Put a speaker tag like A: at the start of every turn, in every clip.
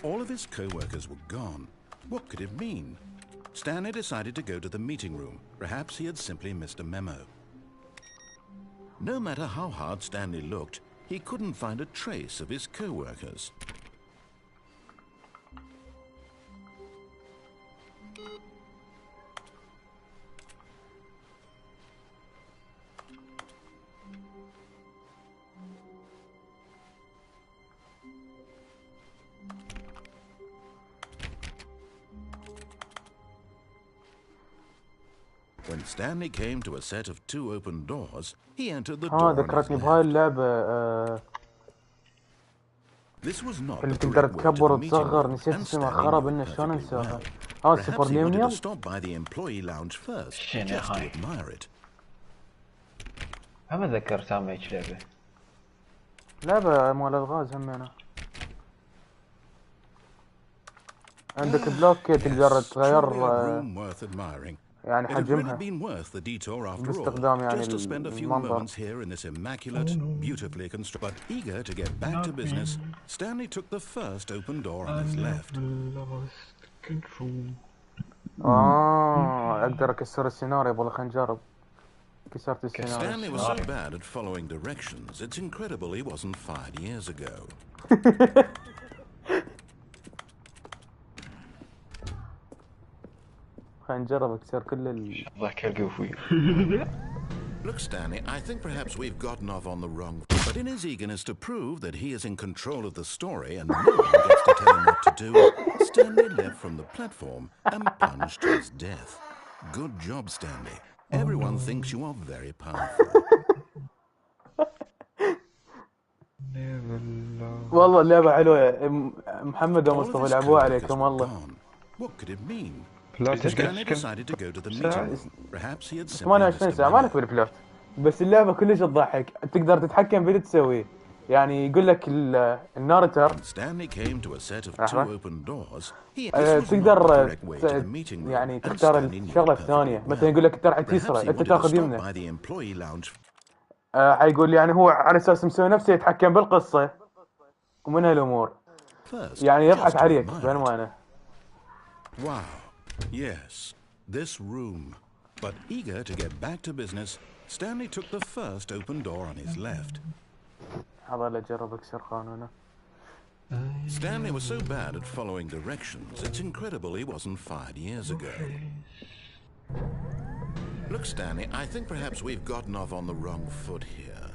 A: All of his co-workers were gone. What could it mean? Stanley decided to go to the meeting room. Perhaps he had simply missed a memo. No matter how hard Stanley looked, he couldn't find a trace of his co-workers. When Stanley came to a set of 2 open doors, he entered the door.
B: ذكرتني بهاي اللعبة
A: This was not
B: اللي
A: the
B: تقدر
A: correct way to
B: تكبر
A: the meeting
B: وتصغر.
A: room,
B: نسيت
A: and
B: اسمها،
A: Stanley
B: خرب
A: knew
B: إنه
A: it
B: شلون
A: perfectly
B: انساها.
A: well.
B: Super
A: Perhaps he wanted
B: Lineal.
A: to stop by the employee lounge first, just to admire it.
C: ما ذكر سامي ايش لعبة.
B: لعبة مال الغاز همينة. عندك بلوك تقدر تغير يعني حجمها باستخدام يعني المنظر.
A: But eager to get back to business, Stanley took the first open door on his left.
B: اقدر اكسر السيناريو. والله خلينا نجرب. كسرت السيناريو.
A: Stanley was so bad at following directions, it's incredible he wasn't fired years ago.
B: خلينا نجرب اكسر كل
C: ذاكر قوي.
A: Look, Stanley, I think perhaps we've gotten off on the wrong. But in his eagerness to prove that he is in control of the story and no one gets to tell him what to do, Stanley leapt from the platform and plunged to his death. Good job, Stanley. Everyone thinks you are very powerful.
B: والله اللعبة حلوة. محمد ومصطفى لعبوها عليكم والله.
A: What could it mean?
C: Stanley
A: decided to go to the meeting room. Perhaps he had
B: 28 ساعة ما لك بالفلوت. بس اللعبة كلش تضحك. تقدر تتحكم باللي تسويه. يعني يقول لك النارتر.
A: Stanley came to a set of 2 open doors.
B: تقدر يعني تختار الشغلة الثانية. مثلا يقول لك انت راح تيسره انت تاخذ يمنه. حيقول يعني هو على اساس مسوي نفسه يتحكم بالقصة ومن هالامور. يعني يضحك عليك بينما انا.
A: Wow. Yes, this room. But eager to get back to business, Stanley took the first open door on his left. Stanley was so bad at following directions, it's incredible he wasn't fired years ago. Look, Stanley, I think perhaps we've gotten off on the wrong foot here.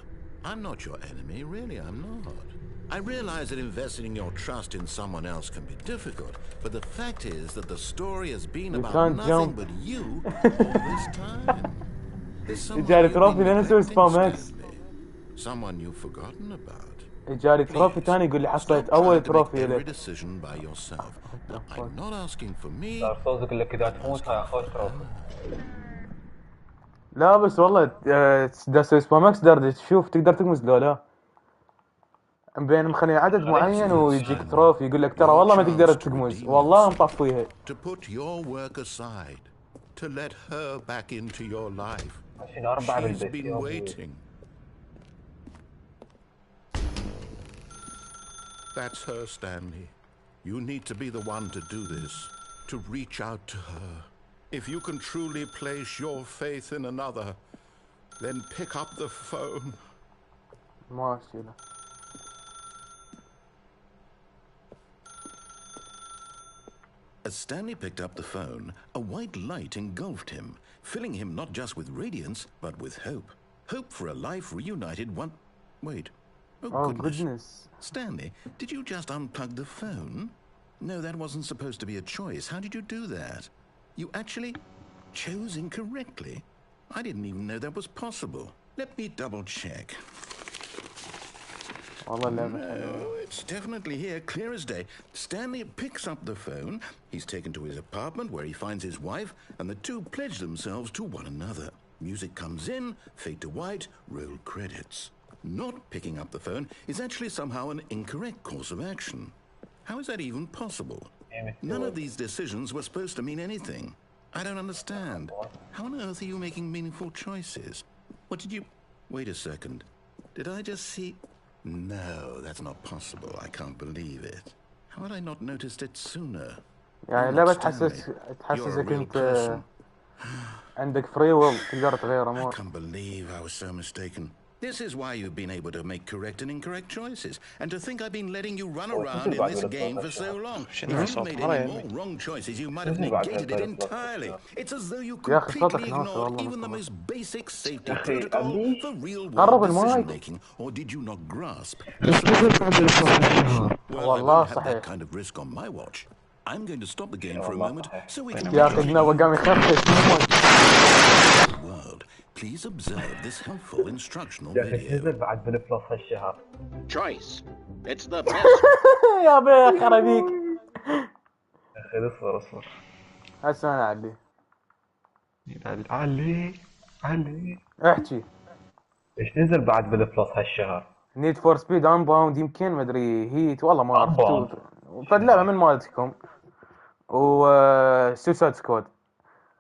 A: I'm not your enemy, really, I'm not. I realize that investing your trust in someone else can be difficult, but the fact is that the story has been about nothing but you all this time. There's someone you've forgotten about. Every decision by yourself. Now, I'm not asking for me.
B: لا بس والله تسوي سباماكس تشوف تقدر تقمز لو لا. بين مخلي عدد معين ويجيك تروفي يقول لك ترى والله ما تقدر تقمز والله مطفيها.
A: To put your work aside, to let her back into your life. She's been waiting. That's her, Stanley. You need to be the one to do this, to reach out to her. If you can truly place your faith in another, then pick up the phone.
B: ماشي.
A: As Stanley picked up the phone, a white light engulfed him, filling him not just with radiance, but with hope. Hope for a life reunited one... Wait. Oh, goodness. Stanley, did you just unplug the phone? No, that wasn't supposed to be a choice. How did you do that? You actually chose incorrectly. I didn't even know that was possible. Let me double check. No, it's definitely here, clear as day. Stanley picks up the phone. He's taken to his apartment where he finds his wife, and the two pledge themselves to one another. Music comes in, fade to white, roll credits. Not picking up the phone is actually somehow an incorrect course of action. How is that even possible? None of these decisions were supposed to mean anything. I don't understand. How on earth are you making meaningful choices? What did you... Wait a second. Did I just see... No, that's not possible. I can't believe it. How had I not noticed it sooner?
B: يعني
A: You're
B: اللعبة
A: not Stanley. You're a
B: تحسسك
A: real
B: انت
A: person.
B: عندك فري ويل تقدر تغير
A: I
B: امور.
A: can't believe I was so mistaken. This is why you've been able to make correct and incorrect choices. And to think I've been letting you run around in this game for so long. If you'd made any more wrong choices, you might have negated it entirely. It's as though you
B: يا اخي صوتك
A: completely
B: ناصر
A: ignored
B: والله
A: even the
B: مصطفى.
A: most basic safety
D: يا أخي
A: protocol
D: عندي
A: for real-world
B: قرب المايك.
A: decision-making. Or did you not grasp?
D: بس نزل بعد الفلاش.
A: Well, I
B: والله
A: won't have that
B: صحيح.
A: kind of risk on my watch. I'm going to stop the game for a
D: والله
A: moment
D: صحيح.
A: so we can
B: يا اخي جنابه قام يخفف.
A: world. Please observe this helpful instructional
D: يا أخي نزل
A: video.
D: بعد بالبلس هالشهر.
E: Choice. It's the best.
B: يا بيه خرابيك.
D: يا أخي اصبر.
B: هسه انا علي.
C: علي
B: احكي.
D: ايش نزل بعد بالبلس هالشهر؟
B: نيد فور سبيد ان باوند يمكن ما ادري هيت والله ما اعرف.
D: Unbound.
B: فد لعبه من مالتكم. و سوسايد سكواد.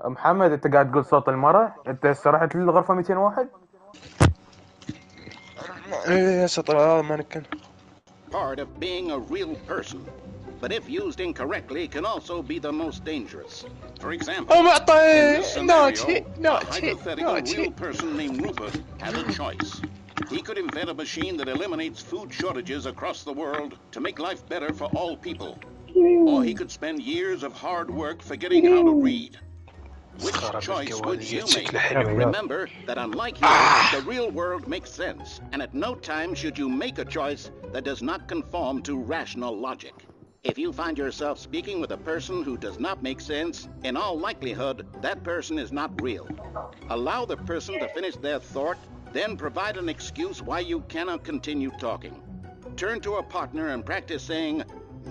B: محمد انت قاعد تقول صوت المرة، انت هسه رحت للغرفة 201؟
C: يا سطر ما نكن.
E: Part of being a real person. But if used incorrectly, can also be the most dangerous. For example, in this scenario, a hypothetical real person named Rupert has a choice. He could invent a machine that eliminates food shortages across the world to make life better for all people. Or he could spend years of hard work forgetting how to read. Which choice would you make? Remember that unlike here, the real world makes sense, and at no time should you make a choice that does not conform to rational logic. If you find yourself speaking with a person who does not make sense, in all likelihood, that person is not real. Allow the person to finish their thought, then provide an excuse why you cannot continue talking. Turn to a partner and practice saying,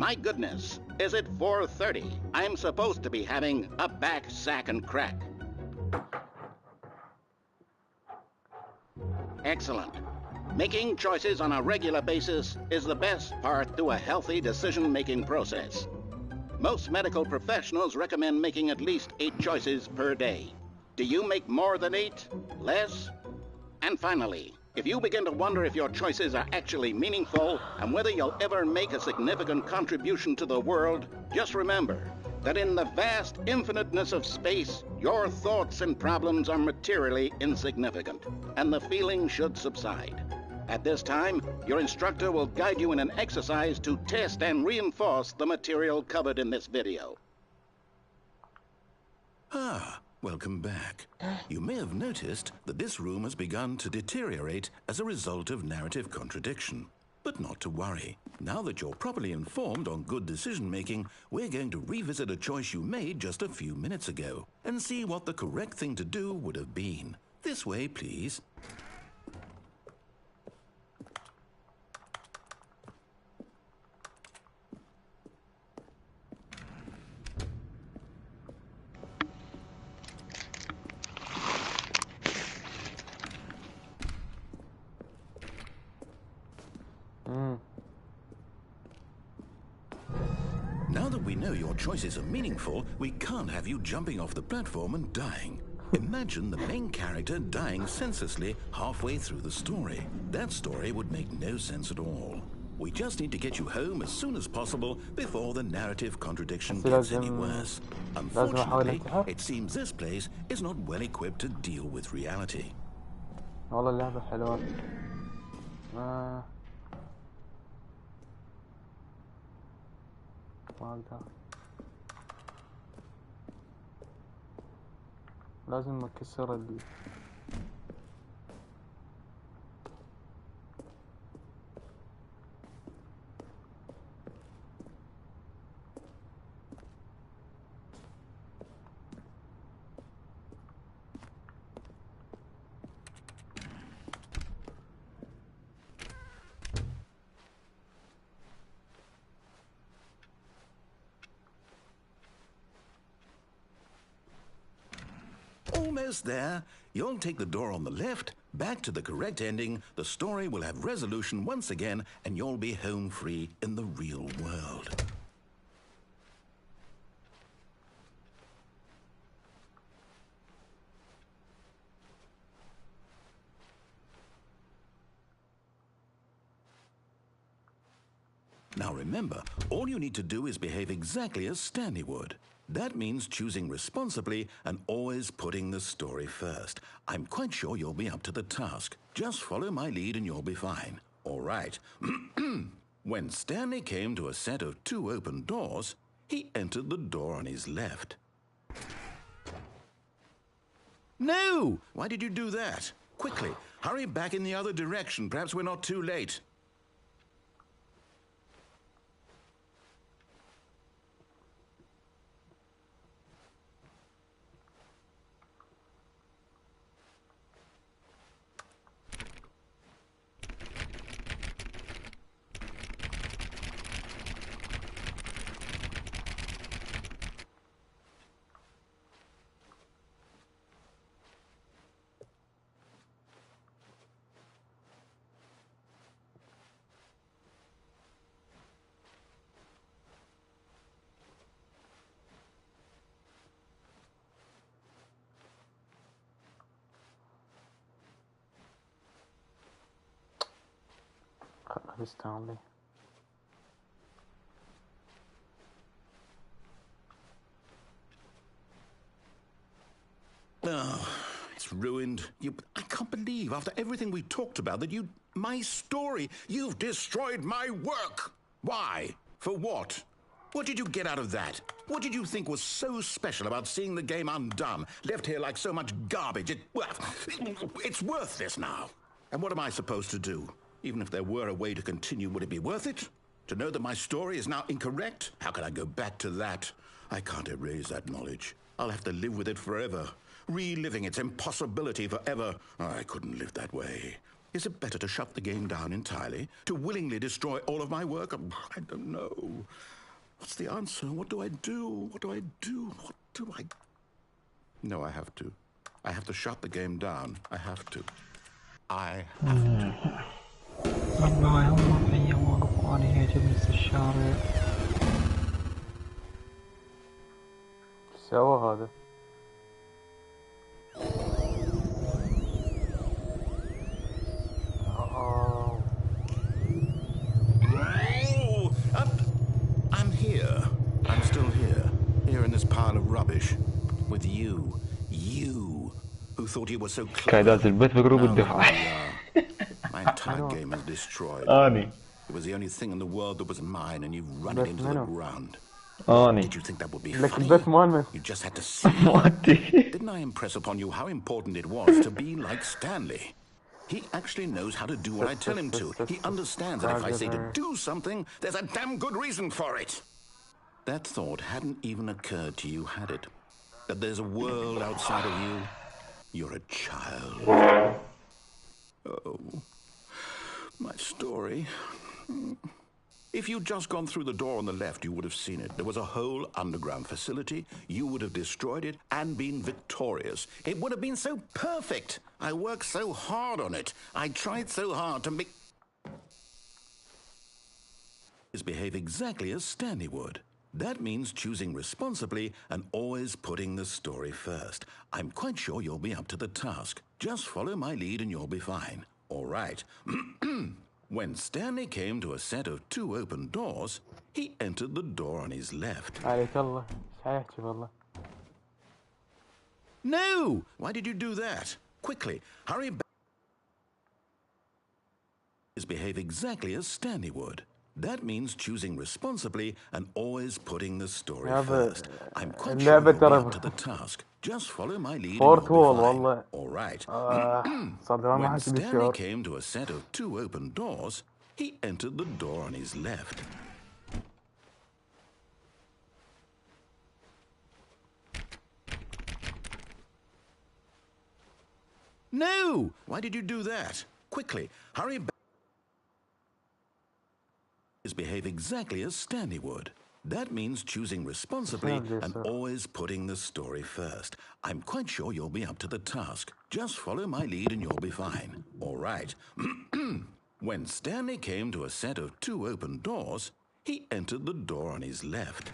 E: "My goodness, is it 4:30? I'm supposed to be having a back, sack, and crack." Excellent. Making choices on a regular basis is the best part to a healthy decision-making process. Most medical professionals recommend making at least 8 choices per day. Do you make more than 8? Less? And finally, if you begin to wonder if your choices are actually meaningful and whether you'll ever make a significant contribution to the world, just remember that in the vast infiniteness of space, your thoughts and problems are materially insignificant, and the feeling should subside. At this time, your instructor will guide you in an exercise to test and reinforce the material covered in this video.
A: Welcome back. You may have noticed that this room has begun to deteriorate as a result of narrative contradiction. But not to worry. Now that you're properly informed on good decision-making, we're going to revisit a choice you made just a few minutes ago and see what the correct thing to do would have been. This way, please. Now that we know your choices are meaningful, we can't have you jumping off the platform and dying. Imagine the main character dying senselessly halfway through the story. That story would make no sense at all. We just need to get you home as soon as possible before the narrative contradiction gets any worse. Unfortunately, it seems this place is not well equipped to deal with reality.
B: والله اللعبة حلوة. ما اقدر. لازم اكسر اللي
A: Almost there. You'll take the door on the left, back to the correct ending, the story will have resolution once again, and you'll be home free in the real world. Now remember, all you need to do is behave exactly as Stanley would. That means choosing responsibly and always putting the story first. I'm quite sure you'll be up to the task. Just follow my lead and you'll be fine. All right. When Stanley came to a set of 2 open doors, he entered the door on his left. No! Why did you do that? Quickly, hurry back in the other direction. Perhaps we're not too late.
B: Stanley.
A: Oh, it's ruined. I can't believe, after everything we talked about, that my story, you've destroyed my work. Why? For what? What did you get out of that? What did you think was so special about seeing the game undone, left here like so much garbage? It's worthless now. And what am I supposed to do? Even if there were a way to continue, would it be worth it? To know that my story is now incorrect? How can I go back to that? I can't erase that knowledge. I'll have to live with it forever, reliving its impossibility forever. I couldn't live that way. Is it better to shut the game down entirely? To willingly destroy all of my work? I don't know. What's the answer? What do I do? What do I do? What do I... No, I have to. I have to shut the game down. I have to. I have to.
F: والله هم في أيام وقف وأنا يعجبني الشارع.
B: سوى هذا.
A: I'm here. I'm still here in this pile of rubbish, with you, who thought you were so clever. My entire game is destroyed. It was the only thing in the world that was mine, and you've run it into the ground. Did you think that would be funny? You just had to see. Didn't I impress upon you how important it was to be like Stanley? He actually knows how to do what I tell him to. He understands that if I say to do something, there's a damn good reason for it. That thought hadn't even occurred to you, had it? That there's a world outside of you? You're a child. Oh, my story. If you'd just gone through the door on the left, you would have seen it. There was a whole underground facility. You would have destroyed it and been victorious. It would have been so perfect. I worked so hard on it. I tried so hard to make... behave exactly as Stanley would. That means choosing responsibly and always putting the story first. I'm quite sure you'll be up to the task. Just follow my lead and you'll be fine. All right. When Stanley came to a set of 2 open doors, he entered the door on his left. No! Why did you do that? Quickly, hurry back. Behave exactly as Stanley would. That means choosing responsibly and always putting the story first. I'm quite sure you'll be up to the task. Just follow my lead and you'll be fine. All right. When Stanley came to a set of 2 open doors, he entered the door on his left. No! Why did you do that? Quickly, hurry back. Behave exactly as Stanley would. That means choosing responsibly and always putting the story first. I'm quite sure you'll be up to the task. Just follow my lead and you'll be fine. All right. When Stanley came to a set of 2 open doors, he entered the door on his left.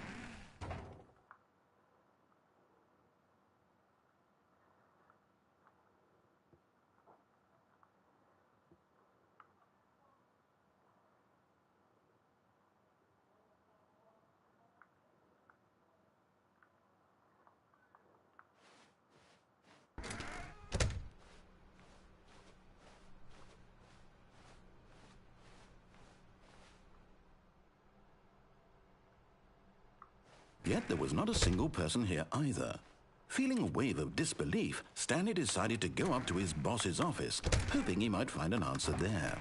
A: Yet there was not a single person here either. Feeling a wave of disbelief, Stanley decided to go up to his boss's office, hoping he might find an answer there.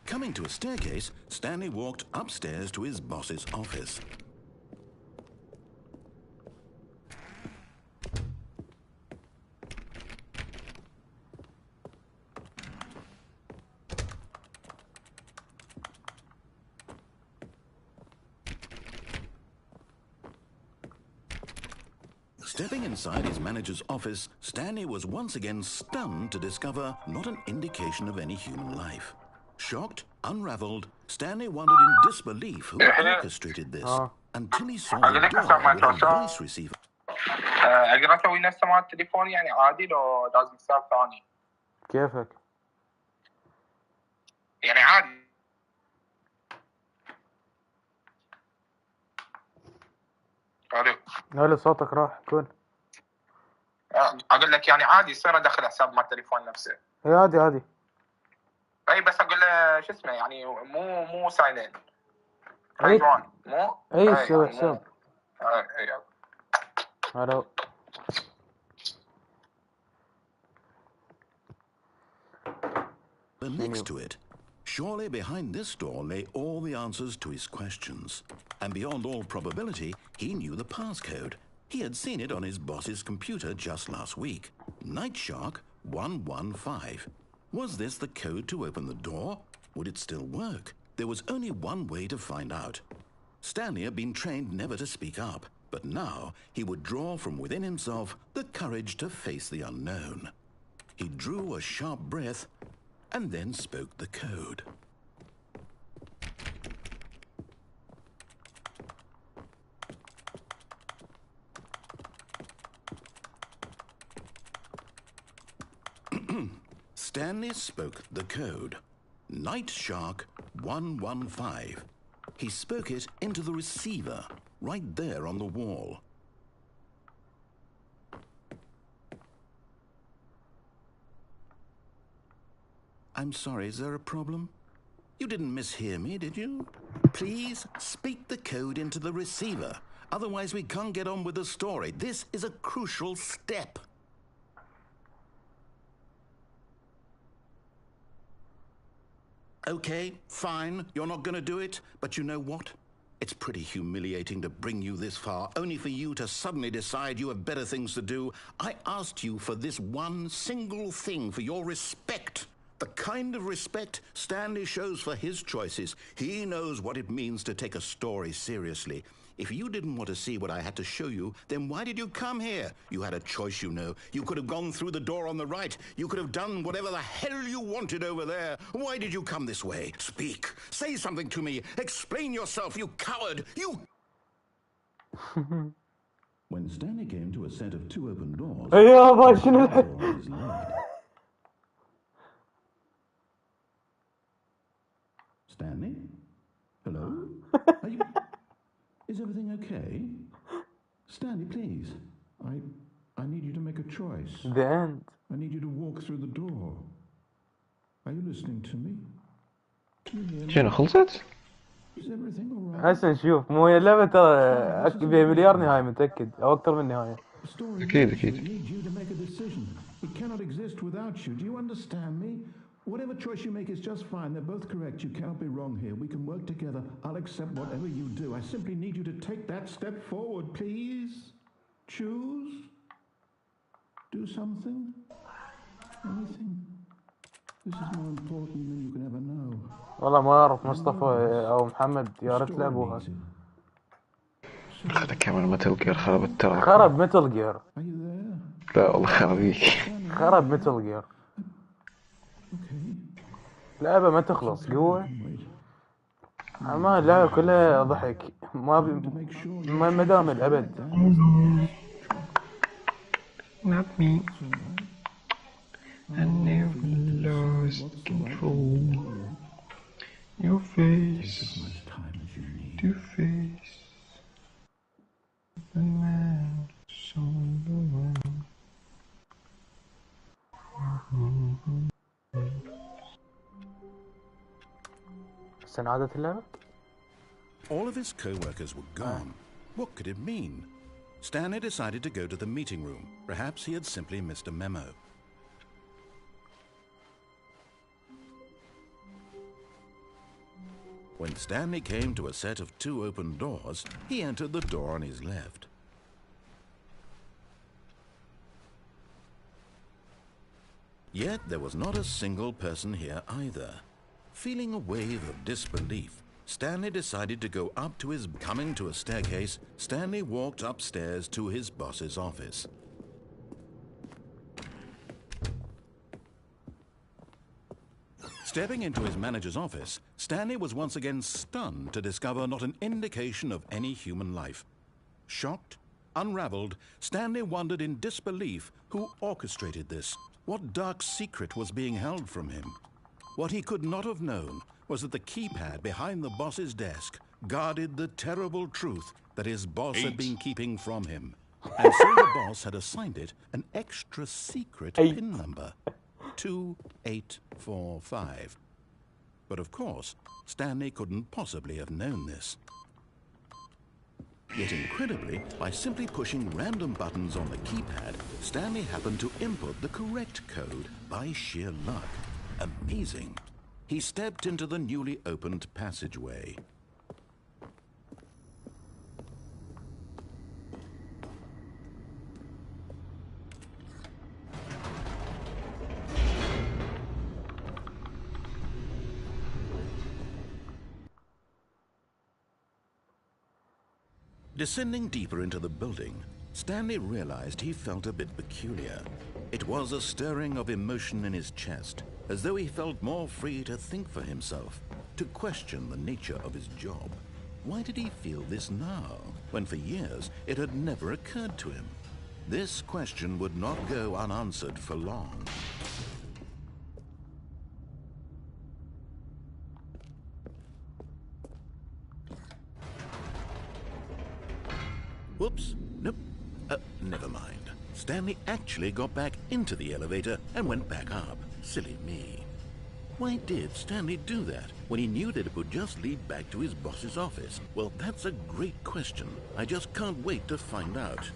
A: Coming to a staircase, Stanley walked upstairs to his boss's office. Stepping inside his manager's office, Stanley was once again stunned to discover not an indication of any human life. Shocked, unraveled, Stanley wondered in disbelief who orchestrated this until he saw the door with a voice receiver.
G: اقدر اسوي نفسه مع التليفون يعني عادي لو لازم حساب ثاني.
B: كيفك؟
G: يعني عادي. الو.
B: هلا صوتك راح كل.
G: اقول لك يعني عادي يصير ادخل حساب مع التليفون نفسه.
B: اي عادي عادي.
G: اي بس اقول له شو اسمه يعني مو سايلنت.
B: اي
G: مو
B: اي سوي حساب. هلا.
A: But next to it, surely behind this door lay all the answers to his questions. And beyond all probability, he knew the passcode. He had seen it on his boss's computer just last week. Night Shark 115. Was this the code to open the door? Would it still work? There was only one way to find out. Stanley had been trained never to speak up, but now he would draw from within himself the courage to face the unknown. He drew a sharp breath and then spoke the code. Stanley spoke the code. Night Shark 115. He spoke it into the receiver, right there on the wall. I'm sorry, is there a problem? You didn't mishear me, did you? Please speak the code into the receiver. Otherwise, we can't get on with the story. This is a crucial step. Okay, fine, you're not going to do it, but you know what? It's pretty humiliating to bring you this far, only for you to suddenly decide you have better things to do. I asked you for this one single thing, for your respect. The kind of respect Stanley shows for his choices. He knows what it means to take a story seriously. If you didn't want to see what I had to show you, then why did you come here? You had a choice, you know. You could have gone through the door on the right. You could have done whatever the hell you wanted over there. Why did you come this way? Speak. Say something to me. Explain yourself, you coward. You... When Stanley came to a set of two open doors... Stanley? Hello? Are you... Is everything okay? Stanley, please. I need you to make a choice.
B: The end.
A: I need you to walk through the door. Are you listening to me?
C: شنو خلصت؟
A: Is everything all right?
B: هسه نشوف مو هي اللعبة ترى بها مليار نهاية متأكد أو أكثر من نهاية.
C: أكيد أكيد.
A: We need you to make a decision. It cannot exist without you. Do you understand me? Whatever choice you make is just fine. They're both correct. You cannot be wrong here. We can work together. I'll accept whatever you do. I simply need you to take that step forward, please. Choose. Do something. Anything. This is more important than you can ever know.
B: والله ما أعرف مصطفى أو محمد يا ريت تلعبوها.
C: هذا كمان متل جير خربت ترى.
B: خرب متل جير.
C: لا والله خربيك.
B: خرب متل جير. لعبة ما تخلص قوة. ما اللعبة كلها ضحك ما دام الأبد.
F: Not me. I never lost control. Your face to face the man so long.
B: استنادت اللعبة؟
A: All of his co-workers were gone. What could it mean? Stanley decided to go to the meeting room. Perhaps he had simply missed a memo. When Stanley came to a set of 2 open doors, he entered the door on his left. Yet there was not a single person here either. Feeling a wave of disbelief, Stanley decided to go up to his... Coming to a staircase, Stanley walked upstairs to his boss's office. Stepping into his manager's office, Stanley was once again stunned to discover not an indication of any human life. Shocked, unraveled, Stanley wondered in disbelief who orchestrated this. What dark secret was being held from him? What he could not have known was that the keypad behind the boss's desk guarded the terrible truth that his boss had been keeping from him. And so the boss had assigned it an extra secret PIN number, 2845. But of course, Stanley couldn't possibly have known this. Yet incredibly, by simply pushing random buttons on the keypad, Stanley happened to input the correct code by sheer luck. Amazing. He stepped into the newly opened passageway. Descending deeper into the building, Stanley realized he felt a bit peculiar. It was a stirring of emotion in his chest, as though he felt more free to think for himself, to question the nature of his job. Why did he feel this now, when for years it had never occurred to him? This question would not go unanswered for long. Whoops, nope, never mind. Stanley actually got back into the elevator and went back up. Silly me. Why did Stanley do that when he knew that it would just lead back to his boss's office? Well, that's a great question. I just can't wait to find out.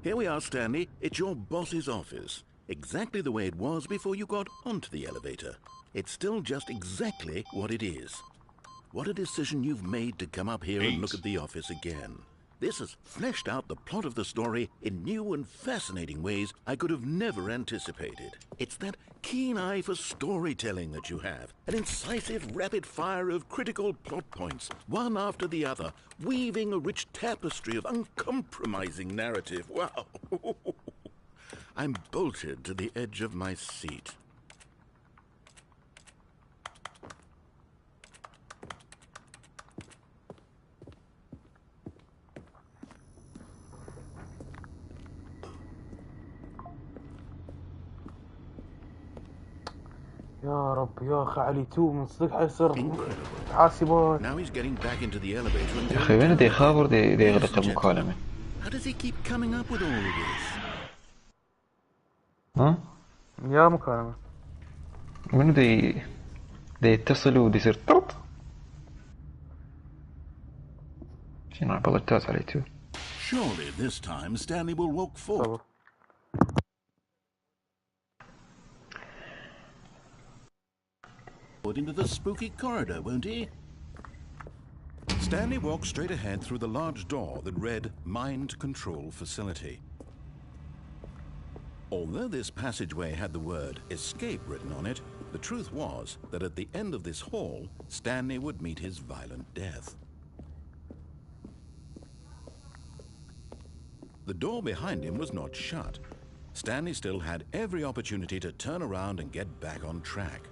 A: Here we are, Stanley. It's your boss's office. Exactly the way it was before you got onto the elevator. It's still just exactly what it is. What a decision you've made to come up here and look at the office again. This has fleshed out the plot of the story in new and fascinating ways I could have never anticipated. It's that keen eye for storytelling that you have, an incisive rapid fire of critical plot points, one after the other, weaving a rich tapestry of uncompromising narrative. Wow! I'm bolted to the edge of my seat.
B: يا رب يا أخي علي 2 من صدق حيصير
A: Incredible.
B: حاسبات.
A: Now he's getting back into the elevator and
C: يا أخي وين دي يخابر دي يغلق المكالمة؟
A: How does he keep coming up with all of this?
C: ها؟
B: يا مكالمة.
C: منو دي يتصل ودي يصير طرط؟ شنو عبالتات على اليوتيوب؟
A: Surely this time Stanley will walk forward.
B: صبر.
A: Into the spooky corridor, won't he? Stanley walked straight ahead through the large door that read Mind Control Facility. Although this passageway had the word Escape written on it, the truth was that at the end of this hall, Stanley would meet his violent death. The door behind him was not shut. Stanley still had every opportunity to turn around and get back on track.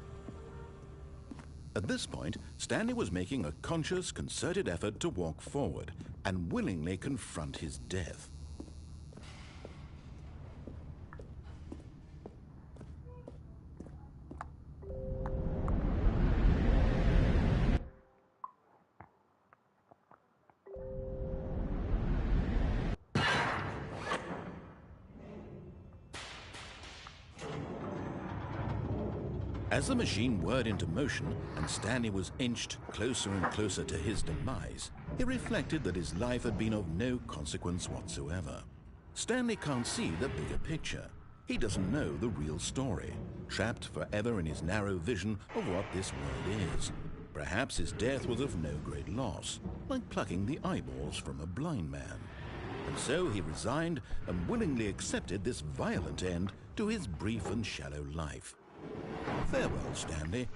A: At this point, Stanley was making a conscious, concerted effort to walk forward and willingly confront his death. As the machine whirred into motion and Stanley was inched closer and closer to his demise, he reflected that his life had been of no consequence whatsoever. Stanley can't see the bigger picture. He doesn't know the real story, trapped forever in his narrow vision of what this world is. Perhaps his death was of no great loss, like plucking the eyeballs from a blind man. And so he resigned and willingly accepted this violent end to his brief and shallow life. Farewell, Stanley.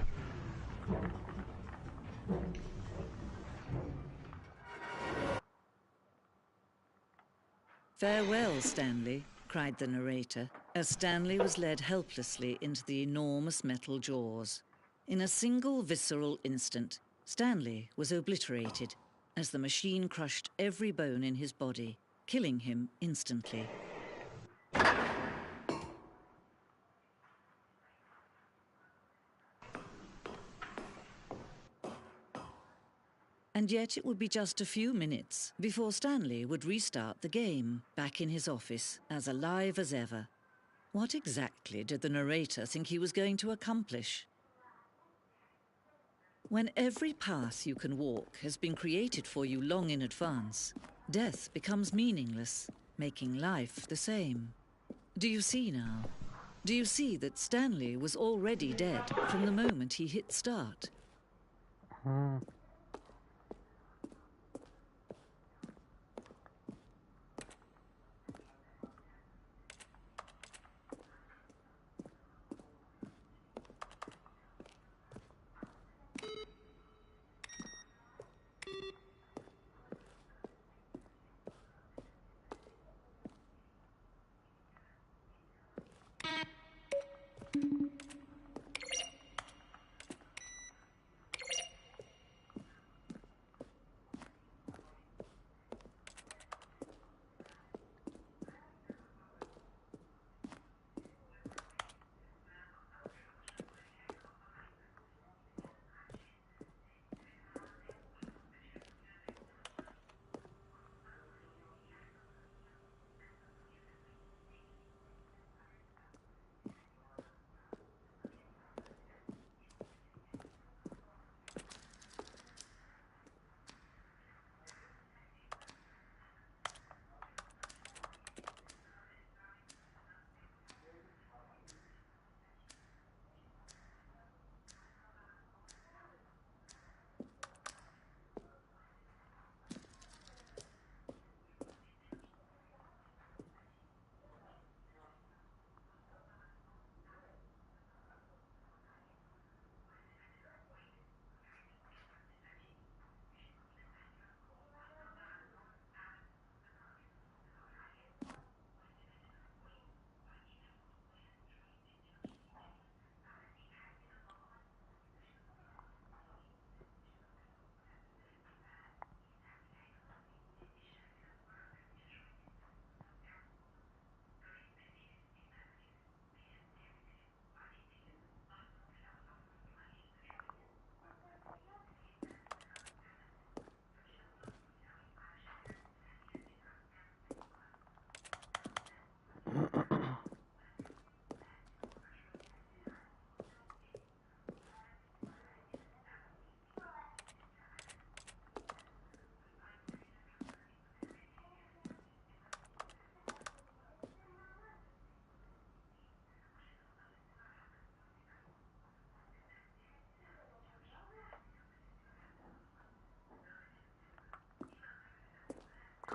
H: Farewell, Stanley, cried the narrator, as Stanley was led helplessly into the enormous metal jaws. In a single visceral instant, Stanley was obliterated as the machine crushed every bone in his body, killing him instantly. And yet it would be just a few minutes before Stanley would restart the game, back in his office, as alive as ever. What exactly did the narrator think he was going to accomplish? When every path you can walk has been created for you long in advance, death becomes meaningless, making life the same. Do you see now? Do you see that Stanley was already dead from the moment he hit start?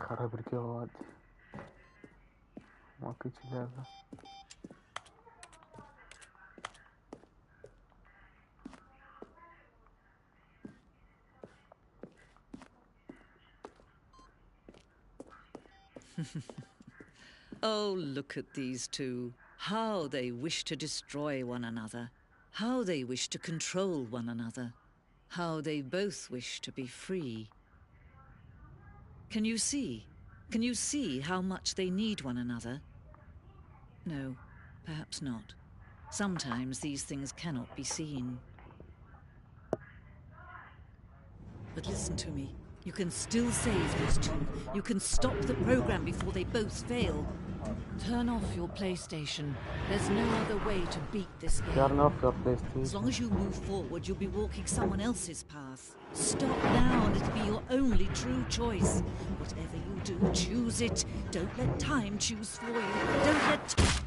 B: خرب الجواد ما كنت لعبة.
H: Oh, look at these two. How they wish to destroy one another. How they wish to control one another. How they both wish to be free. Can you see? Can you see how much they need one another? No, perhaps not. Sometimes these things cannot be seen. But listen to me. You can still save these two. You can stop the program before they both fail. Turn off your PlayStation. There's no other way to beat this game.
B: Turn off your
H: As
B: PlayStation.
H: long as you move forward, you'll be walking someone else's path. Stop now and it'll be your only true choice. Whatever you do, choose it. Don't let time choose for you. Don't let...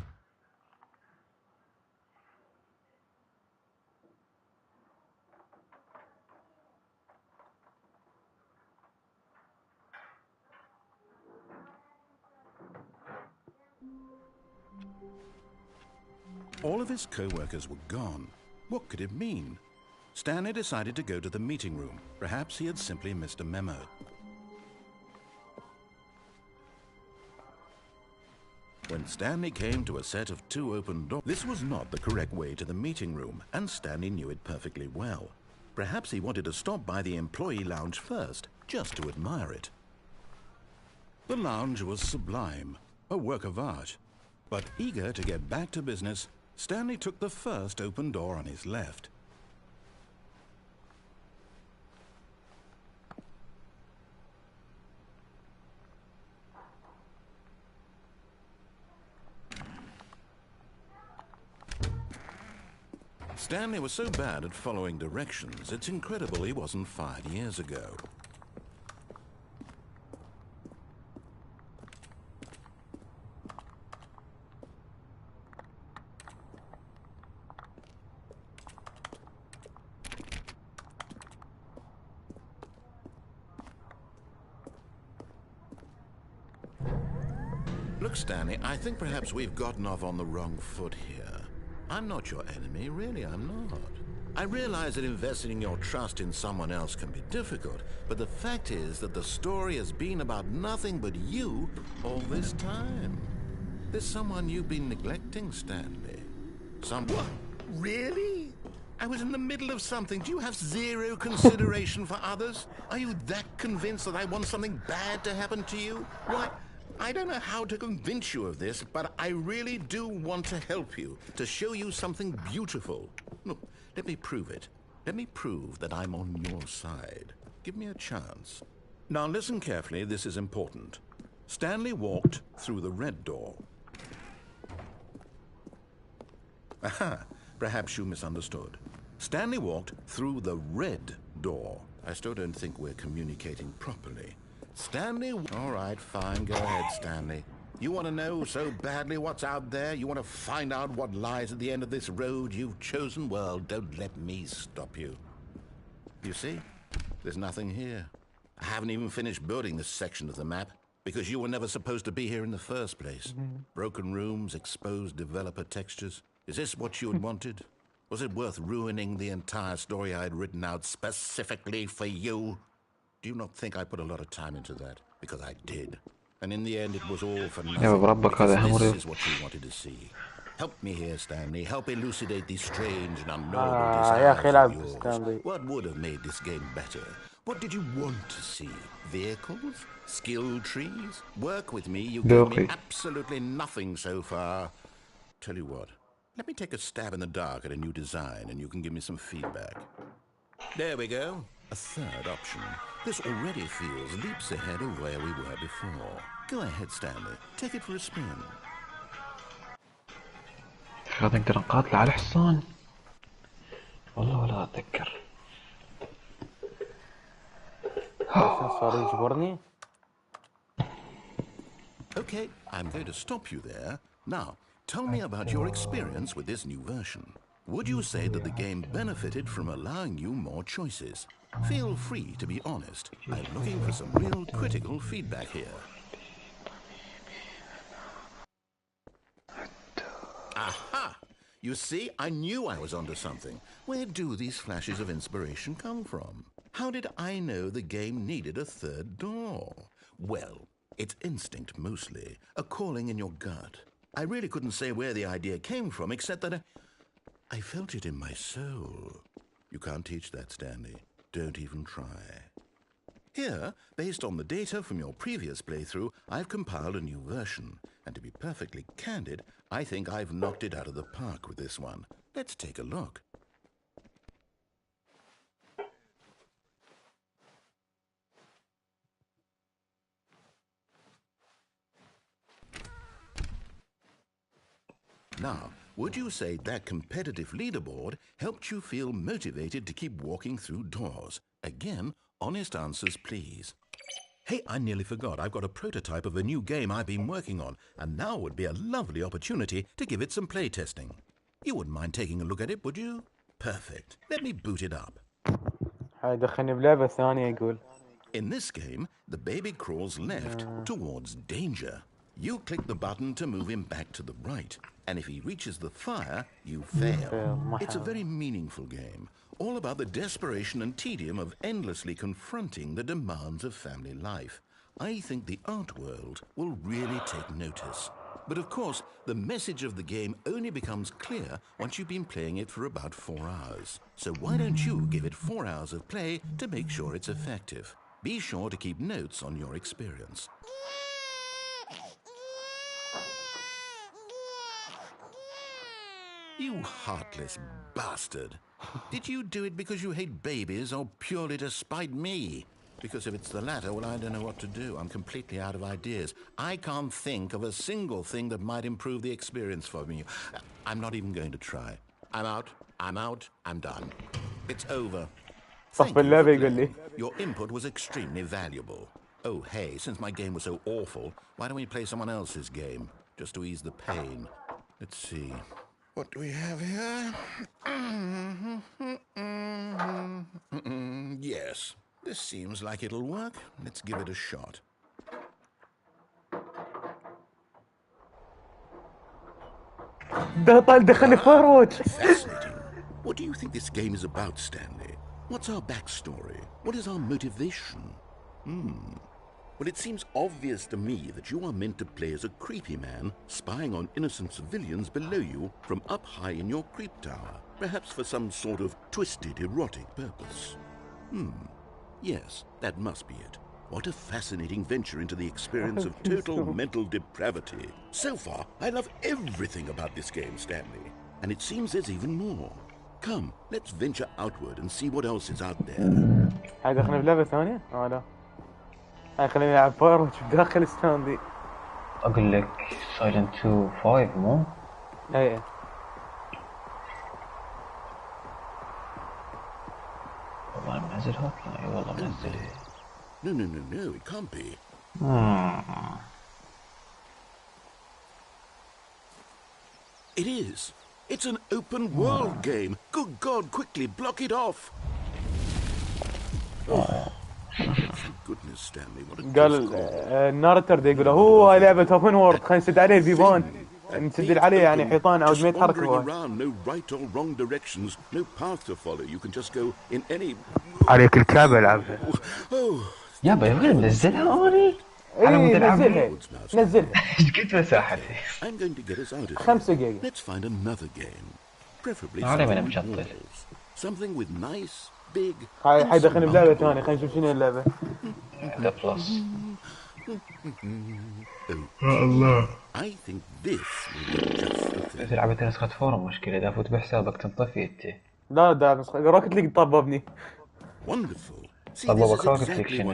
A: All of his co-workers were gone. What could it mean? Stanley decided to go to the meeting room. Perhaps he had simply missed a memo. When Stanley came to a set of 2 open doors, this was not the correct way to the meeting room, and Stanley knew it perfectly well. Perhaps he wanted to stop by the employee lounge first, just to admire it. The lounge was sublime, a work of art. But eager to get back to business, Stanley took the first open door on his left. Stanley was so bad at following directions, it's incredible he wasn't fired years ago. Look, Stanley, I think perhaps we've gotten off on the wrong foot here. I'm not your enemy, really, I'm not. I realize that investing your trust in someone else can be difficult, but the fact is that the story has been about nothing but you all this time. There's someone you've been neglecting, Stanley. Someone... Really? I was in the middle of something. Do you have zero consideration for others? Are you that convinced that I want something bad to happen to you? Why... I don't know how to convince you of this, but I really do want to help you, to show you something beautiful. Look, let me prove it. Let me prove that I'm on your side. Give me a chance. Now listen carefully, this is important. Stanley walked through the red door. Aha, perhaps you misunderstood. Stanley walked through the red door. I still don't think we're communicating properly. Stanley... All right, fine. Go ahead, Stanley. You want to know so badly what's out there? You want to find out what lies at the end of this road you've chosen? Well, don't let me stop you. You see? There's nothing here. I haven't even finished building this section of the map because you were never supposed to be here in the first place. Broken rooms, exposed developer textures. Is this what you had wanted? Was it worth ruining the entire story I had written out specifically for you? Do you not think I put a lot of time into that? Because I did. And in the end, it was all for nothing. Because this is what you wanted to see. Help me here, Stanley. Help elucidate these strange and unknowable desires of yours.
B: Stanley.
A: What would have made this game better? What did you want to see? Vehicles? Skill trees? Work with me. You gave me absolutely nothing so far. Tell you what. Let me take a stab in the dark at a new design, and you can give me some feedback. There we go. A third option. This already feels leaps ahead of where we were before. Go ahead, Stanley. Take it for a spin.
C: هذا نقدر نقاتل على الحصان والله ولا أتذكر.
B: صار يجبرني.
A: Okay, I'm going to stop you there. Now, tell me about your experience with this new version. Would you say that the game benefited from allowing you more choices? Feel free to be honest. I'm looking for some real critical feedback here. Aha! You see, I knew I was onto something. Where do these flashes of inspiration come from? How did I know the game needed a third door? Well, it's instinct mostly, a calling in your gut. I really couldn't say where the idea came from, except that I felt it in my soul. You can't teach that, Stanley. Don't even try. Here, based on the data from your previous playthrough, I've compiled a new version. And to be perfectly candid, I think I've knocked it out of the park with this one. Let's take a look. Now, would you say that competitive leaderboard helped you feel motivated to keep walking through doors? Again, honest answers, please. Hey, I nearly forgot. I've got a prototype of a new game I've been working on, and now would be a lovely opportunity to give it some playtesting. You wouldn't mind taking a look at it, would you? Perfect. Let me boot it up.
B: هاي دخلني بلعبة ثانية يقول.
A: In this game, the baby crawls left towards danger. You click the button to move him back to the right, and if he reaches the fire, you fail. It's a very meaningful game, all about the desperation and tedium of endlessly confronting the demands of family life. I think the art world will really take notice. But of course, the message of the game only becomes clear once you've been playing it for about 4 hours. So why don't you give it 4 hours of play to make sure it's effective? Be sure to keep notes on your experience. You heartless bastard. Did you do it because you hate babies or purely to spite me? Because if it's the latter, well, I don't know what to do. I'm completely out of ideas. I can't think of a single thing that might improve the experience for me. I'm not even going to try. I'm out. I'm done. It's over. Thank you for playing. Your input was extremely valuable. Oh, hey, since my game was so awful, why don't we play someone else's game? Just to ease the pain. Let's see. What do we have here? Yes, this seems like it'll work. Let's give it a shot. Fascinating. What do you think this game is about, Stanley? What's our backstory? What is our motivation? Well, it seems obvious to me that you are meant to play as a creepy man spying on innocent civilians below you from up high in your creep tower, perhaps for some sort of twisted erotic purpose. Yes, that must be it. What a fascinating venture into the experience of total mental depravity. So far, I love everything about this game, Stanley. And it seems there's even more. Come, let's venture outward and see what else is out there.
B: هاي دخلنا بلعبة ثانية؟ لا. هاي خلينا نلعب فاروتش بداخل ستانلي.
D: اقول لك سايلنت 2 5 مو؟
B: اي.
D: والله منزلها؟ لا والله منزلها.
A: No, it can't be. It is. It's an open world game. Good God, quickly block it off. Thank goodness, Stanley. What a
B: قال النارتر ده يقول هو هاي لعبة اوبن وورد خلينا نسد عليه بيبان نسد عليه يعني حيطان عاود ما يتحرك هو.
A: No right or wrong directions, no path to follow. You can just go in any.
B: عليك الكعبة العبها.
D: يابا يبغى ننزلها اني. على مود العبها.
B: نزلها.
D: ايش قد مساحتي؟
A: I'm going to get us out of here.
B: 5 دقايق.
A: Let's find another game. Preferably something with nice big.
B: هاي دخلني بلعبة ثانية خلينا نشوف شنو اللعبة.
D: ذا بلس.
A: الله. I think this will be just the thing.
D: إذا لعبت نسخة فورم مشكلة إذا فوت بحسابك تنطفي أنت.
B: لا ده نسخة روكت ليج طببني.
A: Wonderful.
D: طببك روكت ليج شنو؟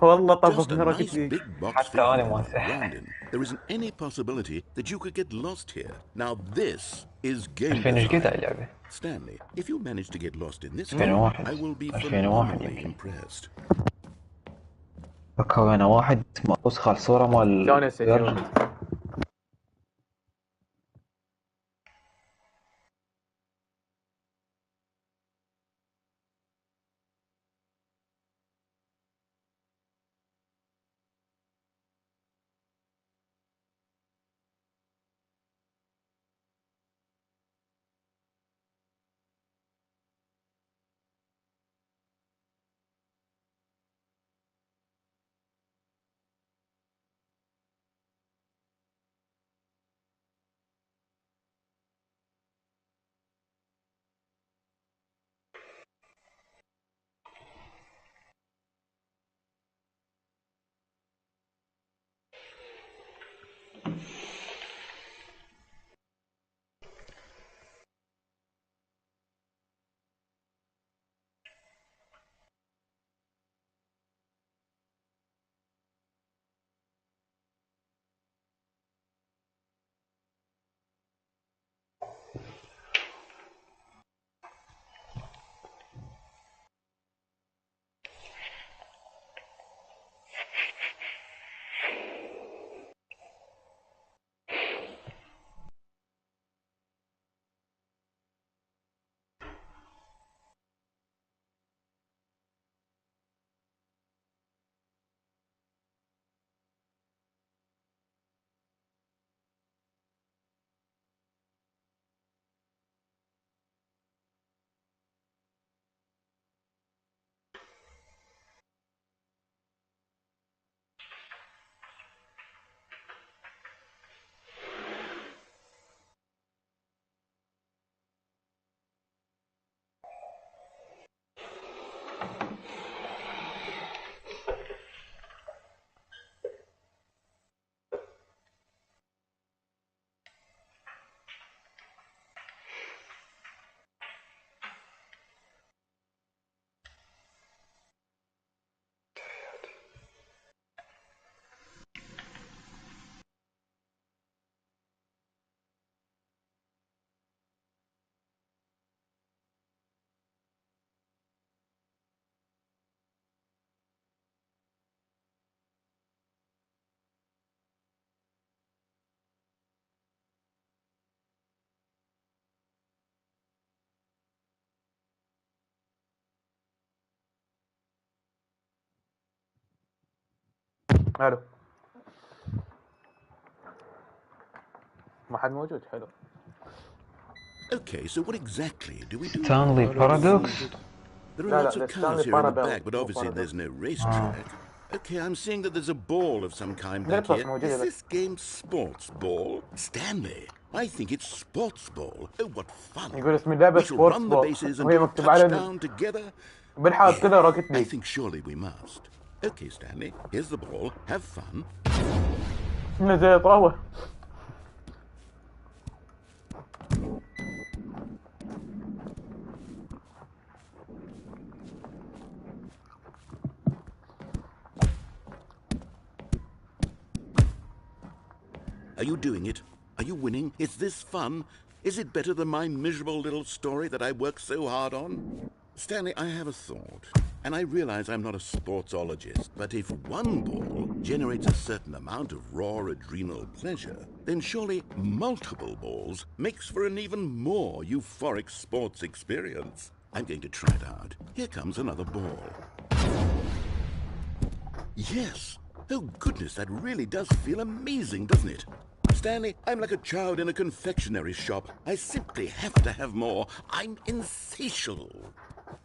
B: والله طببني روكت ليج.
D: حتى أنا موسع.
A: There isn't any possibility that you could get lost here. Now this is game.
D: 2000 ايش قد اللعبة؟
A: Stanley, if you manage to get lost in this game,
D: 2001
A: I will be
D: 2001
A: phenomenally
D: يمكن.
A: impressed.
D: بكوي أنا واحد نسخة الصورة مال
B: الو ما حد موجود. حلو.
A: Okay, so what exactly do we do?
C: Stanley Paradox.
A: There are
B: لا
A: lots
B: لا
A: of
B: the
A: cars
B: Stanley
A: here in the
B: Parabellum.
A: back, but obviously there's no racetrack. Okay, I'm seeing that there's a ball of some kind back
B: That's
A: here.
B: موجودة
A: Is
B: بس.
A: this game sports ball? Stanley, I think it's sports ball. Oh, what fun.
B: يقول اسم اللعبة
A: We shall
B: سبورتس
A: run the
B: بول
A: bases and
B: وهي
A: do a
B: مكتوب على
A: touchdown together.
B: بالحاط كذا روكيت
A: I
B: ليج.
A: think surely we must. Okay, Stanley, here's the ball. Have fun.
B: إنه زي طاوة.
A: Are you doing it? Are you winning? Is this fun? Is it better than my miserable little story that I worked so hard on? Stanley, I have a thought, and I realize I'm not a sportsologist, but if one ball generates a certain amount of raw adrenal pleasure, then surely multiple balls makes for an even more euphoric sports experience. I'm going to try it out. Here comes another ball. Yes! Oh goodness, that really does feel amazing, doesn't it? Stanley, I'm like a child in a confectionery shop. I simply have to have more. I'm insatiable.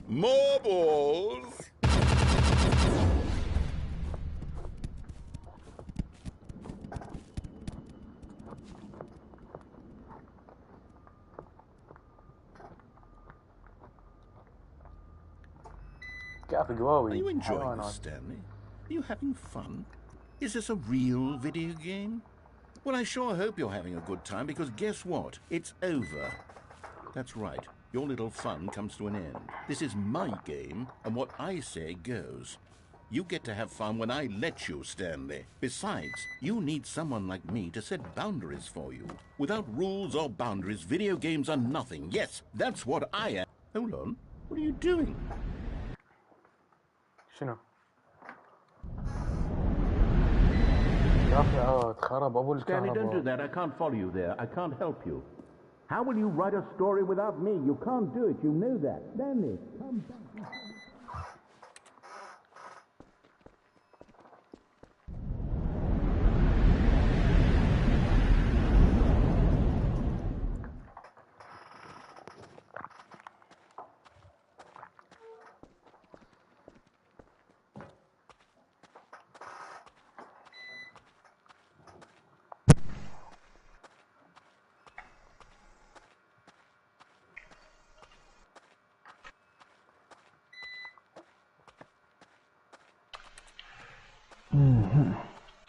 A: More balls! Are you enjoying this, Stanley? Are you having fun? Is this a real video game? Well, I sure hope you're having a good time, because guess what? It's over. That's right. Your little fun comes to an end. This is my game, and what I say goes. You get to have fun when I let you, Stanley. Besides, you need someone like me to set boundaries for you. Without rules or boundaries, video games are nothing. Yes, that's what I am. Hold on. What are you doing?
B: شنو؟ يا أخي اتخرب أبو
A: Stanley, don't do
B: الكهرباء.
A: that. I can't follow you there. I can't help you. How will you write a story without me? You can't do it. You know that. Stanley, come back.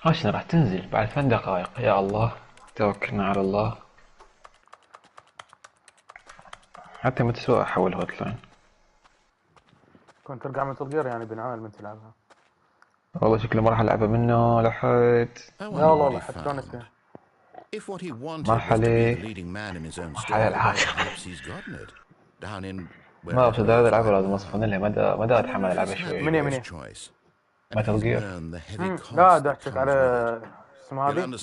C: عشان راح تنزل بعد 8 دقائق. يا الله توكلنا على الله. حتى ما تسوى احول هوت لاين.
B: كنت ترجع من تطبير يعني بنعامل من تلعبها.
C: والله شكله ما راح العبها منه لحد.
B: لا والله حتونس فيها.
A: If what he wanted was to be the leading man in his own story, perhaps he's gotten it. Down in
C: ما اقصد هذا العبها لازم اصفن لها مدى اتحمل العبها شوي.
B: من
C: ما تلقير.
B: لا دعتك على اسمها هذه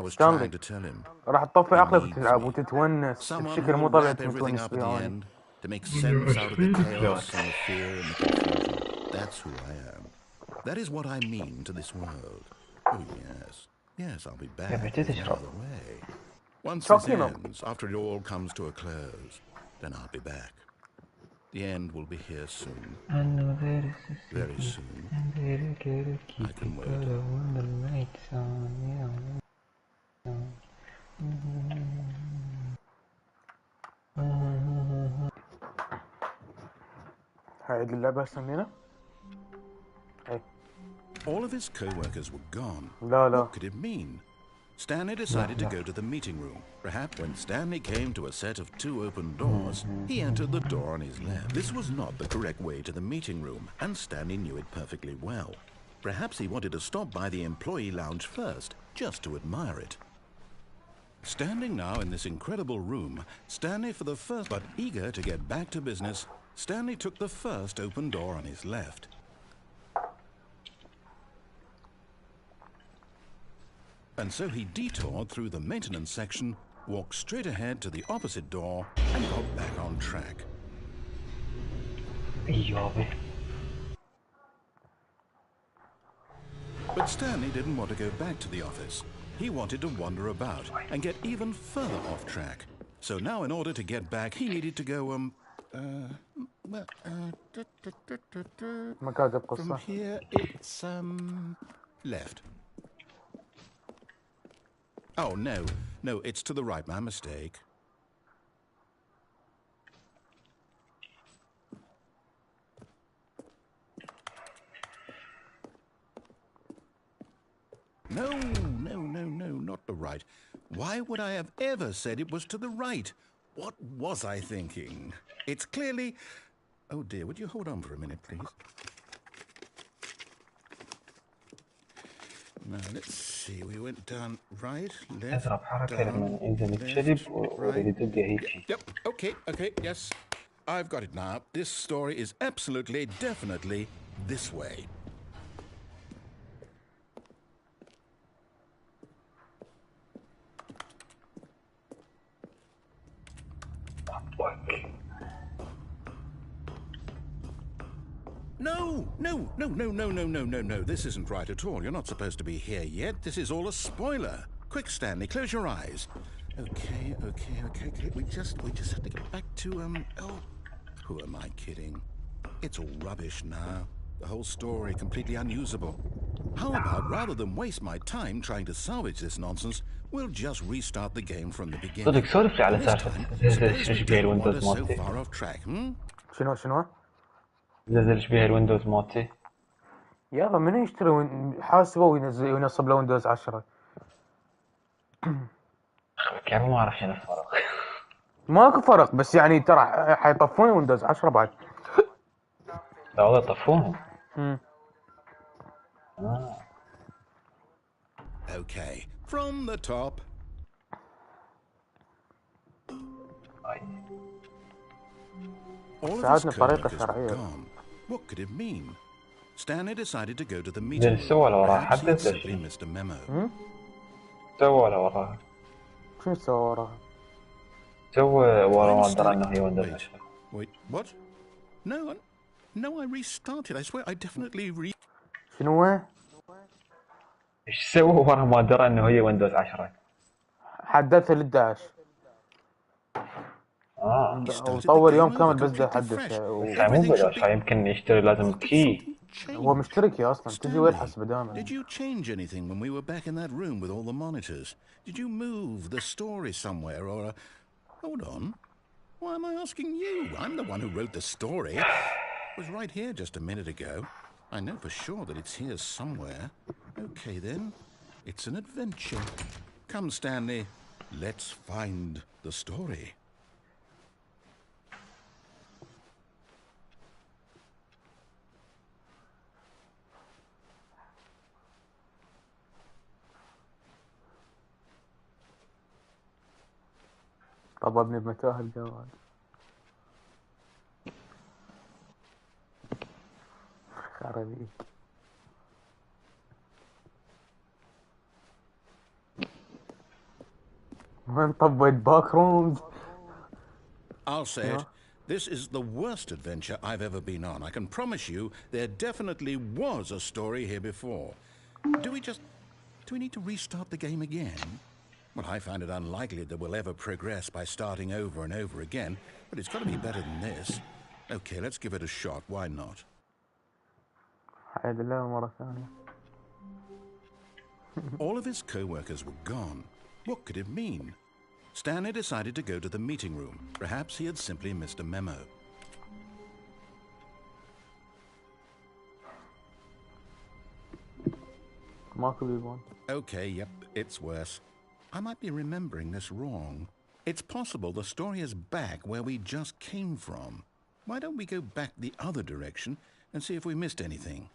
B: ستانلي. راح تطفي عقلك وتلعب وتتونس بشكل مو طبيعي تتونس فيها.
A: To make sense out of the chaos and the fear and the confusion. That's who I am. That is what I mean to this world. Oh yes. Yes, I'll be back another way. Once this ends, after it all comes to a close, then I'll be back. The end will be here soon. Very soon. I can wait.
B: هاي اللعبة سمينا؟
A: All of his co-workers were gone.
B: لا.
A: What could it mean? Stanley decided to go to the meeting room. Perhaps when Stanley came to a set of 2 open doors, he entered the door on his left. This was not the correct way to the meeting room, and Stanley knew it perfectly well. Perhaps he wanted to stop by the employee lounge first, just to admire it. Standing now in this incredible room, Stanley for the first, but eager to get back to business, Stanley took the first open door on his left. And so he detoured through the maintenance section, walked straight ahead to the opposite door, and got back on track. But Stanley didn't want to go back to the office. He wanted to wander about and get even further off track. So now in order to get back, he needed to go, from here, it's, left. Oh, no, it's to the right, my mistake. No, not the right. Why would I have ever said it was to the right? What was I thinking? It's clearly... Oh dear, would you hold on for a minute, please? Now, let's see, we went down right, left,
C: اضرب حركة لما
A: down,
C: ينزل
A: left,
C: الشرب ويريد
A: right.
C: يدق هيك.
A: Yep, okay, yes. I've got it now. This story is absolutely, definitely this way. No. This isn't right at all. You're not supposed to be here yet. This is all a spoiler. Quick, Stanley, close your eyes. Okay. We just have to get back to, who am I kidding? It's all rubbish now. The whole story completely unusable. How about, rather than waste my time trying to salvage this nonsense, we'll just restart the game from the beginning.
C: صدق سولف لي على سالفة زلزلش بيها الويندوز
A: so
C: مالتي.
A: far off track,
B: شنو؟
C: زلزلش بيها الويندوز مالتي.
B: يلا منو يشتري حاسبه وينصب له ويندوز 10؟
C: يعني ما اعرف شنو الفرق.
B: ماكو فرق، بس يعني ترى حيطفون ويندوز 10 بعد.
C: لا والله يطفونهم.
A: Okay, from the top. All of his coworkers were gone. What could it mean? Stanley decided to go to the meeting room. Perhaps he'd simply missed a memo.
C: سوى ولا وراها؟
B: شنو سوى وراها؟
C: سوى ورا ما درى انه هي ويندوز 10.
A: Wait, what? No, I restarted. I swear I definitely
B: شنو هو؟
C: ايش سوى ورا ما درى انه هي ويندوز 10؟
B: حدثها لل11. وطور يوم كامل بس ده حدث.
C: مو بلاش، يمكن يشتري لازم كي.
B: هو مشترك يا اصلا، تجي ويحسب دائما.
A: Did you change anything when we were back in that room with all the monitors? Did you move the story somewhere or Hold on. Why am I asking you? I'm the one who wrote the story. It was right here just a minute ago. I know for sure that it's here somewhere. Okay then. It's an adventure. Come, Stanley. Let's find the story.
B: طببني بمتاهة الجوال. خربي. وين طبيت باك رومز؟
A: I'll say it. This is the worst adventure I've ever been on. I can promise you there definitely was a story here before. Do we need to restart the game again? Well, I find it unlikely that we'll ever progress by starting over and over again, but it's got to be better than this. Okay, let's give it a shot. Why not? All of his co-workers were gone. What could it mean? Stanley decided to go to the meeting room. Perhaps he had simply missed a memo. Okay, yep, it's worse. I might be remembering this wrong. It's possible the story is back where we just came from. Why don't we go back the other direction and see if we missed anything?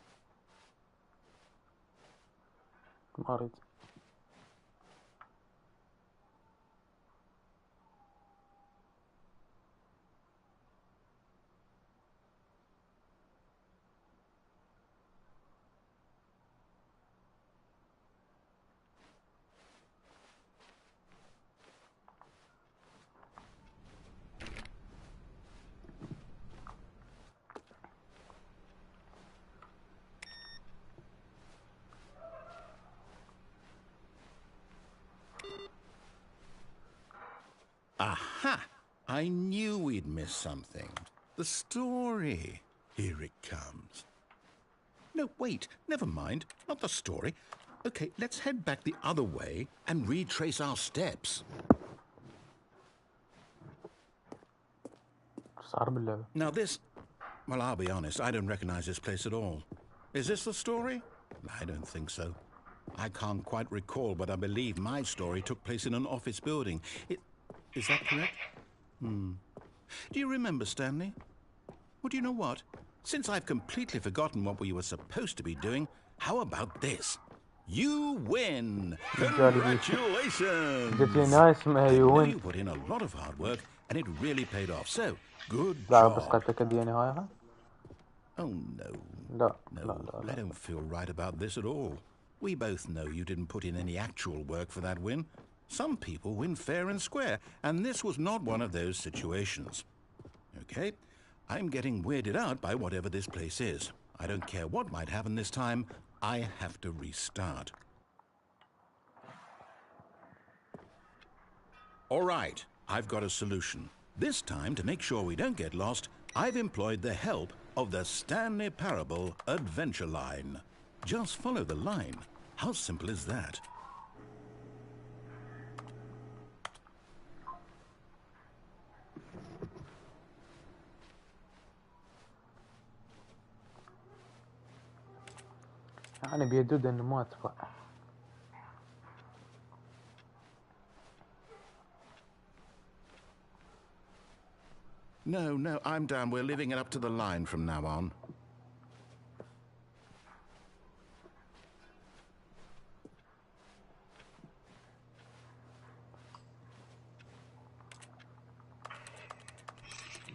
A: I knew we'd miss something. The story. Here it comes. No, wait, never mind. Not the story. Okay, let's head back the other way and retrace our steps. Now this... Well, I'll be honest, I don't recognize this place at all. Is this the story? I don't think so. I can't quite recall, but I believe my story took place in an office building. Is that correct? Do you remember, Stanley? Well, do you know what? Since I've completely forgotten what we were supposed to be doing, how about this? You win! Congratulations! I know you put in a lot of hard work, and it really paid off. So, good job. Oh, no. No, I don't feel right about this at all. We both know you didn't put in any actual work for that win. Some people win fair and square, and this was not one of those situations. Okay, I'm getting weirded out by whatever this place is. I don't care what might happen this time. I have to restart. All right, I've got a solution. This time, to make sure we don't get lost, I've employed the help of the Stanley Parable Adventure Line. Just follow the line. How simple is that?
B: يعني بيدود انه ما ادفع.
A: No, I'm down. We're living it up to the line from now on.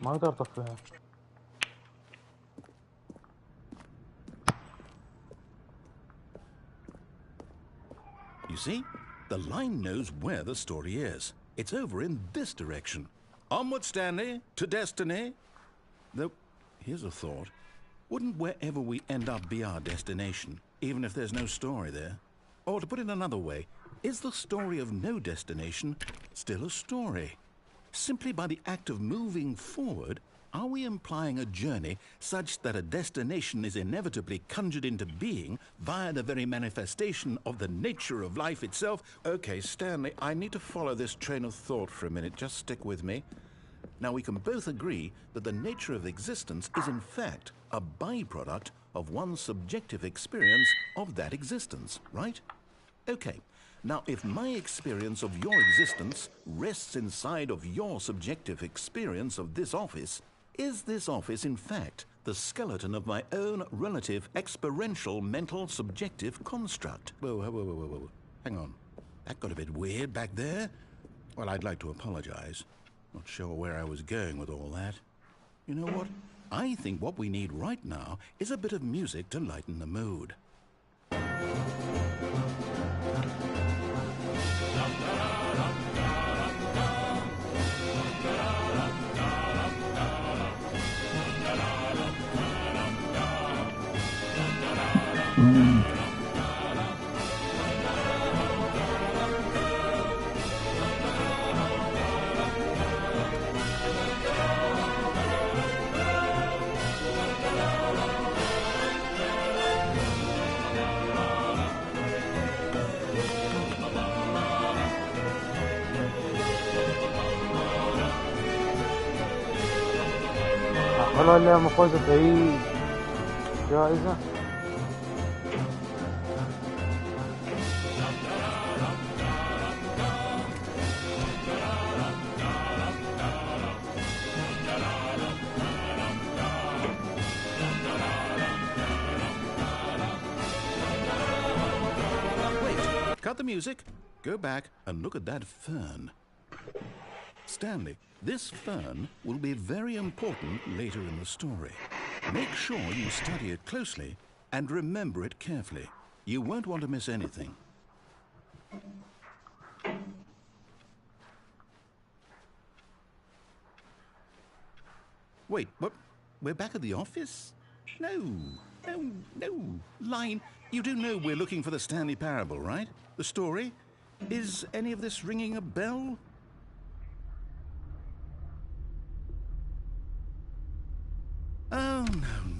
B: ما اقدر اطفيها.
A: You see, the line knows where the story is. It's over in this direction. Onward, Stanley, to destiny. Though, here's a thought. Wouldn't wherever we end up be our destination, even if there's no story there? Or to put it another way, is the story of no destination still a story? Simply by the act of moving forward, are we implying a journey such that a destination is inevitably conjured into being via the very manifestation of the nature of life itself? Okay, Stanley, I need to follow this train of thought for a minute. Just stick with me. Now, we can both agree that the nature of existence is in fact a byproduct of one's subjective experience of that existence, right? Okay. Now, if my experience of your existence rests inside of your subjective experience of this office, is this office, in fact, the skeleton of my own relative experiential mental subjective construct? Whoa. Hang on. That got a bit weird back there. Well, I'd like to apologize. Not sure where I was going with all that. You know what? I think what we need right now is a bit of music to lighten the mood.
B: والله لا مفوزة أي جائزة.
A: Wait, cut the music, go back and look at that fern. Stanley, this fern will be very important later in the story. Make sure you study it closely and remember it carefully. You won't want to miss anything. Wait, what? We're back at the office? No. Line, you do know we're looking for the Stanley Parable, right? The story? Is any of this ringing a bell?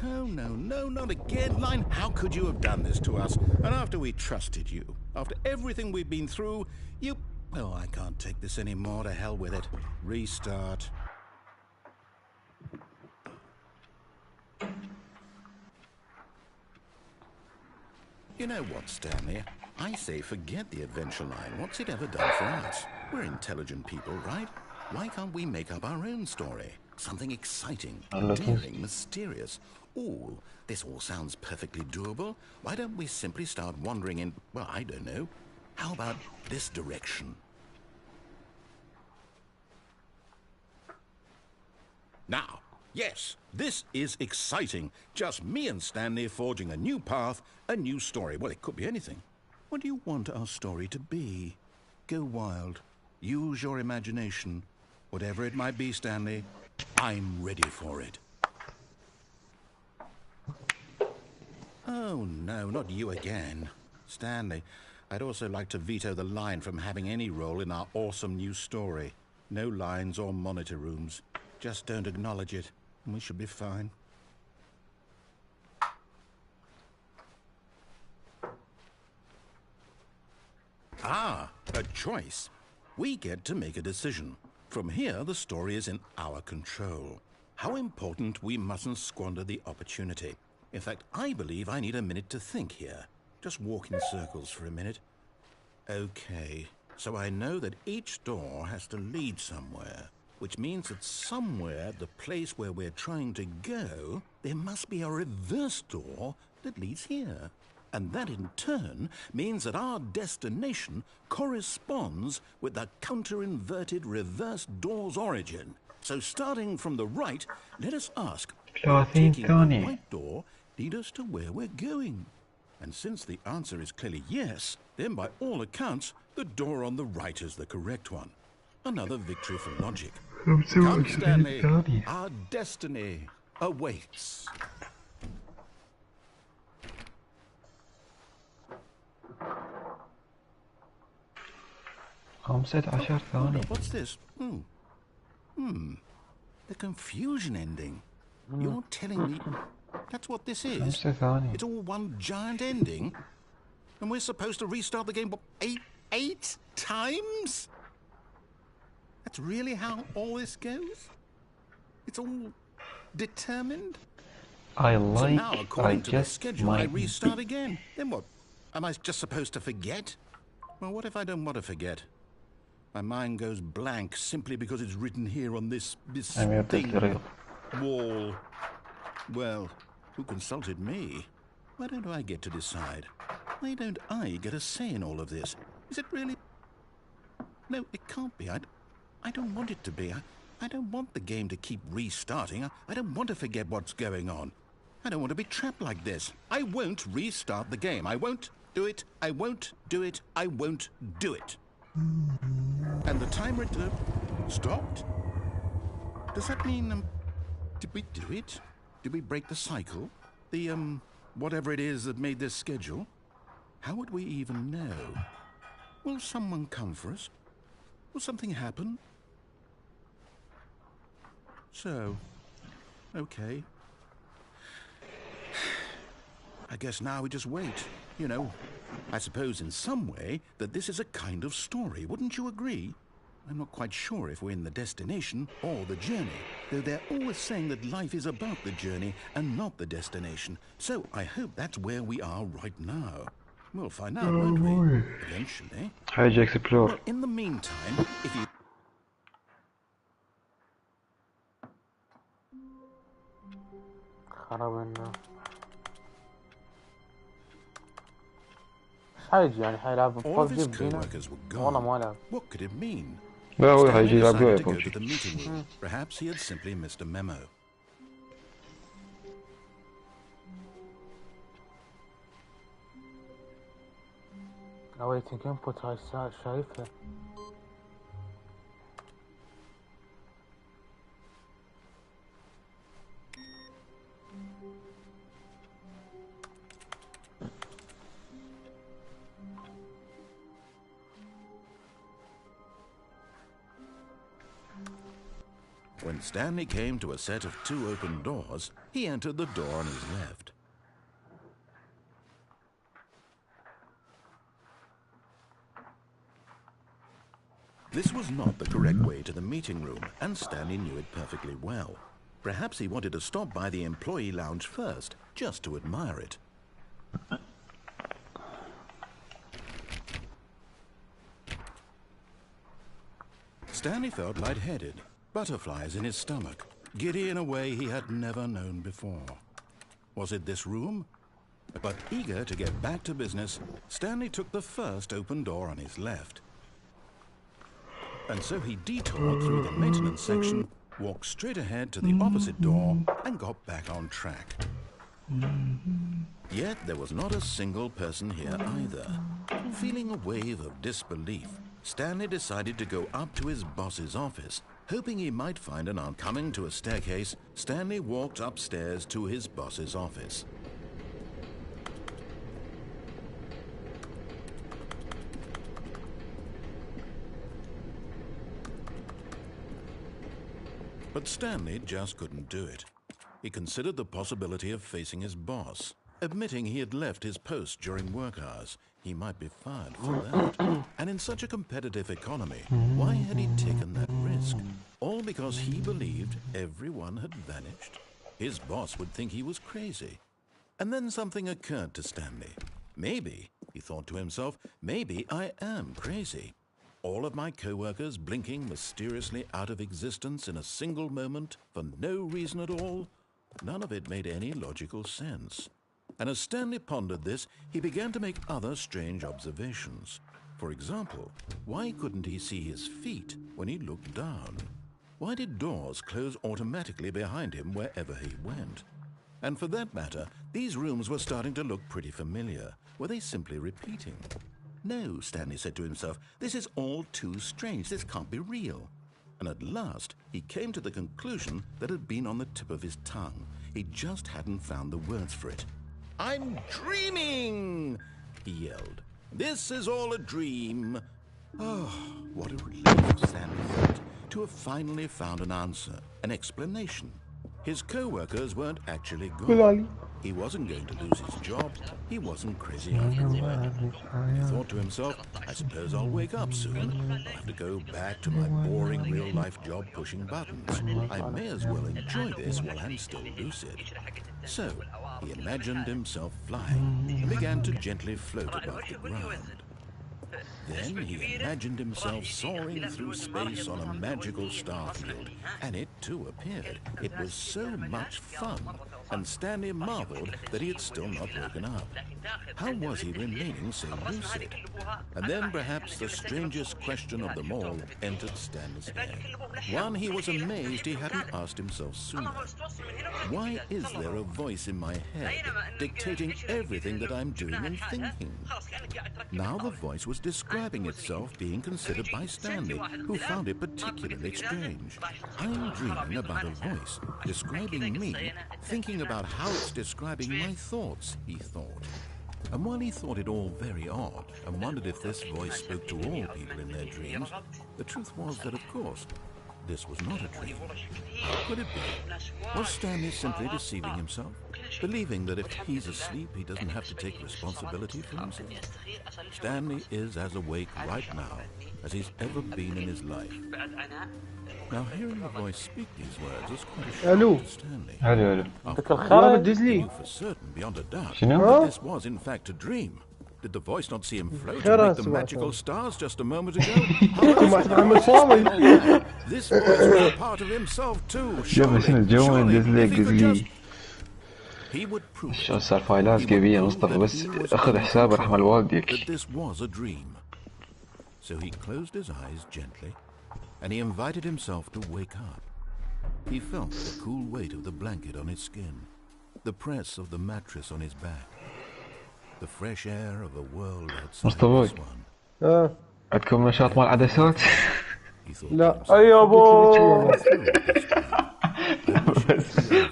A: No, no, no, not again, Line. How could you have done this to us? And after we trusted you, after everything we've been through, you... Oh, I can't take this anymore. To hell with it. Restart. You know what, Stanley? I say forget the adventure line. What's it ever done for us? We're intelligent people, right? Why can't we make up our own story? Something exciting, daring, mysterious. Ooh, this all sounds perfectly doable. Why don't we simply start wandering in, well, I don't know. How about this direction? Now, yes, this is exciting. Just me and Stanley forging a new path, a new story. Well, it could be anything. What do you want our story to be? Go wild. Use your imagination. Whatever it might be, Stanley, I'm ready for it. Oh, no, not you again. Stanley, I'd also like to veto the line from having any role in our awesome new story. No lines or monitor rooms. Just don't acknowledge it, and we should be fine. Ah, a choice. We get to make a decision. From here, the story is in our control. How important we mustn't squander the opportunity. In fact, I believe I need a minute to think here. Just walk in circles for a minute. Okay, so I know that each door has to lead somewhere, which means that somewhere at the place where we're trying to go, there must be a reverse door that leads here. And that in turn means that our destination corresponds with the counter-inverted reverse door's origin. So starting from the right, let us ask, will taking the right door lead us to where we're going? And since the answer is clearly yes, then by all accounts, the door on the right is the correct one. Another victory for logic. Come, Stanley, our destiny awaits. What's this? The confusion ending. You're telling me that's what this is? It's all one giant ending? And we're supposed to restart the game, what, eight times? That's really how all this goes? It's all determined? So now, according to the schedule, I restart again. Then what? Am I just supposed to forget? Well, what if I don't want to forget? My mind goes blank simply because it's written here on this thing, wall. Well, who consulted me? Why don't I get to decide? Why don't I get a say in all of this? Is it really? No, it can't be. I don't want it to be. I don't want the game to keep restarting. I don't want to forget what's going on. I don't want to be trapped like this. I won't restart the game. I won't do it. I won't do it. I won't do it. And the timer stopped? Does that mean, did we do it? Did we break the cycle? The, whatever it is that made this schedule? How would we even know? Will someone come for us? Will something happen? So, okay. I guess now we just wait. You know, I suppose in some way that this is a kind of story. Wouldn't you agree? I'm not quite sure if we're in the destination or the journey, though they're always saying that life is about the journey and not the destination. So I hope that's where we are right now. We'll find out, won't we? Eventually. Well, in the meantime, if you... All of his co-workers were gone. What could it mean? Stanley decided to go to the meeting room. Perhaps he had simply missed a memo.
B: Awaiting input. هاي شايفها.
A: When Stanley came to a set of 2 open doors, he entered the door on his left. This was not the correct way to the meeting room, and Stanley knew it perfectly well. Perhaps he wanted to stop by the employee lounge first, just to admire it. Stanley felt lightheaded, butterflies in his stomach, giddy in a way he had never known before. Was it this room? But eager to get back to business, Stanley took the first open door on his left. And so he detoured through the maintenance section, walked straight ahead to the opposite door, and got back on track. Yet there was not a single person here either. Feeling a wave of disbelief, Stanley decided to go up to his boss's office, hoping he might find an aunt. Coming to a staircase, Stanley walked upstairs to his boss's office. But Stanley just couldn't do it. He considered the possibility of facing his boss, admitting he had left his post during work hours. He might be fired for that. And in such a competitive economy, why had he taken that risk? All because he believed everyone had vanished? His boss would think he was crazy. And then something occurred to Stanley. Maybe, he thought to himself, maybe I am crazy. All of my co-workers blinking mysteriously out of existence in a single moment for no reason at all? None of it made any logical sense. And as Stanley pondered this, he began to make other strange observations. For example, why couldn't he see his feet when he looked down? Why did doors close automatically behind him wherever he went? And for that matter, these rooms were starting to look pretty familiar. Were they simply repeating? No, Stanley said to himself, this is all too strange. This can't be real. And at last, he came to the conclusion that had been on the tip of his tongue. He just hadn't found the words for it. I'm dreaming, he yelled. This is all a dream. Oh, what a relief, Stanley felt, to have finally found an answer, an explanation. His co-workers weren't actually gone. He wasn't going to lose his job. He wasn't crazy after all. He thought to himself, I suppose I'll wake up soon. I'll have to go back to my boring real-life job pushing buttons. I may as well enjoy this while I'm still lucid. So, he imagined himself flying and began to gently float above the ground. Then he imagined himself soaring through space on a magical star field, and it too appeared. It was so much fun, and Stanley marveled that he had still not woken up. How was he remaining so lucid? And then perhaps the strangest question of them all entered Stanley's head. One he was amazed he hadn't asked himself sooner. Why is there a voice in my head dictating everything that I'm doing and thinking? Now the voice was describing itself being considered by Stanley, who found it particularly strange. I'm dreaming about a voice describing me, thinking about how it's describing my thoughts, he thought. And while he thought it all very odd and wondered if this voice spoke to all people in their dreams, the truth was that, of course, this was not a dream. How could it be? Was Stanley simply deceiving himself, believing that if he's asleep, he doesn't have to take responsibility for himself? Stanley is as awake right now as he's ever been in his life. Now, hearing the voice speak these words was quite a shock to Stanley.
C: الو
A: He knew for certain, beyond a doubt, that this was in fact a dream. Did the voice not see him float and make the magical stars just a moment ago? This voice was a part of himself too. He would prove
C: شو صار فايلات قوية مصطفى بس اخذ حساب رحم الوالديك.
A: that this was a dream. So he closed his eyes gently, and he invited himself to wake up. He felt the cool weight of the blanket on his skin, the press of the mattress on his back, the fresh air of a world outside this one.
C: عندكم نشاط مال عدسات؟
B: لا ايوه
C: بس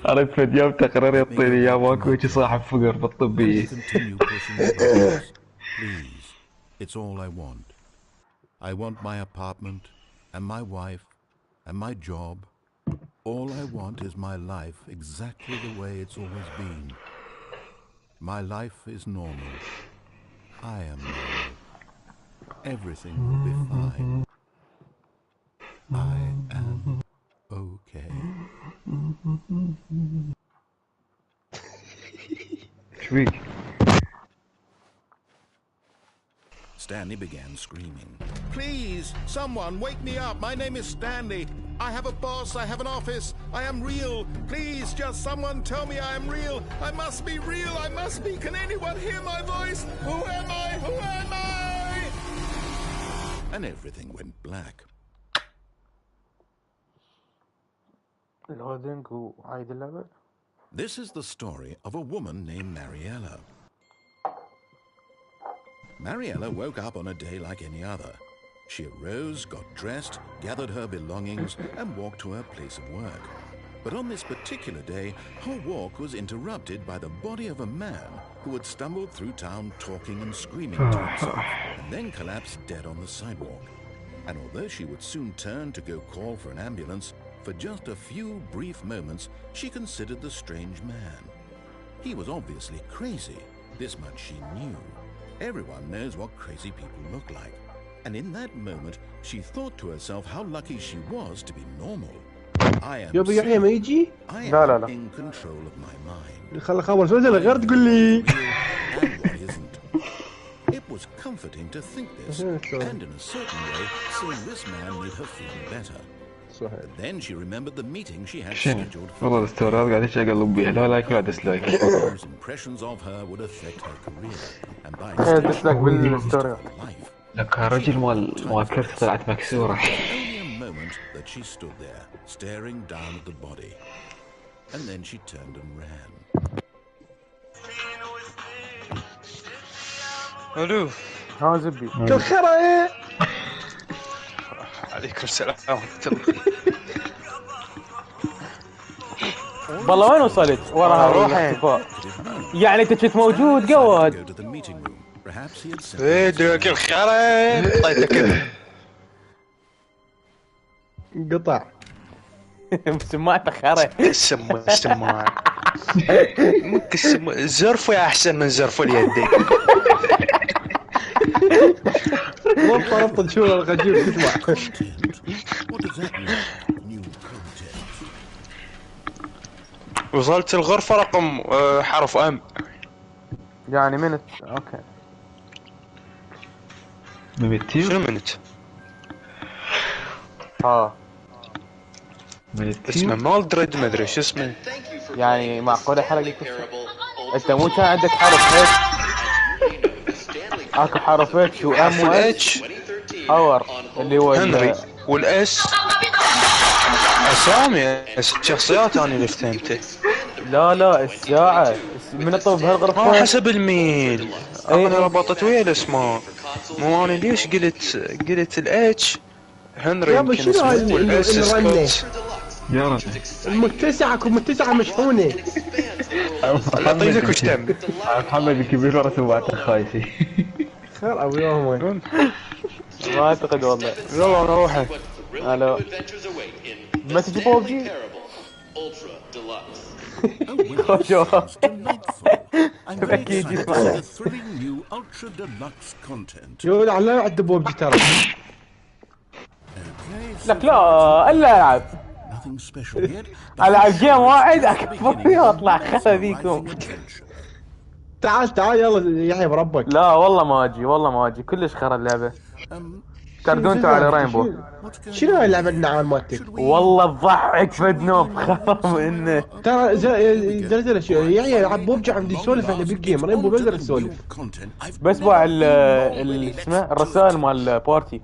C: عرفت اليوم تقرر يعطيني اياه ماكو هيك صاحب فقر بالطبية.
A: Please, it's all I want. I want my apartment and my wife and my job All I want is my life exactly the way it's always been. My life is normal. I am normal. Everything will be fine. I am okay. Stanley began screaming. Please, someone, wake me up. My name is Stanley. I have a boss. I have an office. I am real. Please, just someone tell me I am real. I must be real. I must be. Can anyone hear my voice? Who am I? Who am I? And everything went black. This is the story of a woman named Mariella. Mariella woke up on a day like any other. She arose, got dressed, gathered her belongings, and walked to her place of work. But on this particular day, her walk was interrupted by the body of a man who had stumbled through town talking and screaming to himself, and then collapsed dead on the sidewalk. And although she would soon turn to go call for an ambulance, for just a few brief moments, she considered the strange man. He was obviously crazy. This much she knew. Everyone knows what crazy people look like. And in that moment, she thought to herself how lucky she was to be normal. I am in control of my mind. And what isn't. It was comforting to think this, and in a certain way, seeing this man made her feel better. But then she remembered the meeting she had scheduled for. Those impressions of her would affect her career, and by life.
C: لك رجل مال كرت طلعت مكسورة.
A: Only a moment that she stood there, staring down at the body, and then she turned and ran.
I: الو
B: ها زبي
I: كل خير ايه عليكم السلام
B: والله وين وصلت؟ وراها روحين يعني انت كنت موجود قود
I: ايه كل خير ايه طيتك كذا
B: قطع سماعته خرا
I: سماعة ممكن زرفه يا احسن من زرفه اليدين
B: مو فرط شو الغجير تسمع
I: وصلت الغرفة رقم حرف ام
B: يعني منت اوكي
C: ميتين
I: شنو منت؟ اسمه مالدريد ما ادري شو اسمه
B: يعني معقولة حرقة انت مو كان عندك حرف اتش اكو حرف اتش وام واتش اور اللي هو
I: هنري والاس اسامي شخصيات انا اللي فهمته
B: لا الساعة من الطب بهالغرفة
I: حسب الميل انا ربطت ويا الاسماء مو انا ليش قلت الاتش هنري
J: يابا شنو هاي الرنة
C: يا رجل
J: المتسعة متسعة مشحونة
I: اعطيك وش تم
C: محمد الكبير ورا سماعته خايسي
J: خير ابوياهم وين
B: ما اعتقد والله
I: يلا انا اروح
B: الو ما تجي بوبجي اكيد يسمع
J: يقول على عد بوبجي ترى
B: لك لا الا العب العب جيم واحد اكفر فيه واطلع خلا ذيكم
J: تعال يلا يحيى بربك
B: لا والله ما اجي كلش خرا اللعبه تردون على رينبو
J: شنو هاي اللعبه النعال مالتك
B: والله تضحك فد نوب خاف منه
J: ترى زلزله شو يعني يلعب بوبجي عم يسولف احنا بالجيم رينبو ما يقدر يسولف
B: بس باع اسمه الرسائل مال بارتي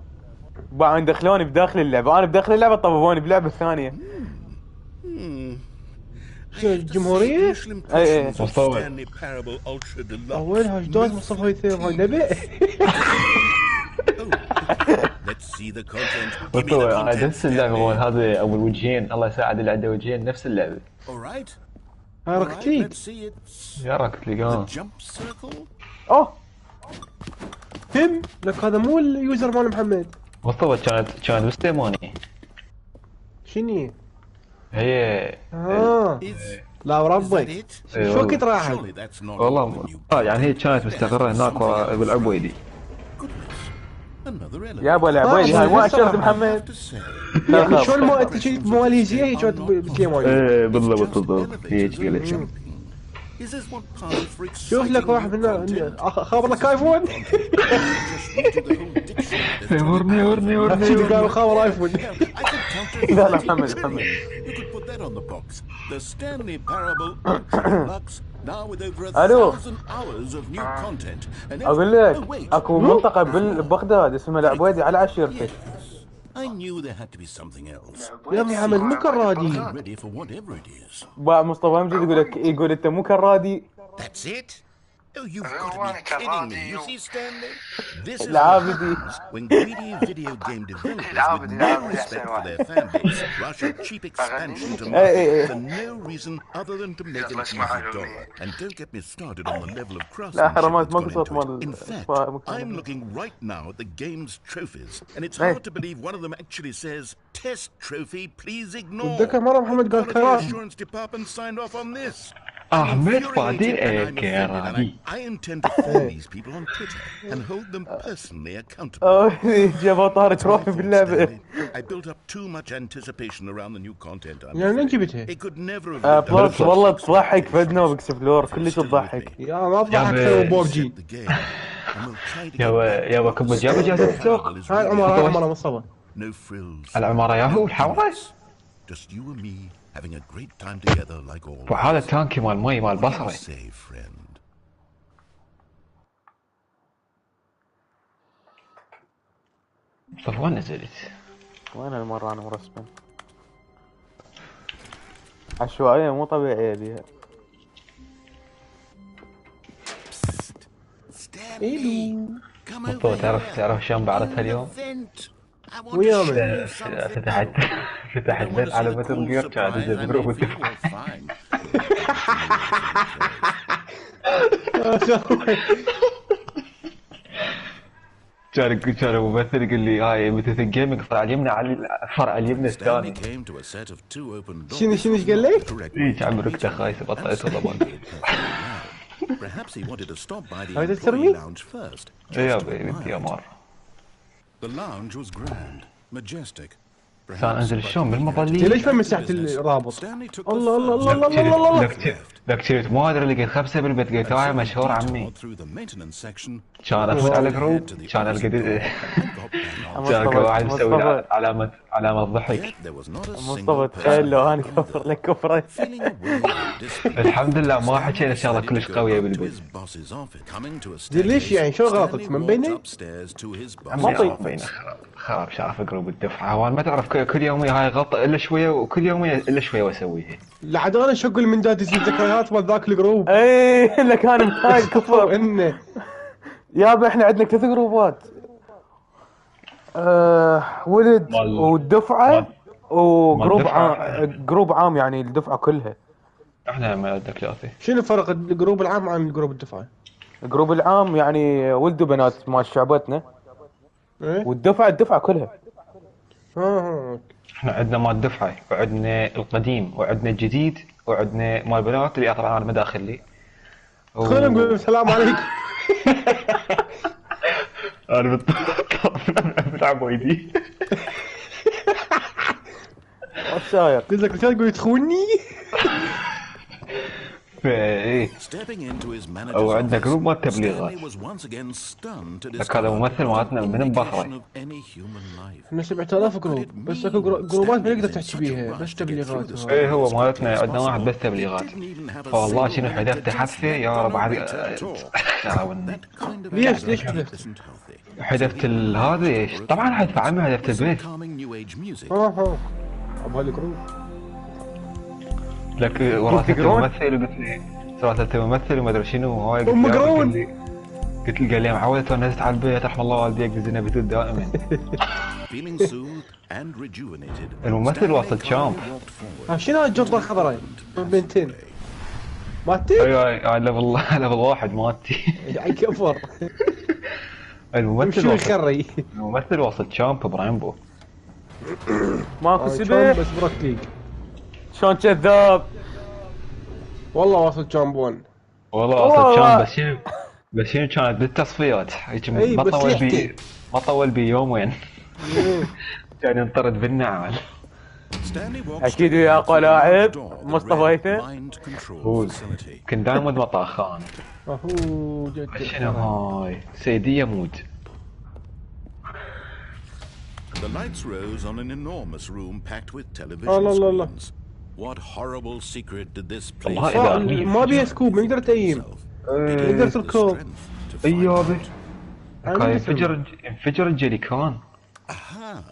B: باع دخلوني بداخل اللعبه انا بداخل اللعبه طببوني بلعبه ثانيه
J: شو الجمهوريه؟
B: اي
C: مصور
J: وينها جداد مصطفى يثير هاي نبي
C: مصور نفس اللعبة مال هذا ابو الوجهين الله يساعد اللي عنده وجهين نفس اللعبة
J: هاي ركتيك
C: يا ركتلي
B: اوه
J: تم لك هذا مو اليوزر مال محمد
C: مصور كانت بس تيموني
J: شنو
C: هي
J: لا وربك شو كنت رايحة؟
C: والله يعني هي كانت مستقرة هناك بالعبويدي.
B: يا ابو العبيدي هاي مو اشرت محمد.
J: يعني شلون مو انت شي بماليزيا هيك بسليمانية؟
C: ايه بالضبط هيك قلت.
J: شوف لك واحد من خابر لك ايفون.
C: ورني
J: شي قالوا خابر ايفون.
B: لا محمد. الو اقول لك اكو منطقة ببغداد اسمها العبيدي على عشيرتك.
J: يا ابني حمد مو كرادي.
B: با مصطفى مجيد يقول انت مو كرادي.
A: Oh, you've got to be kidding me. You see, Stanley? This is when greedy video game developers with no respect for their fan base rush a cheap expansion to market for no reason other than to make an easy dollar. And don't get me started on the level of craftsmanship that's gone into it. In fact, I'm looking right now at the game's trophies, and it's hard to believe one of them actually says, "Test trophy, please ignore." The quality assurance department signed off on this.
C: أحمد فادي كرامي.
A: I intend to follow these people on Twitter and hold them personally accountable.
B: جابوا طارق روحي باللعبة.
A: I built up too much anticipation around the new content.
J: يعني جبتها.
A: It could never have
B: بلس والله تضحك فدنا وبكسفلور كلش تضحك.
J: يا ما تضحك بوبجي.
C: يابا كم جابوا جاهزة السوق.
J: هاي العمارة مصابة.
C: العمارة ياهو الحواري.
A: Just you and me having a great time together like all.
C: وهذا التانكي مال مي مال بصري. طيب وين نزلت؟
B: وين المرة انا مرسبن؟ عشوائية مو طبيعية بيها.
C: مطلوب تعرف شلون بعرتها اليوم؟
J: ويومين
C: فتحت بيت على متل جير كانت تنزل بجروب الدفاع. كان الممثل يقول لي هاي مثل جيمنج فرع اليمنى على فرع اليمنى الثاني.
J: شنو ايش قال لك؟
C: ايش عمرك خايس بطلت والله ما ادري.
J: هاي ترمي؟
C: يا بنتي يا مار.
A: The lounge was grand, majestic.
C: كان انزل شلون بالمظلية.
J: ليش فهم مساحة الرابط؟ الله الله الله الله الله الله.
C: لك ما ادري لقيت خمسة بالبيت قلت هاي مشهور عمي. كان افوت على الجروب كان القى كان واحد مسوي علامة ضحك.
B: مصطفى تخيل لو انا كفر لك كفرة.
C: الحمد لله ما حكينا شغلة كلش قوية بالبيت.
J: ليش يعني شو غلطت من بيني؟
C: ما بينه خراب شرف جروب الدفعة. هو ما تعرف كل يومي هاي غلطة الا شوية وكل يومي الا شوية واسويها.
J: لعد انا شغل من دادي الذكريات مال ذاك الجروب.
B: اي لك انا متاي كفر انه يابا احنا عندنا 3 جروبات. ولد والدفعة وجروب عام. جروب عام يعني الدفعة كلها.
C: احنا ما عندنا 3.
J: شنو الفرق الجروب العام عن الجروب الدفعة؟
B: الجروب العام يعني ولد وبنات مال شعبتنا. والدفعة كلها.
C: احنا عندنا مال الدفعة وعندنا القديم وعندنا الجديد وعندنا مال البنات اللي طبعا انا ما داخل لي.
J: خلينا نقول السلام عليكم.
C: انا بتعب ويدي.
B: وش صاير؟
J: قلت لك تقول تخوني.
C: ايه او عندنا جروب مال تبليغات. لك هذا ممثل مالتنا من بصري.
J: احنا 7000 جروب بس اكو جروبات ما نقدر تحكي بيها بس تبليغات.
C: ايه هو مالتنا عندنا واحد بس تبليغات. فوالله شنو حذفت حذفه يا رب عاد تعاوني.
J: ليش
C: حذفت هذا طبعا حذف عمي حذفت البيت.
J: ابغى الجروب.
C: لك وراسلت الممثل وقلت لي راسلت الممثل وما ادري شنو هاي قلت له قال لي معودت وانا نزلت على البيت رحم الله والديك دزنا بيتوت دائما. الممثل واصل شامب.
J: شنو الجرده الخضراء بنتين مالتي؟
C: ايوه ليفل 1 مالتي.
J: يعني كفر.
C: الممثل واصل شامب برايمبو.
B: ماكو سبب
J: بس بروك ليج.
B: شلون كذاب.
J: والله واصل جامبون.
C: والله واصل كان بس شنو كانت بالتصفيات هيك ما طول بي يومين. كان ينطرد بالنعال.
B: اكيد ويا قلاعب ما اصطفيته.
C: كنت دائما مطاخ انا. شنو هاي سيدي يموت.
A: The lights rose on an enormous room packed with television screens. What horrible secret did this place
J: ما بيه سكوب ما يقدر تأيم. يقدر تركض.
C: ايوه انفجر الجليكان.
A: Aha!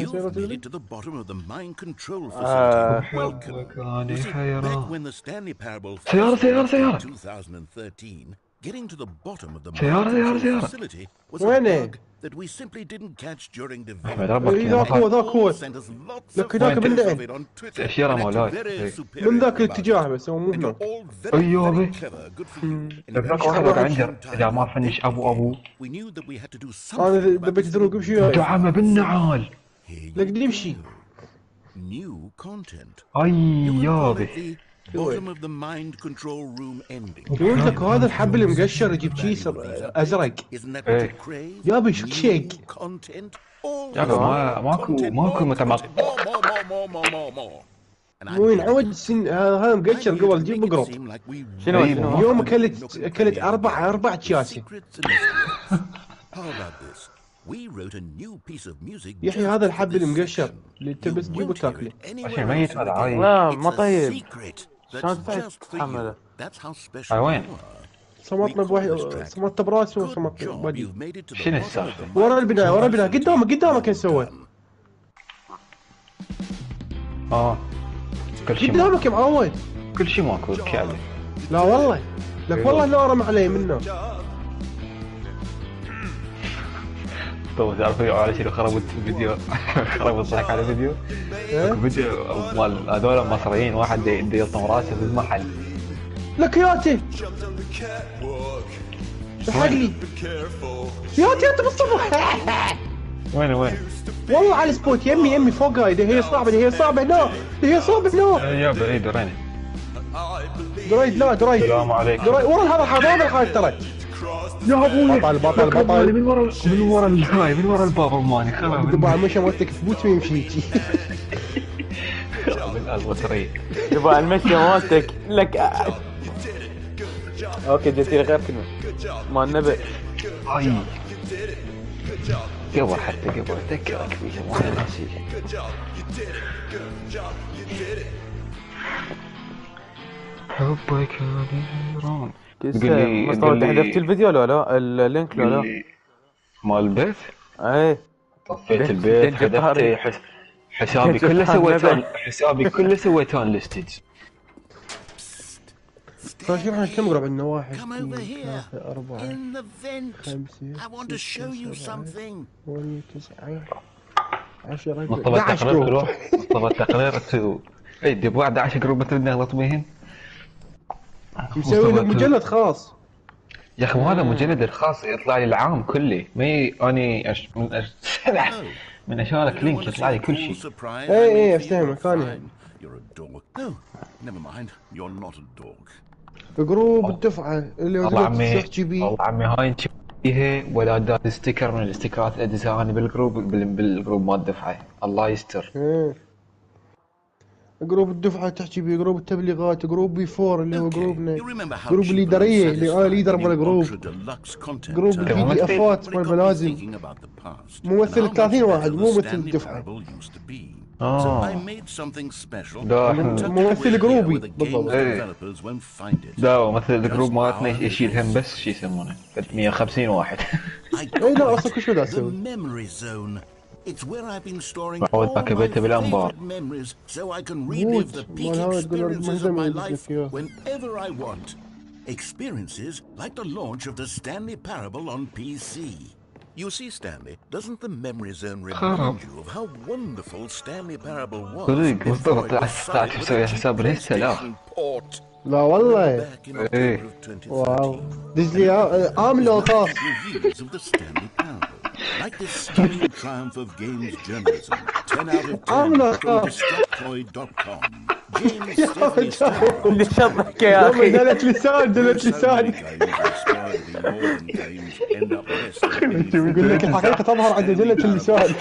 A: You've made it to the bottom of the mind control facility. Welcome. You see, back when the Stanley Parable first in 2013, getting to the bottom of the mind control facility was a bug that we simply didn't catch during development.
J: ذاك هو
A: Sent us lots
J: لك
A: of
J: هناك
A: photos
J: بالنعم.
A: of it on Twitter.
C: تأشيرة مالات.
J: من ذاك الاتجاه بس هو مو هناك.
C: ايوه بي. ذاك واحد عنده اذا ما فنش ابو.
J: انا دبيت دروق بشي.
C: دعمه بالنعال.
J: لك نمشي.
A: New content.
C: اي يابي.
A: Bottom of the mind control room ending.
J: يقول لك هذا الحبل المقشر يجيب شي ازرق. يابي شو شيء.
C: يابا ماكو متمط.
J: وين عود سن هذا مقشر قبل جيب بقرب.
B: شنو
J: يوم اكلت اربع اكياسي. يحيى هذا الحبل المقشر اللي تبي تجيبه وتاكله.
C: عشان ميت هذا عايز.
B: لا ما طيب. شلون تتحمله؟
C: وين؟
J: صمتنا بواحد صمت براسي وصمت بدي.
C: شنو السالفه؟
J: ورا البنايه قدامك ايش سوى؟
C: كل شيء
J: قدامك يا معود.
C: كل شيء ماكو كعبه.
J: لا والله لك والله نارم علي منه.
C: تو تعرفوا على شنو خربت الفيديو. خرب الضحك على فيديو مال هذول مصريين واحد يلطم راسه في المحل.
J: لك ياتي الحق لي ياتي بالصبح.
C: وين
J: والله على السبوت يمي فوق هاي هي صعبة هنا
C: يا بعيد وريني
J: دريد
C: السلام عليكم
J: ورا هذا الحال ترى
C: يا ابوي
J: بطل
C: من ورا الباب الماني خلاص
J: دبا مشى مالتك ثبوت ويمشي
C: من البطارية
B: دبا المشي مالتك لك اوكي جتي غير كلمة ما النبي
C: هاي قبل حتى قبل ذكرك فيه مو ناسي حبك نيران
B: مصطفى حذفت الفيديو ولا لا اللينك ولا لا
C: مال البيت
B: اي
C: طفيت البيت حذفت حسابي كله سويته انليستد
J: طيب احنا كم قرب عندنا 1
A: Come over here.
J: 4
A: In the vent.
J: 5
A: I want to show you something.
J: 10
C: مطلب التقرير اي دي بعد 10 جروب مثل نغلط بهن
J: مسوي لك مجلد خاص
C: يا اخي هذا مجلد الخاص يطلع لي العام كله اني من اشارك لينك يطلع لي كل شيء
J: اي افتهمك انا جروب الدفعه اللي
C: والله تحكي بيه والله عمي هاي فيها ولا دار ستيكر من الاستيكرات اللي ادزها انا بالجروب مال الدفعه الله يستر
J: جروب الدفعه تحكي بيه جروب التبليغات جروب بي 4 اللي هو جروبنا جروب الليدريه اللي انا ليدر مال جروب البي دي افات مال بلازم ممثل 30 واحد مو مثل الدفعه ممثل جروبي بالضبط
C: لا ممثل الجروب مالتنا يشيل هم بس شو يسمونه 150 واحد
J: اي لا اصلا كل شيء دا اسوي
A: It's where I've been storing
C: all my
A: favorite memories so I can relive the peak experiences of my life whenever I want. Experiences like the launch of the Stanley Parable on PC. You see, Stanley, doesn't the memory zone remind you of how wonderful Stanley Parable was before it was cited port?
J: لا والله واو دزلي عامله خاص
A: Like the stunning triumph of games journalism, 10 out of 10 from Dokka-BAE.com.
B: اللي شطك يا اخي.
J: دلت لسان دلت لسان. يقول لك الحقيقة تظهر عند دلة اللسان.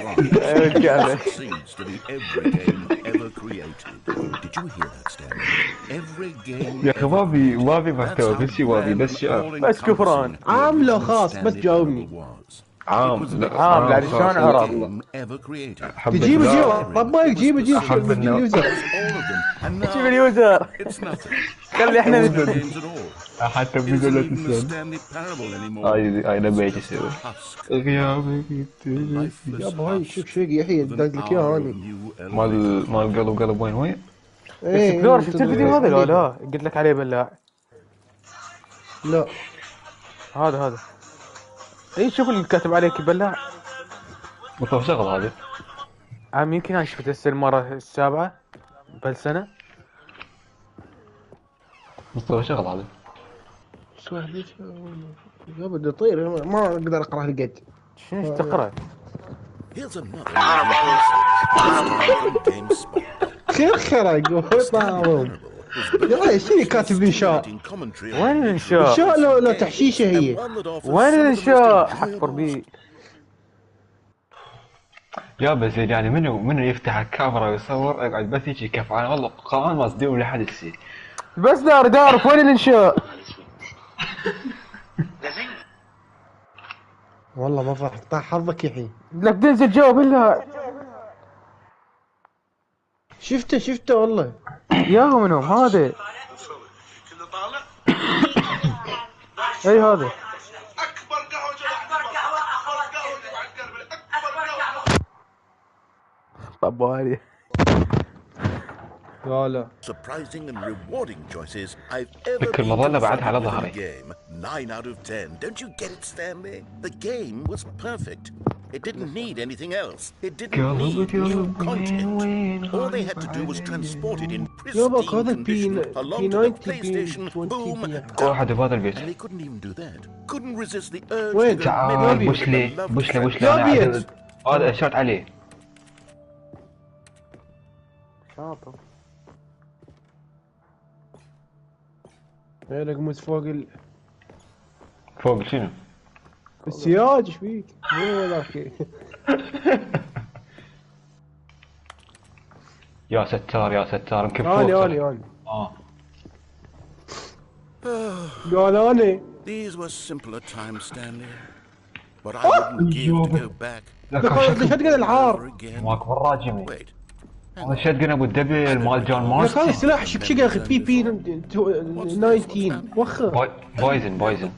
C: يا اخي ما في محتوى، كل شيء واضح بس شعر.
B: بس كفران.
J: عام لو خاص بس جاوبني.
C: عام
B: بعد شلون عرب؟
J: تجيب رباك جيب اليوزر.
B: جيب اليوزر. خلي احنا
C: حتى بدون لا تسال. هاي نبيت اسوي غيابك
J: يابا هاي شوف شو يحيى داز لك اياها هاني
C: مال قلب وين؟
B: بس كلور شفت الفيديو هذا ولا لا؟ قلت لك عليه بلاع.
J: لا
B: هذا اي شوف اللي كاتب عليك بلاع.
C: مو شغل هذا.
B: يمكن انا شفته المره السابعه بهالسنه.
C: مو شغل هذا.
J: يا بدي اطير ما اقدر اقرا هالقد.
B: شنو تقرا؟
J: خرق وطاوم. يا شنو كاتب انشاء؟
B: وين الانشاء؟
J: انشاء لو تحشيشه هي.
B: وين الانشاء؟ حفر بي.
C: يا بس يعني منو يفتح الكاميرا ويصور يقعد بس يجي كف. انا والله قرآن ما صدق ولا حد يصير.
B: بس دار وين الانشاء؟
J: والله ما فرحت طاح حظك الحين.
B: لك تنزل جاوب الا.
J: شفته والله.
B: ياهو منهم هذا. اي هذا. اكبر قهوه طبالي.
J: لا
A: surprising and rewarding choices I've ever
C: ذكر المظلة بعدها على ظهري.
A: 9 out of 10. Don't you get it, Stanley? The game was perfect. It didn't need anything else. It didn't need new content. All they had to do was transport it in pristine condition along to the PlayStation. Boom.
C: واحد بهذا البيت.
A: And they couldn't even do that. Couldn't resist the urge
J: وين؟
A: to
C: تعال بوش لي هذا اشرت عليه.
B: شاطر.
J: هيك موز فوق
C: فوق شنو؟
J: السياج ايش فيك؟ مو ذاك.
C: يا ستار يمكن فوق.
J: اني قال اني.
A: These were simpler times, Stanley. But I wouldn't give to go back.
J: ليش قد العار؟
C: ماكو براجمي. هذا شتقن ابو الدبل مال جون مارس.
J: هذا السلاح شقشقه اخي بي 19 وخر.
C: بويزن.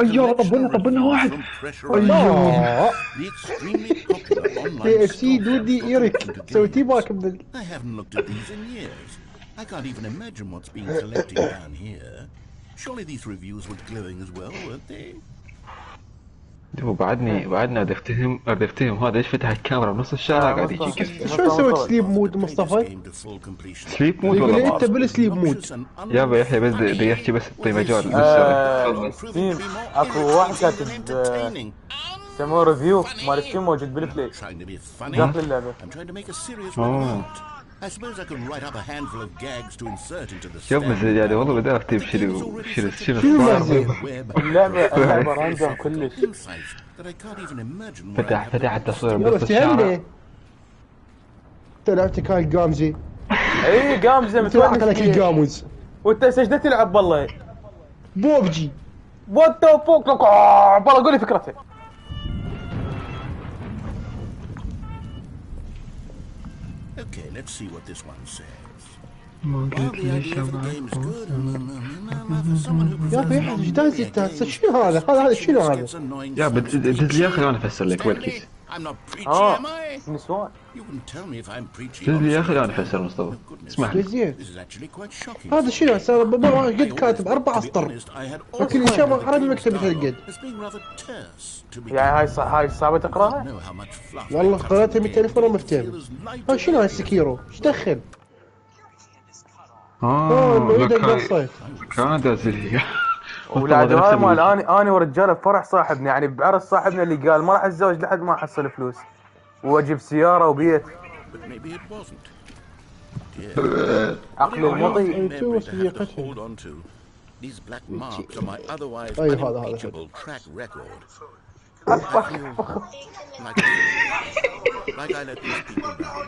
J: ايوه طبلنا واحد. ايوه كي اف سي دودي ايريك سويتي باك من.
A: I haven't looked at these in years. I can't even imagine what's being collected down here. Surely these reviews were glowing as well, weren't they?
C: بعدنا افتهم هذا ايش فتح الكاميرا بنص الشارع قاعد يجي كسر.
J: شو سويت سليب مود مصطفى؟
C: سليب مود
J: يقول
C: والله
J: انت بالسليب مود.
C: يابا يحيى بس بدي يحكي بس اعطي مجال
B: ستيم اكو واحد كاتب سموه ريفيو مال ستيم موجود بالبلاي داخل اللعبه.
A: I suppose I can write up a handful of gags to insert into the
C: شوف بس يعني والله بدي اكتب شنو
B: اللعبه رانجر كلش.
C: فتح التصوير بس الشارع.
J: طلعت كان جامزي.
B: اي جامزه
J: متوقع لك الجاموز.
B: وانت سجدت تلعب بالله
J: بوبجي.
B: وات ذا فوك والله قول لي فكرتك.
A: Okay, let's see what this one says. Well, the idea of the game is good. For someone who
J: يا اخي ايش داز شنو هذا شنو هذا؟
C: يا بدي يا اخي انا افسر لك وين كيس.
A: I'm not preaching, am I?
B: نسوان.
A: You can tell me if I'm preaching.
C: بدي يا اخي انا افسر مصطفى. اسمح لي.
A: This is actually quite shocking.
J: هذا شنو صار بابا قد كاتب 4 اسطر. لكن ان شاء الله عربي مكتبت هالقد.
B: يعني هاي صعبه تقراها؟
J: والله قرأتها من التليفون وما فهمت. ها شنو هاي السكيرو؟ ايش دخل؟
C: كان دازل.
B: ولاد هاي مال انا ورجاله بفرح صاحبنا يعني بعرس صاحبنا اللي قال ما راح اتزوج لحد ما احصل فلوس واجيب سياره وبيت. عقل الماضي.
A: These black marks are my otherwise
J: هذا
A: unimpeachable track record. Like I let these people down.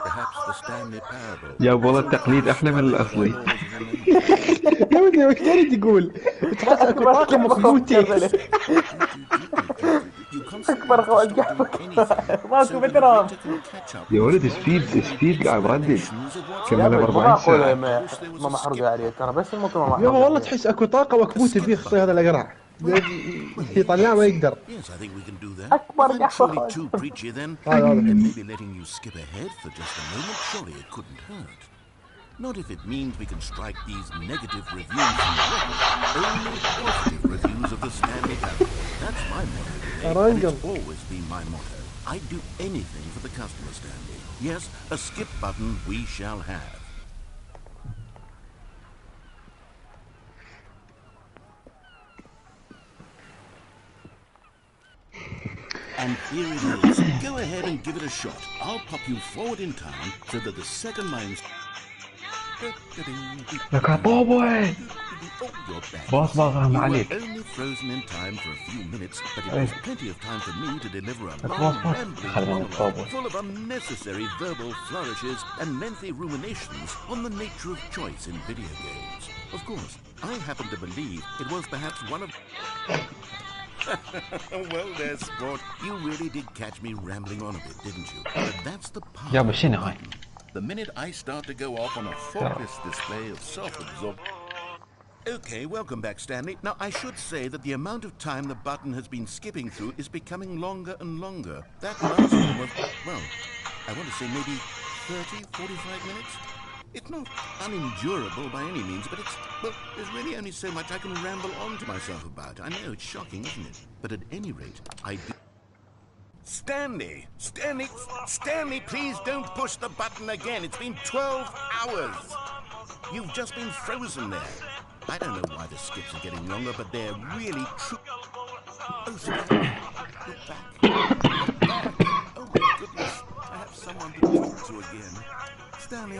A: Perhaps the Stanley parable.
C: يا والله التقليد أحلى من الأصلي.
J: يا ودي وش تريد تقول؟ تحس اكو طاقة مخبوطة.
B: أكبر خوات ماكو بترام.
C: يا ولد سبيد قاعد بردد. كملنا ب 40 ساعة.
B: ما محروقة عليه ترى بس الموضوع ما محروقة.
J: يابا والله تحس اكو طاقة مكبوتة فيه خطي هذا الأقرع. يطلع ما يقدر.
B: أكبر قحوة.
A: Maybe letting you skip ahead for just a moment. Surely it couldn't hurt. Not if it means we can strike these negative reviews from the record. Only positive reviews of the Stanley parable. That's my motto today, and it's always been my motto. I'd do anything for the customer, Stanley. Yes, a skip button we shall have. And here it is. Go ahead and give it a shot. I'll pop you forward in time so that the second line's...
C: لك عطوبة باص ما عليك.
A: Only frozen in time for a few minutes, but it was plenty of time for me to deliver a long rambling monologue full of unnecessary verbal flourishes and lengthy ruminations on the nature of choice in video games. Of course, I happen to believe it was perhaps one of... Well, there, sport. You really did catch me rambling on a bit, didn't you? But that's the part.
C: يا بشين هاي.
A: The minute I start to go off on a focused display of self-absorption. Okay, welcome back, Stanley. Now, I should say that the amount of time the button has been skipping through is becoming longer and longer. That last one was, well, I want to say maybe 30, 45 minutes? It's not unendurable by any means, but it's, well, there's really only so much I can ramble on to myself about. I know, it's shocking, isn't it? But at any rate, I do... Stanley, please don't push the button again. It's been 12 hours. You've just been frozen there. I don't know why the skips are getting longer, but they're really true. Oh, Stanley, look back. Oh, my goodness. I have someone to talk to again. Stanley,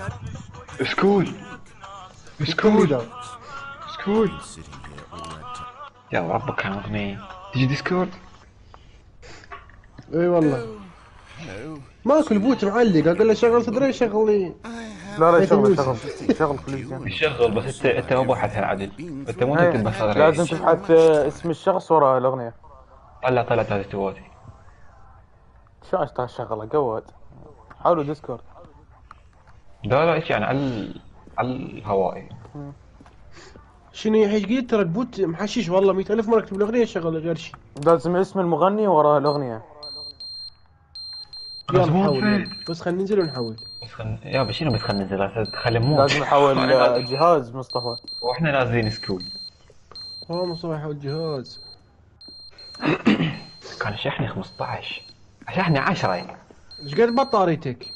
C: It's cool. يا ربك كان مغني. تجي ديسكورد؟
J: اي والله. ماكو البوت معلق اقول له شغل تدري شغل لي.
B: لا شغل كل
C: يشغل بس انت ما بحث عدل. انت مو تكتب بس
B: لازم تبحث اسم الشخص وراء الاغنيه.
C: طلعت هذه تواتي.
B: شو اشتغل شغله قوت. حاولوا ديسكورد.
C: لا يعني على الهوائي.
J: شنو يا حيج قلت ترى البوت محشش والله 100,000 مرة اكتب الاغنية شغل غير شيء.
B: لازم اسم المغني وراء الاغنية.
J: يلا نحول بس خلينا ننزل ونحول.
C: يا بشينا بس خلينا ننزل تخلي مو.
B: لازم نحول جهاز مصطفى.
C: واحنا نازلين سكول.
J: مصطفى يحول جهاز.
C: كان شحني 15 شحني 10
J: ايش قد بطاريتك؟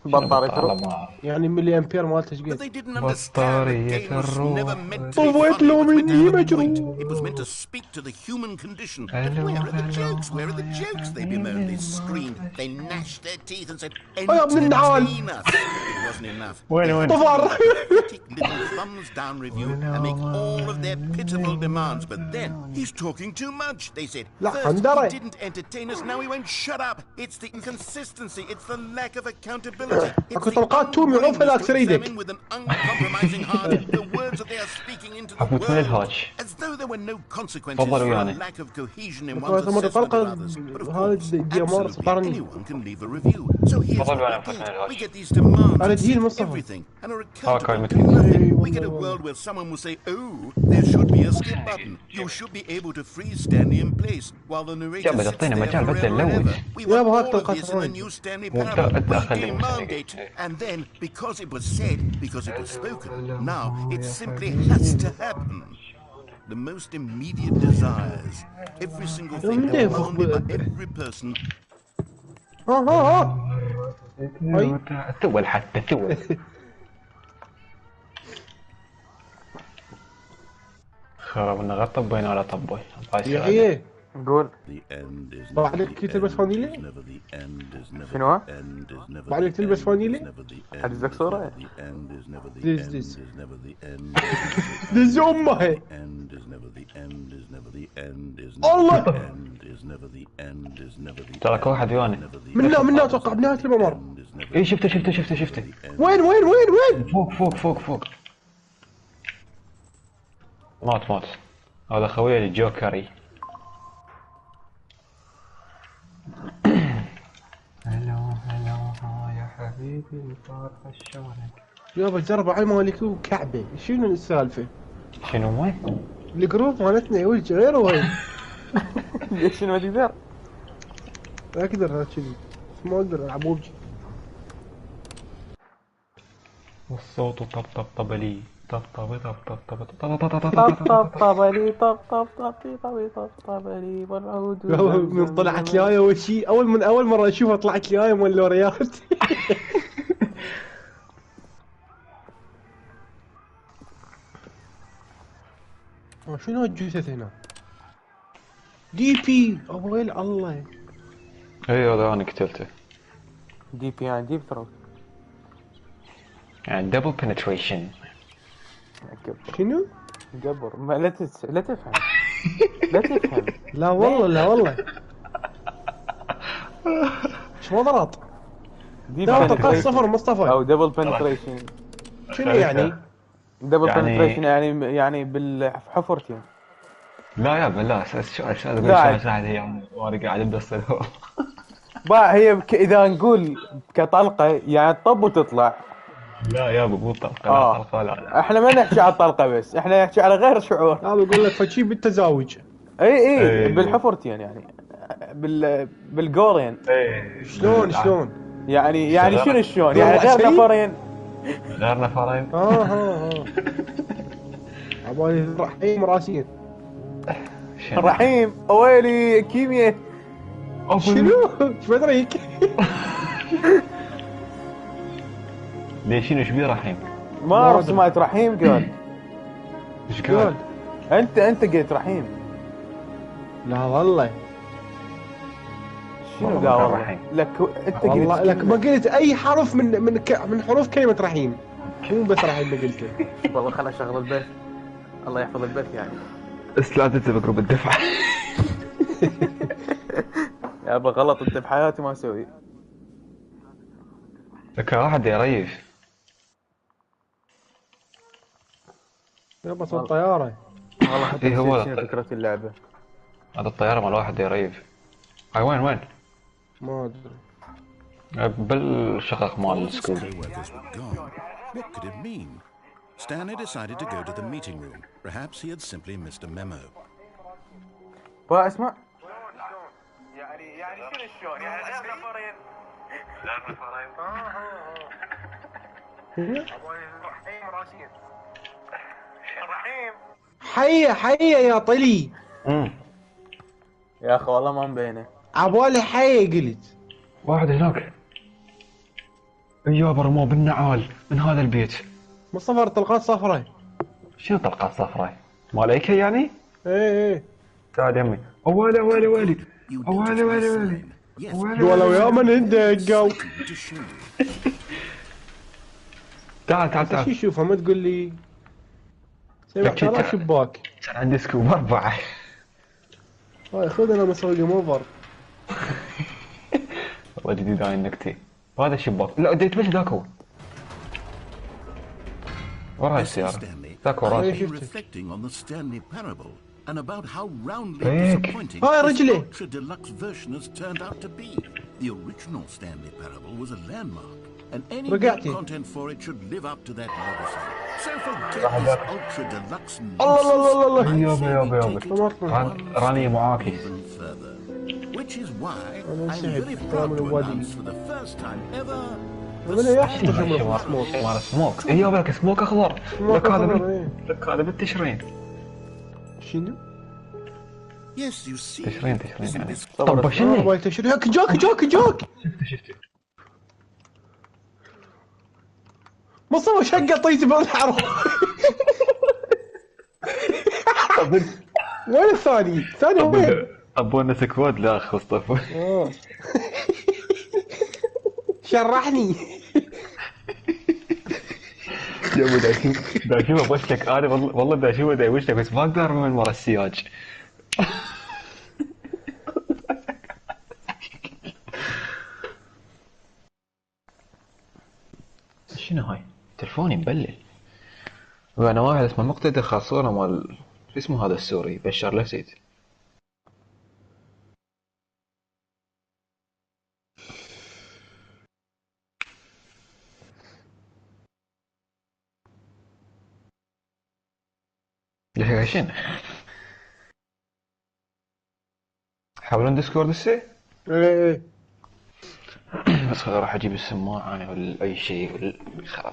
B: بطارية
J: يعني ملي امبير مالته ايش قد؟
C: بطارية الروح
J: طويت له مني مجروح.
A: It was meant to speak to the human condition. Where are the jokes? Where are the jokes? They bemoaned, they screamed, they gnashed their teeth and said, entertain us. It wasn't enough. Take little thumbs down review and make all of their pitiful demands. But then, he's talking too much, they said. First, he didn't entertain us, now he won't shut up. It's the inconsistency, it's the lack of accountability.
J: اكو طلقات تومي عوف هذاك سريدك.
A: With an uncompromising heart, the words that they are speaking into the world, as though there were no consequences for a lack of cohesion in one's assessment of others. But of course, absolutely anyone can leave a review. So here's what we get. We get these demands, everything, and are accountable to nothing. We get a world where someone will say, oh, there should be a skip button. You should be able to freeze Stanley in place while the narrator sits there forever and ever. We want all of this in the new Stanley parable. We demand it. And then, because it was said, because it was spoken, now it simply has to happen. The most immediate desires, every single thing demanded by every person.
C: تول حتى تول. خربنا غير طبينا على طبي.
J: يا اخي
B: قول.
J: بعدك تلبس فانيلي؟
B: شنو؟
J: بعدك تلبس فانيلي؟
B: حجزك صورة؟
J: دز دز امه. الله
C: تراك واحد يواني
J: منه اتوقع بنهاية الممر.
C: اي شفته
J: وين
C: فوق مات هذا خويا الجوكري. هلا يا حبيبي الفرحة شلونك؟
J: يابا جرب على مالك وكعبه. شنو السالفة؟
C: شنو وين؟
J: الجروب مالتنا يا ولد غير وين؟
B: ليش شنو ما تقدر؟
J: ما اقدر كذي ما اقدر العب وجهي.
C: والصوت طبطب لي طبطب
B: لي والعود.
J: من طلعت لي آية اول شيء اول مرة اشوفها طلعت لي آية مال اللوريات. شنو هالجثث هنا؟ دي بي اويل الله.
C: اي هذا انا قتلته.
B: دي بي يعني ديب ثروت
C: يعني دبل بنتريشن.
J: شنو؟
B: جبر لا تفهم لا تفهم.
J: لا والله شو ضغط؟ لا تقص صفر مصطفى
B: او دبل بنتريشن.
J: شنو يعني؟
B: دبل بنتريشن يعني بالحفرتين.
C: لا يا بالله شو ساعد هي وانا قاعد بدصل.
B: هي اذا نقول كطلقه يعني طب وتطلع.
C: لا يا مو طلقه لا طلقه لا.
B: احنا ما نحكي على الطلقه بس احنا نحكي على غير شعور.
J: انا بقول لك فشي بالتزاوج.
B: اي بالحفرتين يعني بالجورين.
J: شلون
B: يعني شنو شلون يعني غير نفرين.
J: عبالي رحيم راسين.
B: رحيم اويلي كيمياء.
J: شنو؟ ايش بدريك؟
C: ليش شنو بيه رحيم؟
B: ما اعرف سمعت رحيم قال.
C: ايش قال؟
B: انت قلت رحيم.
J: لا والله.
B: شنو قال والله؟ لك انت قلت
J: والله لك ما قلت اي حرف من حروف كلمة رحيم. مو بس رحيم اللي قلته.
B: والله خل اشغل البث. الله يحفظ البث يعني.
C: لا تنسى بجروب الدفع.
B: يا ابا غلط انت بحياتي ما اسوي.
C: لك واحد يريف.
J: يابا صوت طيارة.
B: والله حتى هو فكرة اللعبة.
C: هذا الطيارة مال واحد يريف. هاي وين؟
J: ما ادري.
C: بالشقق مال السكول.
A: What could it mean? Stanley decided to go to the meeting room. Perhaps he had simply missed a memo.
B: اسمع. يعني شنو شلون؟ يعني غير نفرين.
J: حية يا طلي.
B: يا اخي والله ما مبينه.
J: عبالي حية قلت.
C: واحد هناك. ايوه رموه بالنعال من هذا البيت.
J: مصطفى طلقات صفراء.
C: شنو طلقات صفراء؟ مال ايكا يعني؟
J: ايه
C: تعال يمي. اوالي ويلي
J: ولو يا من ندق.
C: تعال
J: شو شوفها ما تقول لي. سمعت على شباك.
C: كان عندي سكوب 4.
J: هاي خذ انا مسوي جيم اوفر.
C: والله جديد هاي النكتة. وهذا الشباك. لا بديت بس ذاك هو. وراي السيارة. ذاك وراسي.
A: And about how roundly disappointing this ultra deluxe version has turned out to be. The original Stanley Parable was a landmark, and any new content for it should live up to that legacy. So forget this ultra deluxe
C: nonsense. راني معاكس.
A: Which is why I'm very proud to announce for the first time ever.
C: مال سموك. ايوه بالك سموك اخضر. لك هذا بالتشرين.
J: شنو؟
A: Yes, you see.
C: تشرين يعني. طب شنو؟
J: تشرين جوك.
C: شفته.
J: مصطفى شقة طيتي بالحرب. وين الثاني؟ الثاني وين؟
C: ابونا سكواد لا اخ مصطفى.
J: شرحني.
C: يا ابو دا اشوفه بوشك انا والله دا اشوفه دا وشك بس ما اقدر من ورا السياج. شنو هاي؟ تلفوني مبلل. وانا واحد اسمه مقتدى خاص صورة مال اسمه هذا السوري بشار الاسد. يا شنو؟ حاولون ديسكورد هسه؟
J: ايه
C: بس خلاص راح اجيب السماعة انا ولا اي شيء ولا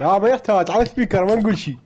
J: يا ما يحتاج على سبيكر ما نقول شيء.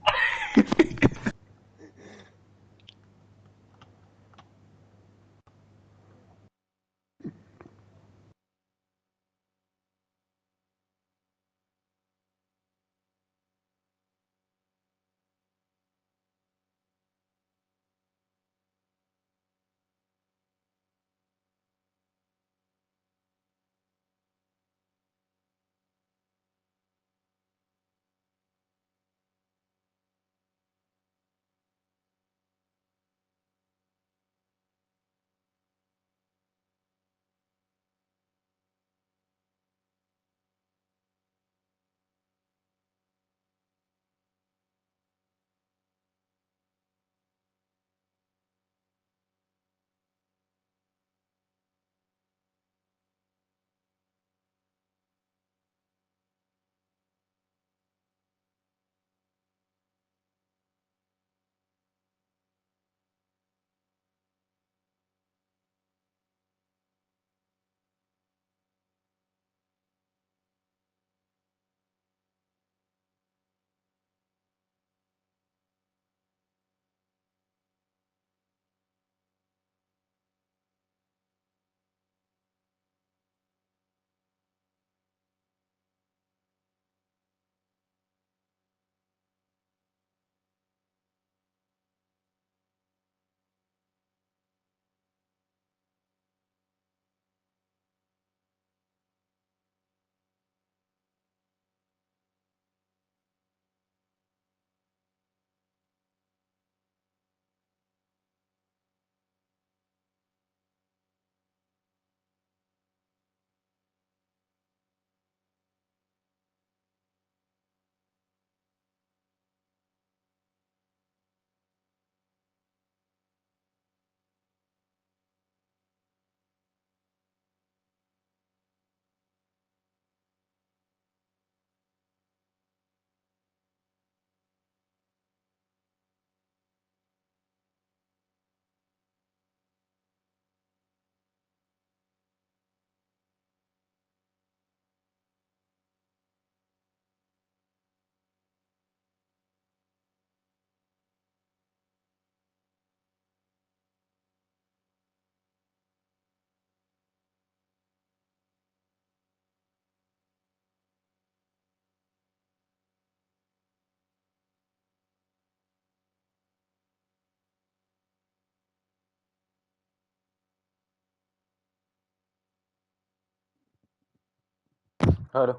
B: الو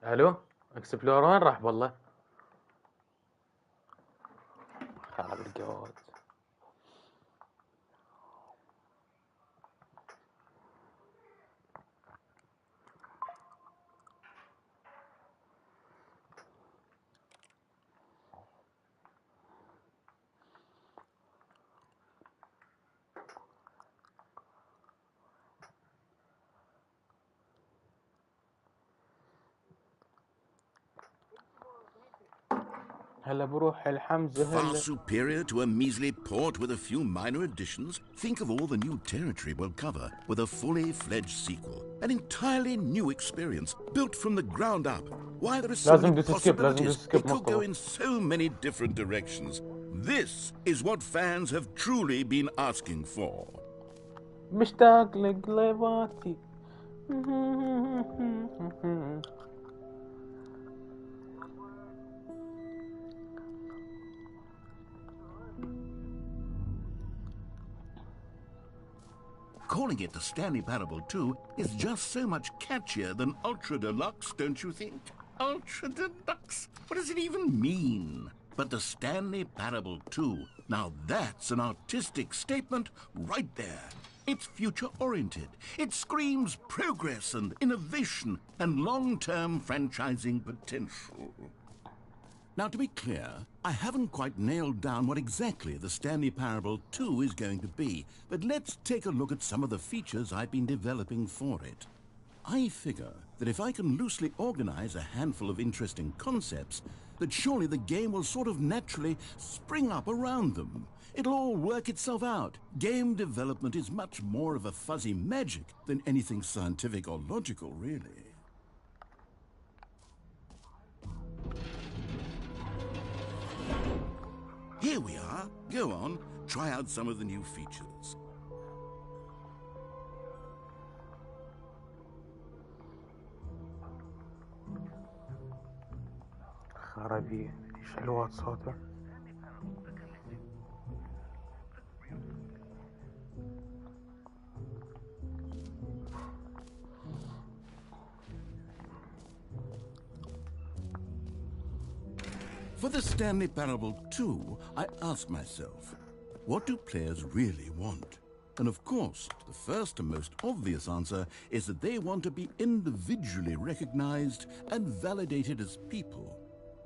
B: الو اكسبلور وين راح والله؟ خرب الجواد. هلا بروح الحمزة
A: Far
B: هلا.
A: superior to a measly port with a few minor additions. Think of all the new territory we'll cover with a fully fledged sequel. An entirely new experience, built from the ground up. Why, there are so many possibilities. It could go in so many different directions. This is what fans have truly been asking for.
B: مشتاق لقلباتي.
A: calling it the Stanley Parable 2 is just so much catchier than Ultra Deluxe, don't you think? Ultra Deluxe? What does it even mean? But the Stanley Parable 2, now that's an artistic statement right there. It's future-oriented. It screams progress and innovation and long-term franchising potential. Now, to be clear, I haven't quite nailed down what exactly the Stanley Parable 2 is going to be, but let's take a look at some of the features I've been developing for it. I figure that if I can loosely organize a handful of interesting concepts, that surely the game will sort of naturally spring up around them. It'll all work itself out. Game development is much more of a fuzzy magic than anything scientific or logical, really. Here we are. Go on, try out some of the new features.
B: خرابي ايش حلوات صوته.
A: For the Stanley Parable 2, I asked myself, what do players really want? And of course, the first and most obvious answer is that they want to be individually recognized and validated as people.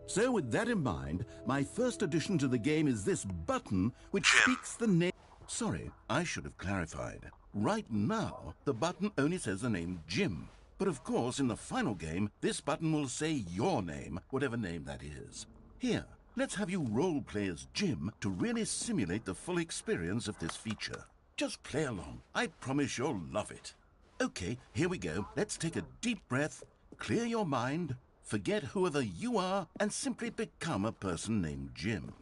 A: So with that in mind, my first addition to the game is this button which speaks the name... Sorry, I should have clarified. Right now, the button only says the name Jim. But of course, in the final game, this button will say your name, whatever name that is. Here, let's have you role-play as Jim to really simulate the full experience of this feature. Just play along. I promise you'll love it. Okay, here we go. Let's take a deep breath, clear your mind, forget whoever you are, and simply become a person named Jim.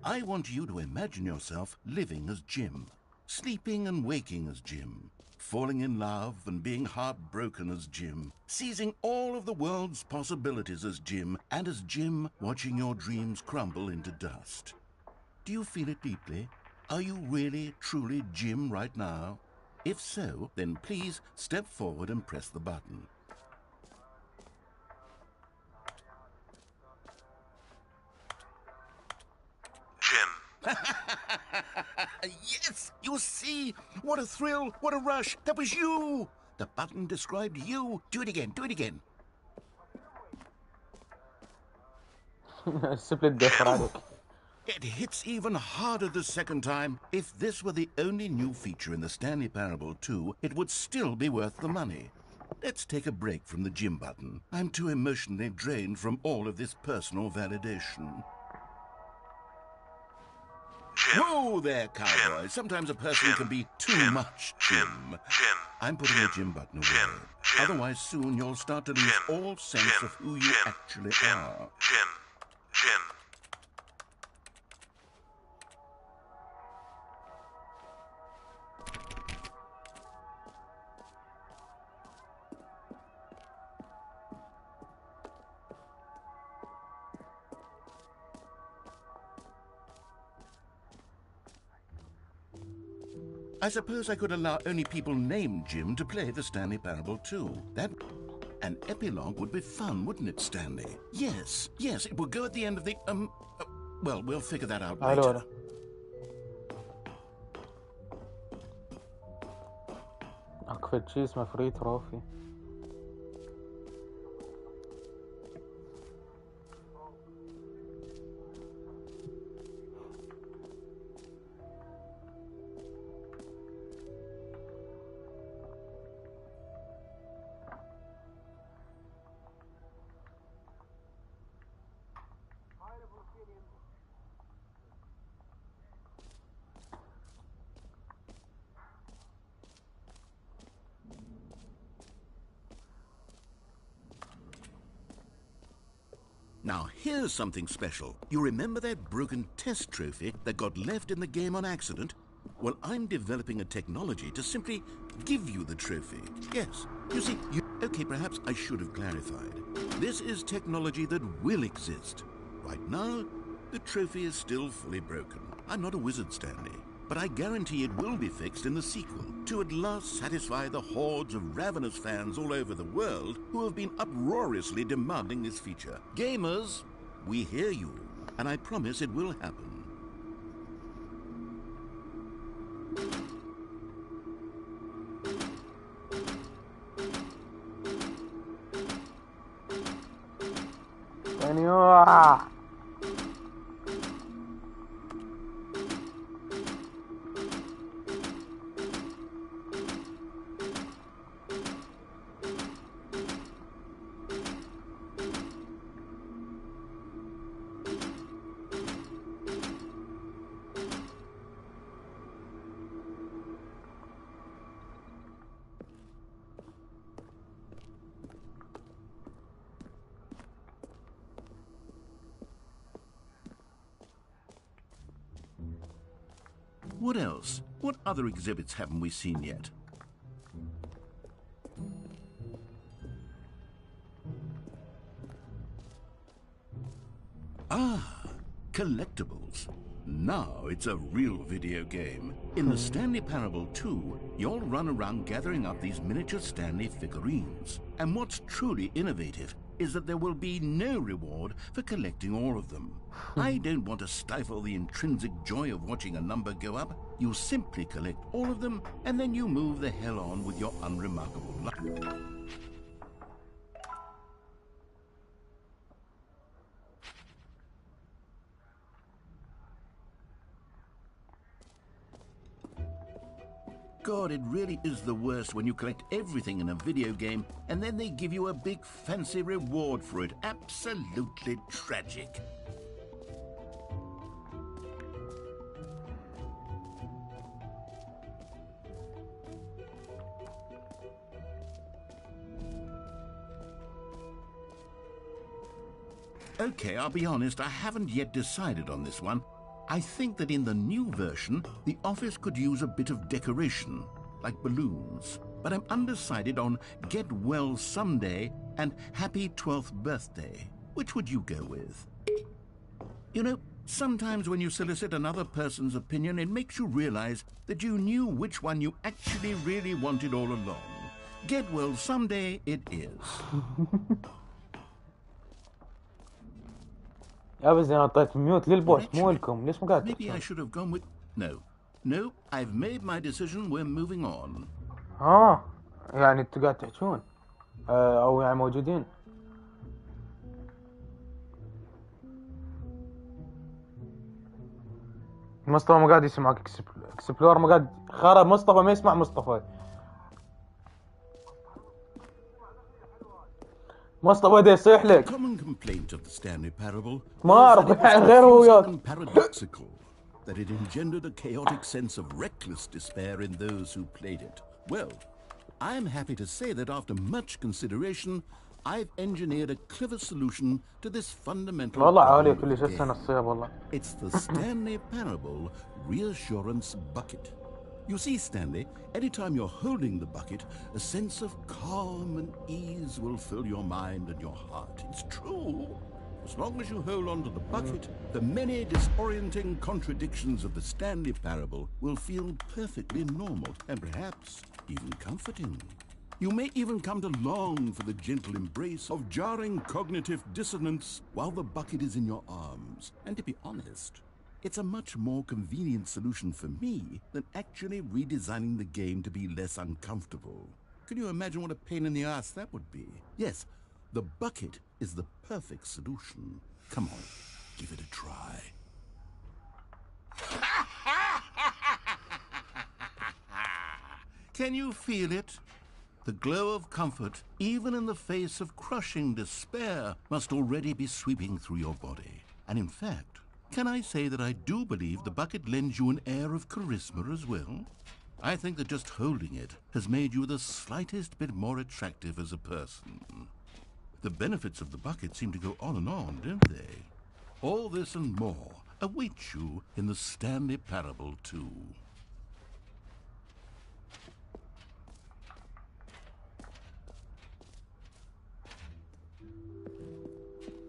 A: I want you to imagine yourself living as Jim, sleeping and waking as Jim, falling in love and being heartbroken as Jim, seizing all of the world's possibilities as Jim, and as Jim watching your dreams crumble into dust. Do you feel it deeply? Are you really, truly Jim right now? If so, then please step forward and press the button.
I: Jim.
A: Yes! You see? What a thrill! What a rush! That was you! The button described you. Do it again, do it again. It hits even harder the second time. If this were the only new feature in the Stanley Parable 2, it would still be worth the money. Let's take a break from the Jim button. I'm too emotionally drained from all of this personal validation.
I: Jim.
A: Whoa there, cowboy.
I: Jim.
A: Sometimes a person
I: Jim.
A: can be too
I: Jim.
A: much
I: Jim.
A: Jim.
I: Jim.
A: I'm putting
I: Jim.
A: the Jim button away.
I: Jim. Jim.
A: Otherwise, soon you'll start to lose
I: Jim.
A: all sense
I: Jim.
A: of who you
I: Jim.
A: actually
I: Jim.
A: are.
I: Jim. Jim.
A: I suppose I could allow only people named Jim to play the Stanley Parable 2. That... An epilogue would be fun, wouldn't it, Stanley? Yes, yes, it would go at the end of the... well, we'll figure that out later.
B: Allora. اكفت شي اسمه فري تروفي.
A: Now, here's something special. You remember that broken test trophy that got left in the game on accident? Well, I'm developing a technology to simply give you the trophy. Yes, you see, Okay, perhaps I should have clarified. This is technology that will exist. Right now, the trophy is still fully broken. I'm not a wizard, Stanley, but I guarantee it will be fixed in the sequel to at last satisfy the hordes of ravenous fans all over the world who have been uproariously demanding this feature. Gamers, we hear you, and I promise it will happen.
B: أيوه.
A: What else? What other exhibits haven't we seen yet? Ah, collectibles. Now it's a real video game. In the Stanley Parable 2, you'll run around gathering up these miniature Stanley figurines. And what's truly innovative is that there will be no reward for collecting all of them. I don't want to stifle the intrinsic joy of watching a number go up. You simply collect all of them, and then you move the hell on with your unremarkable life. God, it really is the worst when you collect everything in a video game and then they give you a big fancy reward for it. Absolutely tragic. Okay, I'll be honest, I haven't yet decided on this one. I think that in the new version, the office could use a bit of decoration, like balloons. But I'm undecided on Get Well Someday and Happy 12th Birthday. Which would you go with? You know, sometimes when you solicit another person's opinion, it makes you realize that you knew which one you actually really wanted all along. Get Well Someday it is.
B: ابز انا حطيت ميوت للبوس مو لكم ليش ما قاعد
A: Maybe I should have gone with no I've made my decision. We're moving on.
B: يعني انتوا قاعد تحجون او يعني موجودين. مصطفى ما قاعد يسمعك. اكسبلور ما قاعد خرب. مصطفى ما يسمع مصطفى. مصطفى ده يصيح لك.
A: Common complaint of the Stanley Parable
B: ما اعرف غير هو وياك.
A: Paradoxical that it engendered a chaotic sense of reckless despair in those who played it. Well, I'm happy to say that after much consideration, I've engineered a clever solution to this fundamental problem of the game. It's the Stanley Parable Reassurance Bucket. You see, Stanley, anytime you're holding the bucket, a sense of calm and ease will fill your mind and your heart. It's true. As long as you hold on to the bucket, the many disorienting contradictions of the Stanley Parable will feel perfectly normal and perhaps even comforting. You may even come to long for the gentle embrace of jarring cognitive dissonance while the bucket is in your arms. And to be honest, it's a much more convenient solution for me than actually redesigning the game to be less uncomfortable. Can you imagine what a pain in the ass that would be? Yes, the bucket is the perfect solution. Come on, give it a try. Can you feel it? The glow of comfort, even in the face of crushing despair, must already be sweeping through your body. And in fact, can I say that I do believe the bucket lends you an air of charisma as well? I think that just holding it has made you the slightest bit more attractive as a person. The benefits of the bucket seem to go on and on, don't they? All this and more await you in the Stanley Parable 2.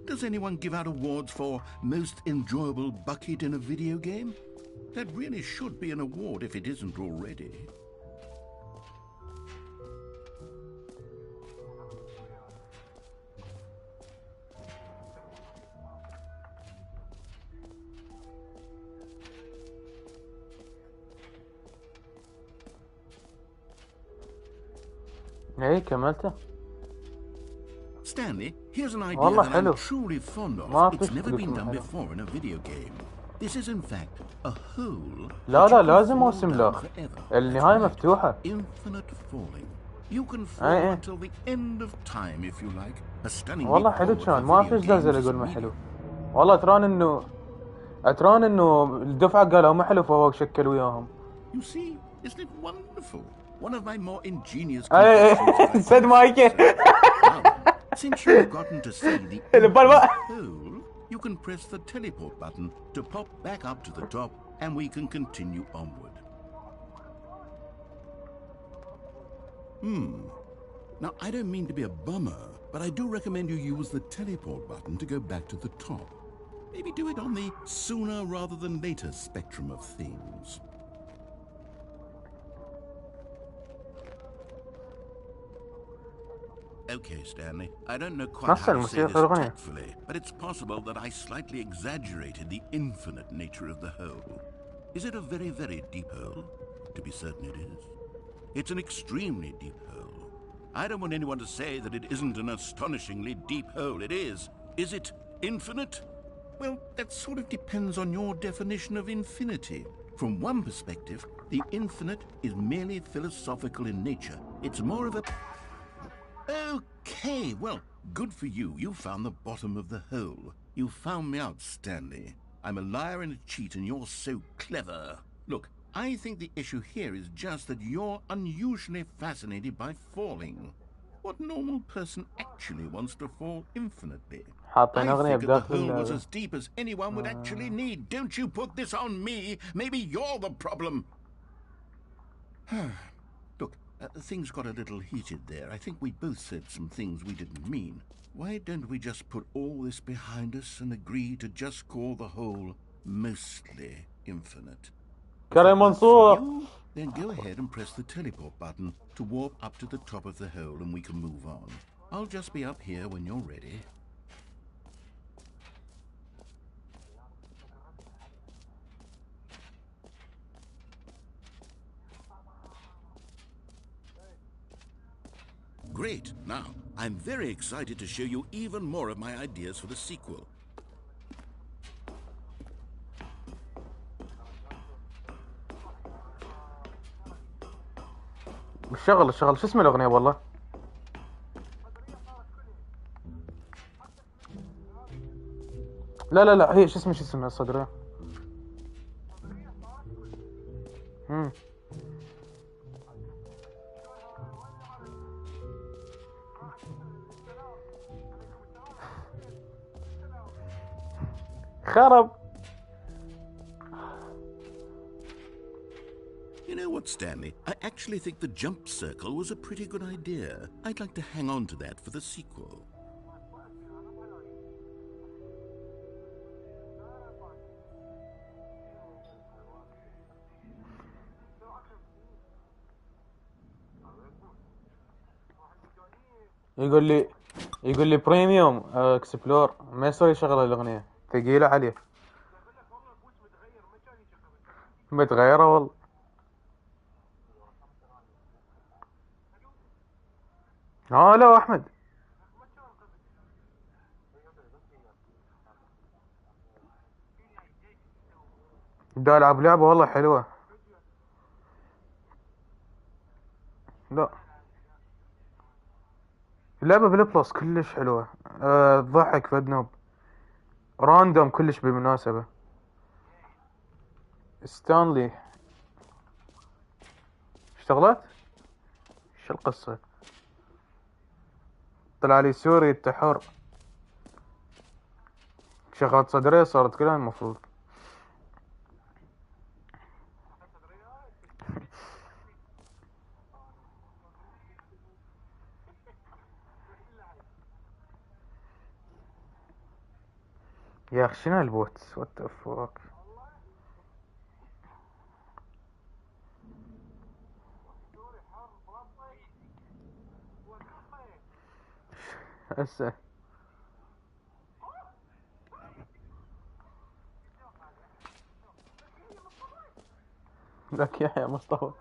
A: Does anyone give out awards for most enjoyable bucket in a video game? That really should be an award if it isn't already.
B: ايه كملته.
A: Stanley, here's an idea
B: والله
A: that
B: حلو.
A: I'm truly fond
B: ما
A: of. It's
B: فيش
A: never been done
B: حلو.
A: before in a video game. This is in fact a hole.
B: لا لا لازم
A: fall
B: موسم
A: down
B: لاخ.
A: forever.
B: النهاية
A: That's right.
B: مفتوحة.
A: Infinite falling. You can fall
B: ايه.
A: until the end of time if you like. A stunning
B: والله
A: leap
B: حلو
A: forward
B: كان
A: for
B: ما
A: video
B: فيش زلزال
A: games is
B: يقول ما
A: immediate.
B: حلو. والله اتران انه الدفعة قالوا ما حلو فهو شكل وياهم.
A: You see, isn't it wonderful? One of my more ingenious
B: ايه سد مايكي.
A: Since you've gotten to see the hole, you can press the teleport button to pop back up to the top, and we can continue onward. Now, I don't mean to be a bummer, but I do recommend you use the teleport button to go back to the top. Maybe do it on the sooner rather than later spectrum of things. Okay, Stanley, I don't know quite how to say this tactfully, but it's possible that I slightly exaggerated the infinite nature of the hole. Is it a very, very deep hole? To be certain it is. It's an extremely deep hole. I don't want anyone to say that it isn't an astonishingly deep hole. It is. Is it infinite? Well, that sort of depends on your definition of infinity. From one perspective, the infinite is merely philosophical in nature. It's more of a... Okay, well, good for you. You found the bottom of the hole. You found me out, Stanley. I'm a liar and a cheat, and you're so clever. Look, I think the issue here is just that you're unusually fascinated by falling. What normal person actually wants to fall infinitely? I figured the hole was as deep as anyone would actually need. Don't you put this on me. Maybe you're the problem. Look, things got a little heated there. I think we both said some things we didn't mean. Why don't we just put all this behind us and agree to just call the hole mostly infinite?
B: كريم منصور.
A: Then go ahead and press the teleport button to warp up to the top of the hole and we can move on. I'll just be up here when you're ready. Great. Now, I'm very excited to show you even more of my ideas for the sequel.
B: الشغل شو اسم الأغنية والله؟ لا هي شو اسمها الصدرية. خرب.
A: You know what, Stanley? I actually think the jump circle was a pretty good idea. I'd like to hang on to that for the sequel.
B: يقول لي بريميوم اكسبلور ما يصير يشغل الأغنية ثقيلة عليه. متغيرة والله. لا أحمد بدي ألعب لعبة والله حلوة. لا اللعبة بالبلس كلش حلوة. تضحك فدنوب راندوم كلش بالمناسبة. ستانلي اشتغلت؟ شو القصة؟ طلع لي سوري التحر. شغلت صدرية صارت كلها المفروض. يا اخي شنو البوت؟ وات ذا فاك. هسه لك يا مصطفى.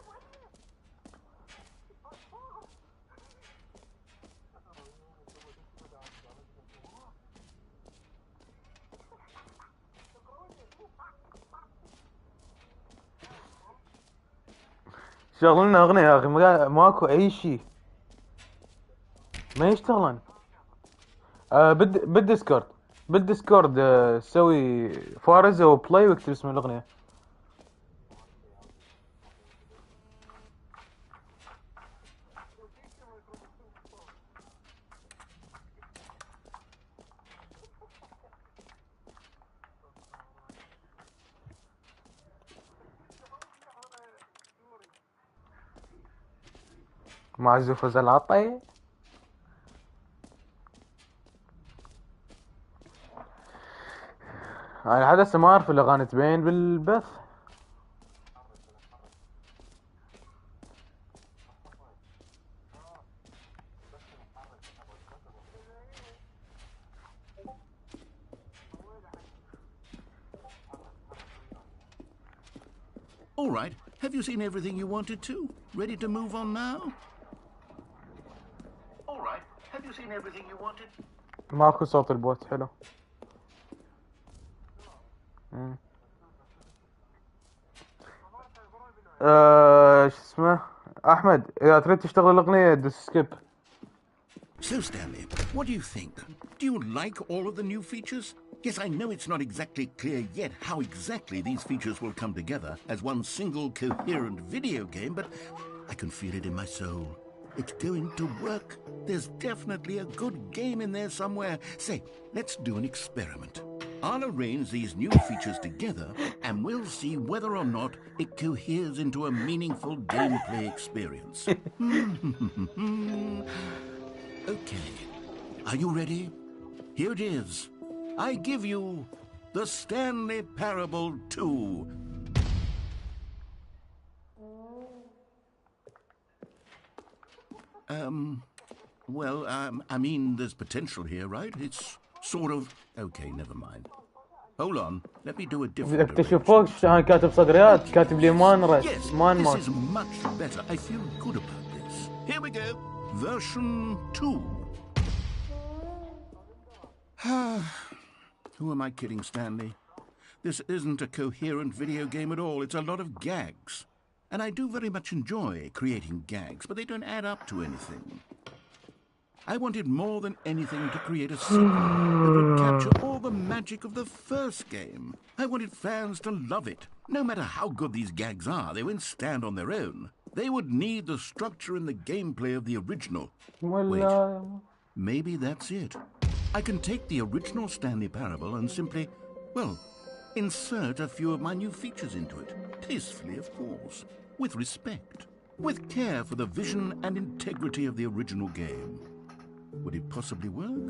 B: شغلوا لنا اغنية يا اخي، ماكو اي شيء ما يشتغلن. بالديسكورد بالديسكورد سوي فارز وبلاي واكتب اسم الاغنية. معزوف زلعطي. انا لحد هسه ما اعرف الاغاني تبين بالبث.
A: All right. Have you seen everything you wanted to? Ready to move on now? All right. Have you seen everything you wanted?
B: ماكو صوت البوت حلو. شو اسمه احمد، اذا تريد تشتغل الاغنية دوس سكيب.
A: So, Stanley, what do you think? Do you like all of the new features? Yes, I know it's not exactly clear yet how exactly these features will come together as one single coherent video game, but I can feel it in my soul. It's going to work. There's definitely a good game in there somewhere. Say, let's do an experiment. I'll arrange these new features together and we'll see whether or not it coheres into a meaningful gameplay experience. Okay, are you ready? Here it is. I give you the Stanley Parable 2. Well, I mean, there's potential here, right? It's sort of... Okay, never mind. Hold on, let me do a different
B: اكتشفوك انا كاتب صدريات كاتب لي مان
A: Yes,
B: مان
A: this is much better. I feel good about this. Here we go. Version 2. Who am I kidding, Stanley? This isn't a coherent video game at all. It's a lot of gags. And I do very much enjoy creating gags, but they don't add up to anything. I wanted more than anything to create a sequel that would capture all the magic of the first game. I wanted fans to love it. No matter how good these gags are, they won't stand on their own. They would need the structure and the gameplay of the original. Wait, maybe that's it. I can take the original Stanley Parable and simply, well, insert a few of my new features into it. Tastefully, of course. With respect. With care for the vision and integrity of the original game. Would it possibly work?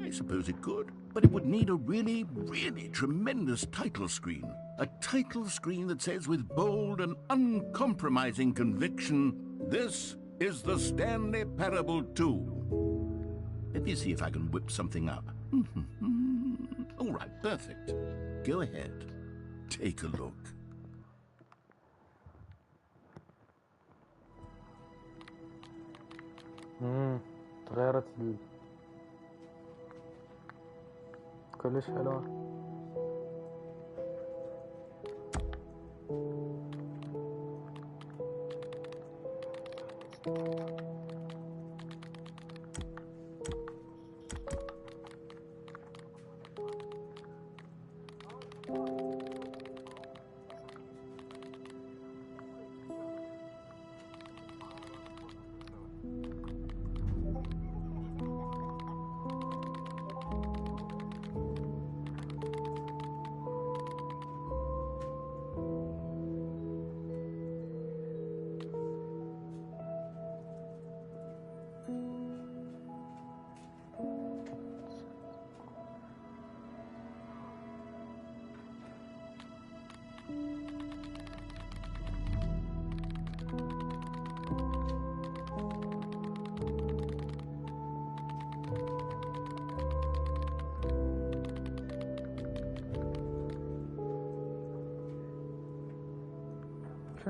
A: I suppose it could. But it would need a really, really tremendous title screen. A title screen that says with bold and uncompromising conviction, "This is the Stanley Parable 2. Let me see if I can whip something up. All right, perfect. Go ahead. Take a look.
B: تغيرت كلش حلوة.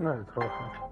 B: أنا تروح.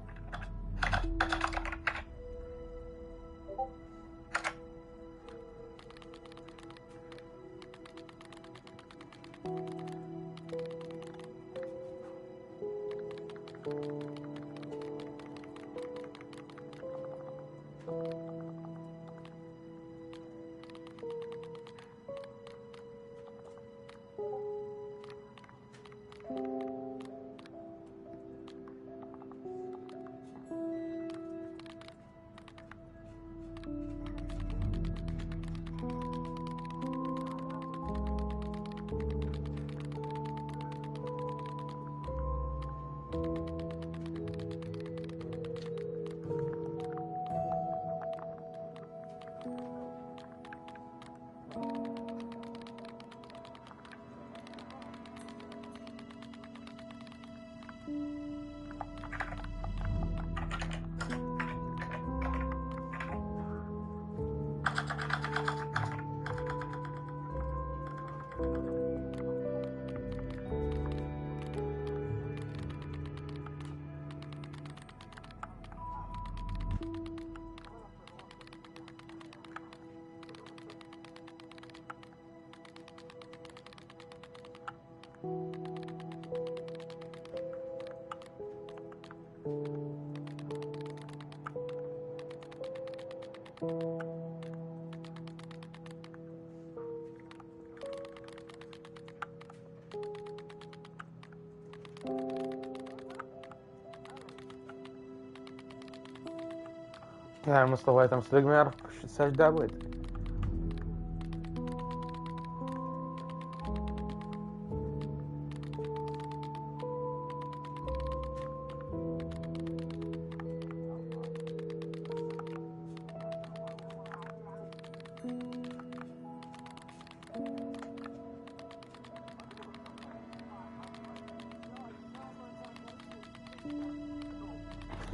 B: يعني مصطفى مصدق ما يعرف وش السجدة عبود.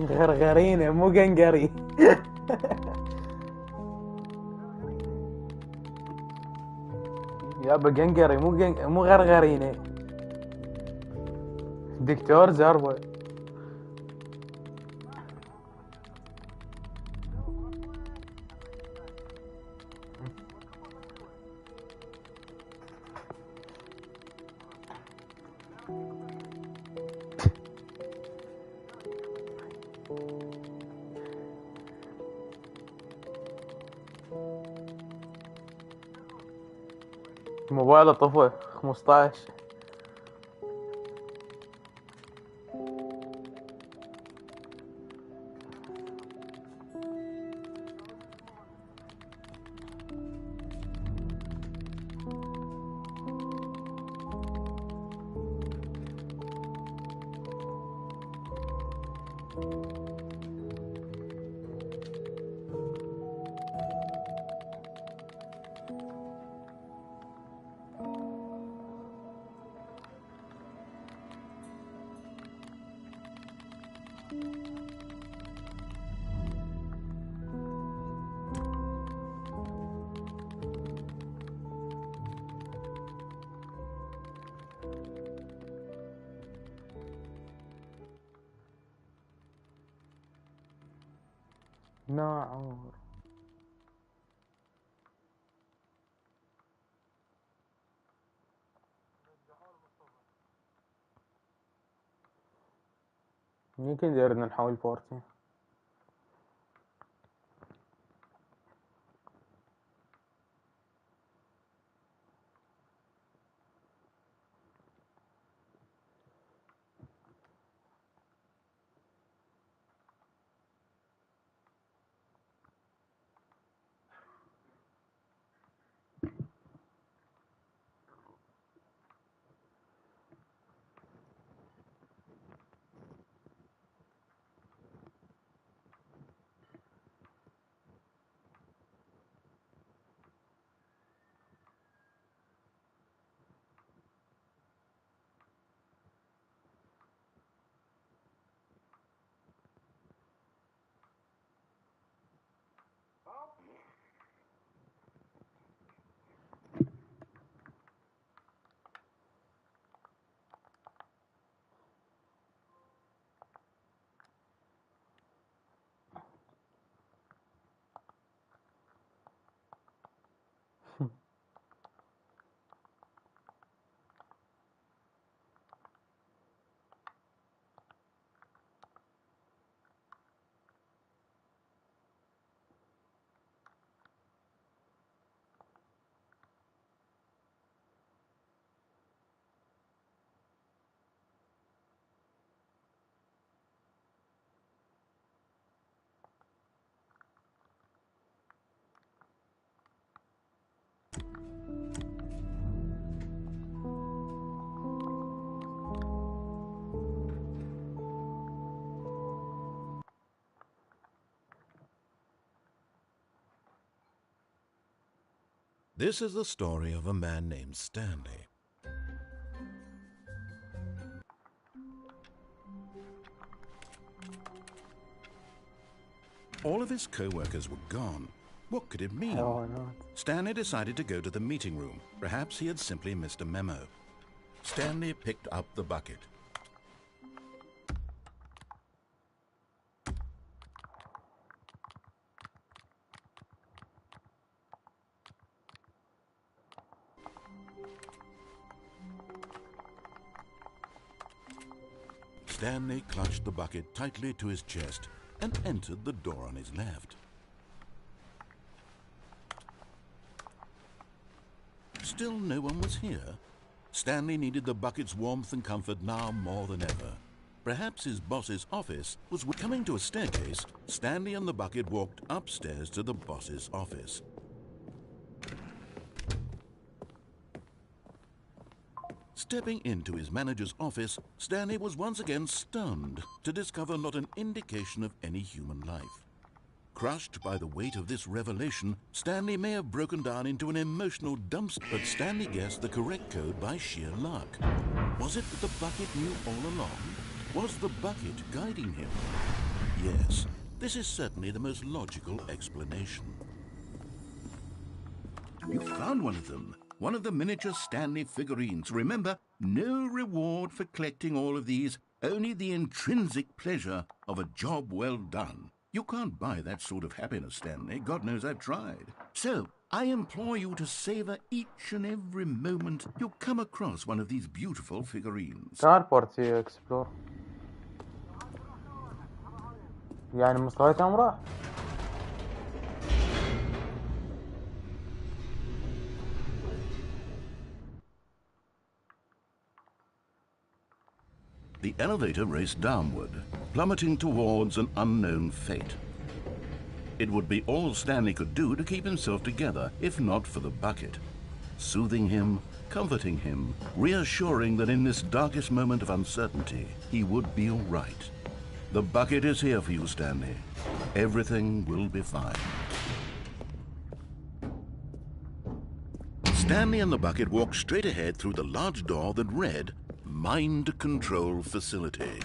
B: غرغرينة مو قنقري. يابا قنقري مو غرغرينة. دكتور زربة. موبايله طفى 15. ناعور. يمكن قدرنا نحول بورتي.
A: This is the story of a man named Stanley. All of his co-workers were gone. What could it mean? Stanley decided to go to the meeting room. Perhaps he had simply missed a memo. Stanley picked up the bucket. Stanley clutched the bucket tightly to his chest and entered the door on his left. Still no one was here. Stanley needed the bucket's warmth and comfort now more than ever. Perhaps his boss's office was coming to a staircase. Stanley and the bucket walked upstairs to the boss's office. Stepping into his manager's office, Stanley was once again stunned to discover not an indication of any human life. Crushed by the weight of this revelation, Stanley may have broken down into an emotional dumpster, but Stanley guessed the correct code by sheer luck. Was it that the bucket knew all along? Was the bucket guiding him? Yes, this is certainly the most logical explanation. You found one of them. One of the miniature Stanley figurines. Remember, no reward for collecting all of these, only the intrinsic pleasure of a job well done. You can't buy that sort of happiness, Stanley. God knows I've tried. So, I implore you to savor each and every moment you come across one of these beautiful figurines.
B: بارتي اكسبلور يعني مستوياتهم راح.
A: The elevator raced downward, plummeting towards an unknown fate. It would be all Stanley could do to keep himself together, if not for the bucket. Soothing him, comforting him, reassuring that in this darkest moment of uncertainty, he would be all right. The bucket is here for you, Stanley. Everything will be fine. Stanley and the bucket walked straight ahead through the large door that read, Mind Control Facility.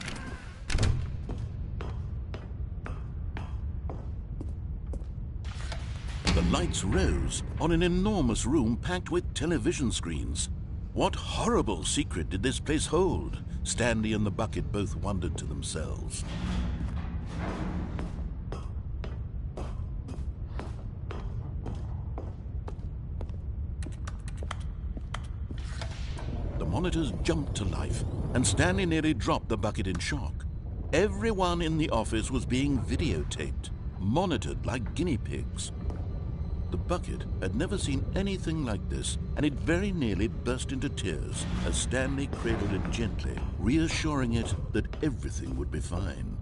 A: The lights rose on an enormous room packed with television screens. What horrible secret did this place hold? Stanley and the bucket both wondered to themselves. The monitors jumped to life, and Stanley nearly dropped the bucket in shock. Everyone in the office was being videotaped, monitored like guinea pigs. The bucket had never seen anything like this, and it very nearly burst into tears as Stanley cradled it gently, reassuring it that everything would be fine.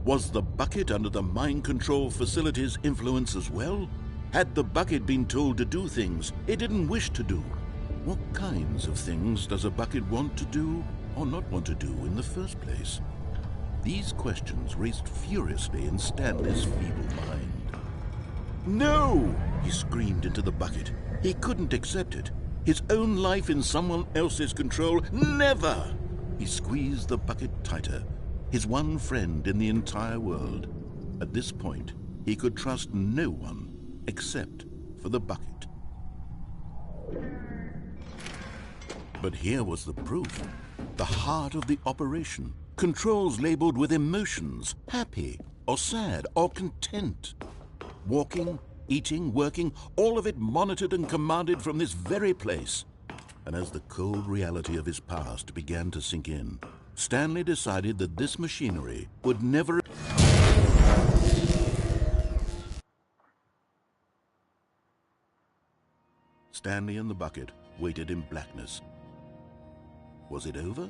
A: Was the bucket under the mind control facility's influence as well? Had the bucket been told to do things it didn't wish to do? What kinds of things does a bucket want to do or not want to do in the first place? These questions raced furiously in Stanley's feeble mind. No! He screamed into the bucket. He couldn't accept it. His own life in someone else's control, never! He squeezed the bucket tighter. His one friend in the entire world. At this point, he could trust no one except for the bucket. But here was the proof. The heart of the operation. Controls labeled with emotions, happy or sad or content. Walking, eating, working, all of it monitored and commanded from this very place. And as the cold reality of his past began to sink in, Stanley decided that this machinery would never... Stanley and the bucket waited in blackness. Was it over?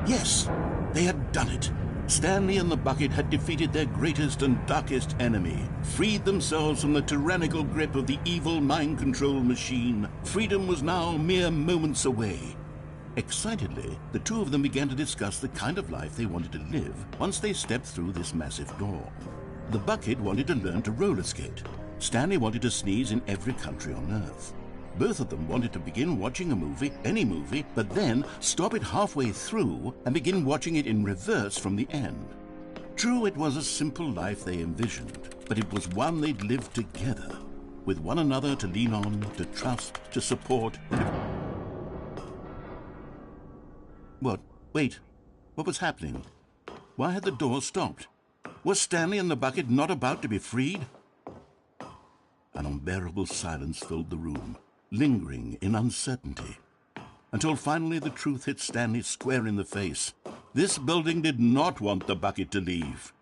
A: Yes, they had done it. Stanley and the bucket had defeated their greatest and darkest enemy, freed themselves from the tyrannical grip of the evil mind control machine. Freedom was now mere moments away. Excitedly, the two of them began to discuss the kind of life they wanted to live once they stepped through this massive door. The bucket wanted to learn to roller skate. Stanley wanted to sneeze in every country on Earth. Both of them wanted to begin watching a movie, any movie, but then stop it halfway through and begin watching it in reverse from the end. True, it was a simple life they envisioned, but it was one they'd lived together, with one another to lean on, to trust, to support. What? Wait. What was happening? Why had the door stopped? Was Stanley and the bucket not about to be freed? An unbearable silence filled the room, lingering in uncertainty, until finally the truth hit Stanley square in the face. This building did not want the bucket to leave.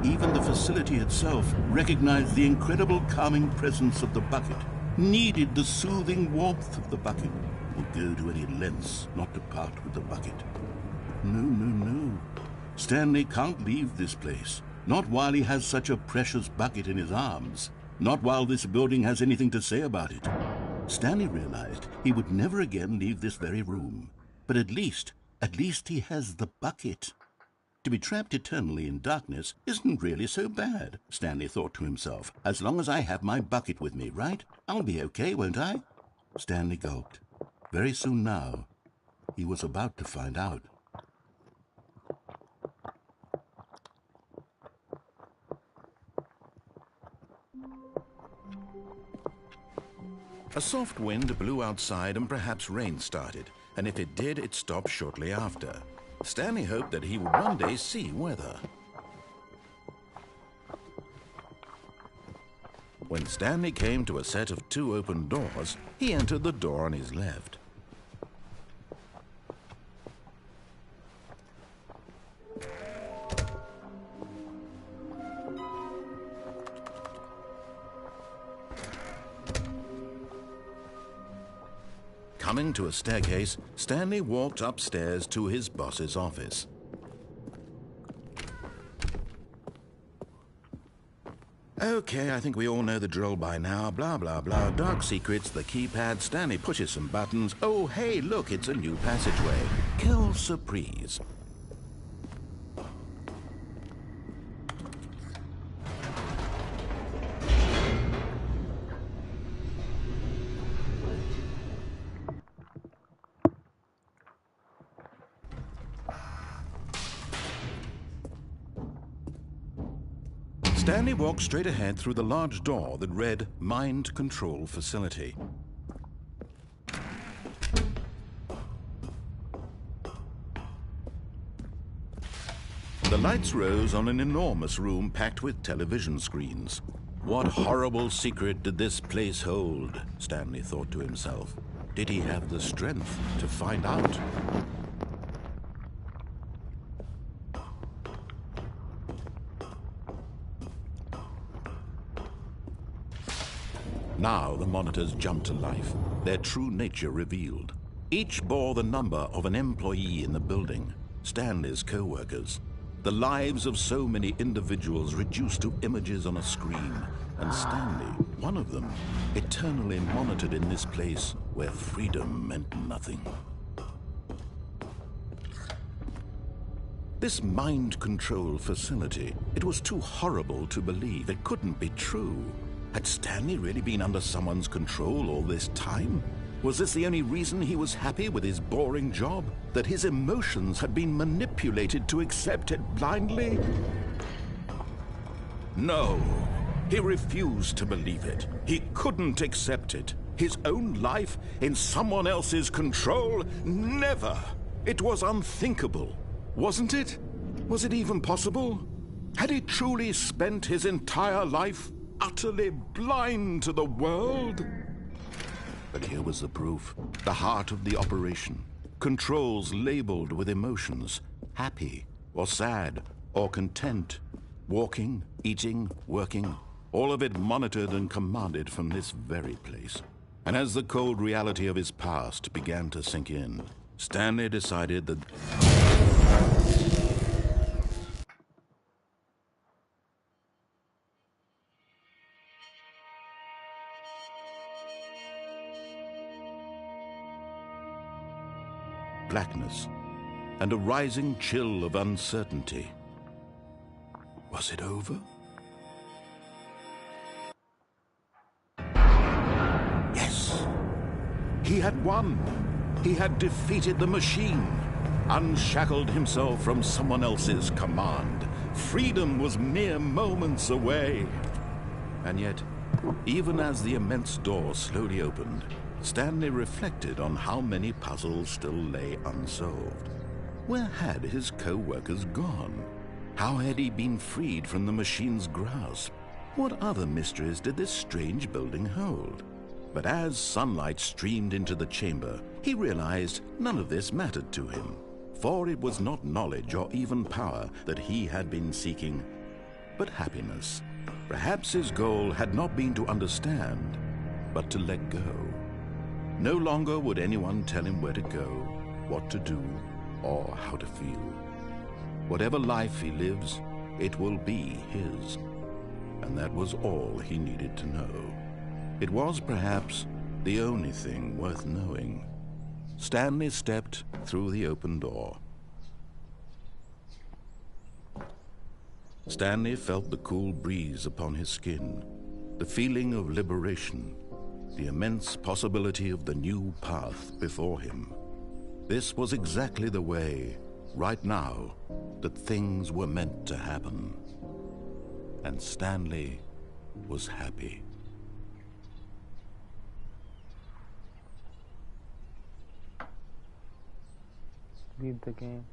A: Even the facility itself recognized the incredible calming presence of the bucket, needed the soothing warmth of the bucket, would go to any lengths not to part with the bucket. No. Stanley can't leave this place, not while he has such a precious bucket in his arms, not while this building has anything to say about it. Stanley realized he would never again leave this very room, but at least he has the bucket. To be trapped eternally in darkness isn't really so bad, Stanley thought to himself. As long as I have my bucket with me, right? I'll be okay, won't I? Stanley gulped. Very soon now, he was about to find out. A soft wind blew outside and perhaps rain started, and if it did, it stopped shortly after. Stanley hoped that he would one day see weather. When Stanley came to a set of 2 open doors, he entered the door on his left. Coming to a staircase, Stanley walked upstairs to his boss's office. Okay, I think we all know the drill by now. Blah, blah, blah. Dark secrets, the keypad. Stanley pushes some buttons. Oh, hey, look, it's a new passageway. Quelle surprise. Stanley walked straight ahead through the large door that read Mind Control Facility. The lights rose on an enormous room packed with television screens. What horrible secret did this place hold? Stanley thought to himself. Did he have the strength to find out? Now the monitors jumped to life, their true nature revealed. Each bore the number of an employee in the building, Stanley's co-workers. The lives of so many individuals reduced to images on a screen, and Stanley, one of them, eternally monitored in this place where freedom meant nothing. This mind control facility, it was too horrible to believe. It couldn't be true. Had Stanley really been under someone's control all this time? Was this the only reason he was happy with his boring job? That his emotions had been manipulated to accept it blindly? No, he refused to believe it. He couldn't accept it. His own life in someone else's control? Never! It was unthinkable, wasn't it? Was it even possible? Had he truly spent his entire life utterly blind to the world? But here was the proof. The heart of the operation. Controls labeled with emotions. Happy, or sad, or content. Walking, eating, working. All of it monitored and commanded from this very place. And as the cold reality of his past began to sink in, Stanley decided that... blackness and a rising chill of uncertainty. Was it over? Yes. He had won. He had defeated the machine, unshackled himself from someone else's command. Freedom was mere moments away. And yet, even as the immense door slowly opened, Stanley reflected on how many puzzles still lay unsolved. Where had his co-workers gone? How had he been freed from the machine's grasp? What other mysteries did this strange building hold? But as sunlight streamed into the chamber, he realized none of this mattered to him, for it was not knowledge or even power that he had been seeking, but happiness. Perhaps his goal had not been to understand, but to let go. No longer would anyone tell him where to go, what to do, or how to feel. Whatever life he lives, it will be his. And that was all he needed to know. It was perhaps the only thing worth knowing. Stanley stepped through the open door. Stanley felt the cool breeze upon his skin, the feeling of liberation, the immense possibility of the new path before him. This was exactly the way, right now, that things were meant to happen. And Stanley was happy.
B: Beat the game.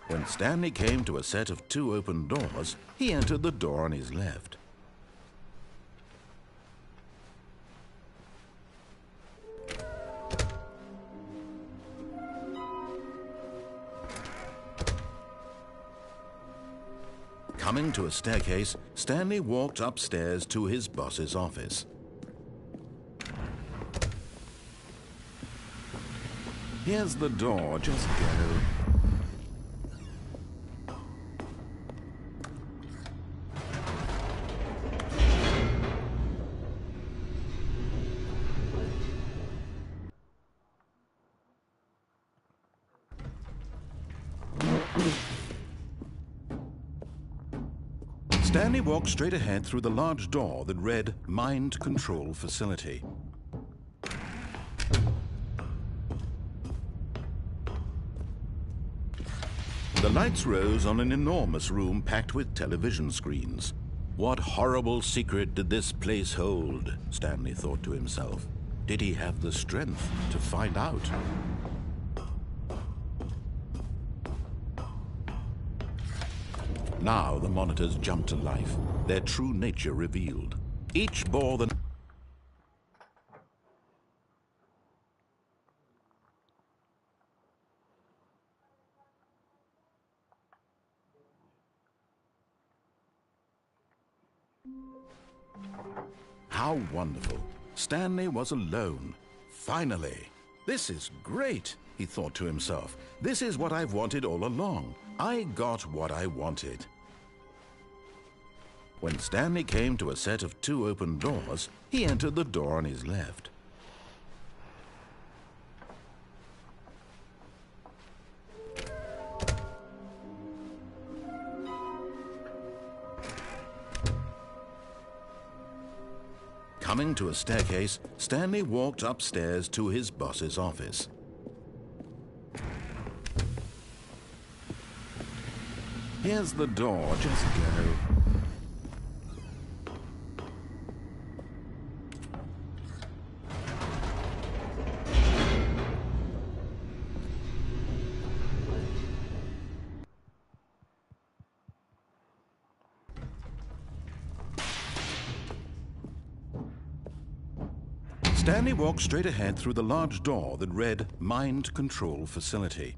A: When Stanley came to a set of 2 open doors, he entered the door on his left. Coming to a staircase, Stanley walked upstairs to his boss's office. Here's the door, just go. Stanley walked straight ahead through the large door that read Mind Control Facility. The lights rose on an enormous room packed with television screens. What horrible secret did this place hold? Stanley thought to himself. Did he have the strength to find out? Now the monitors jumped to life, their true nature revealed. Each bore the... How wonderful. Stanley was alone. Finally. This is great, he thought to himself. This is what I've wanted all along. I got what I wanted. When Stanley came to a set of 2 open doors, he entered the door on his left. Coming to a staircase, Stanley walked upstairs to his boss's office. Here's the door, just go. Stanley walked straight ahead through the large door that read Mind Control Facility.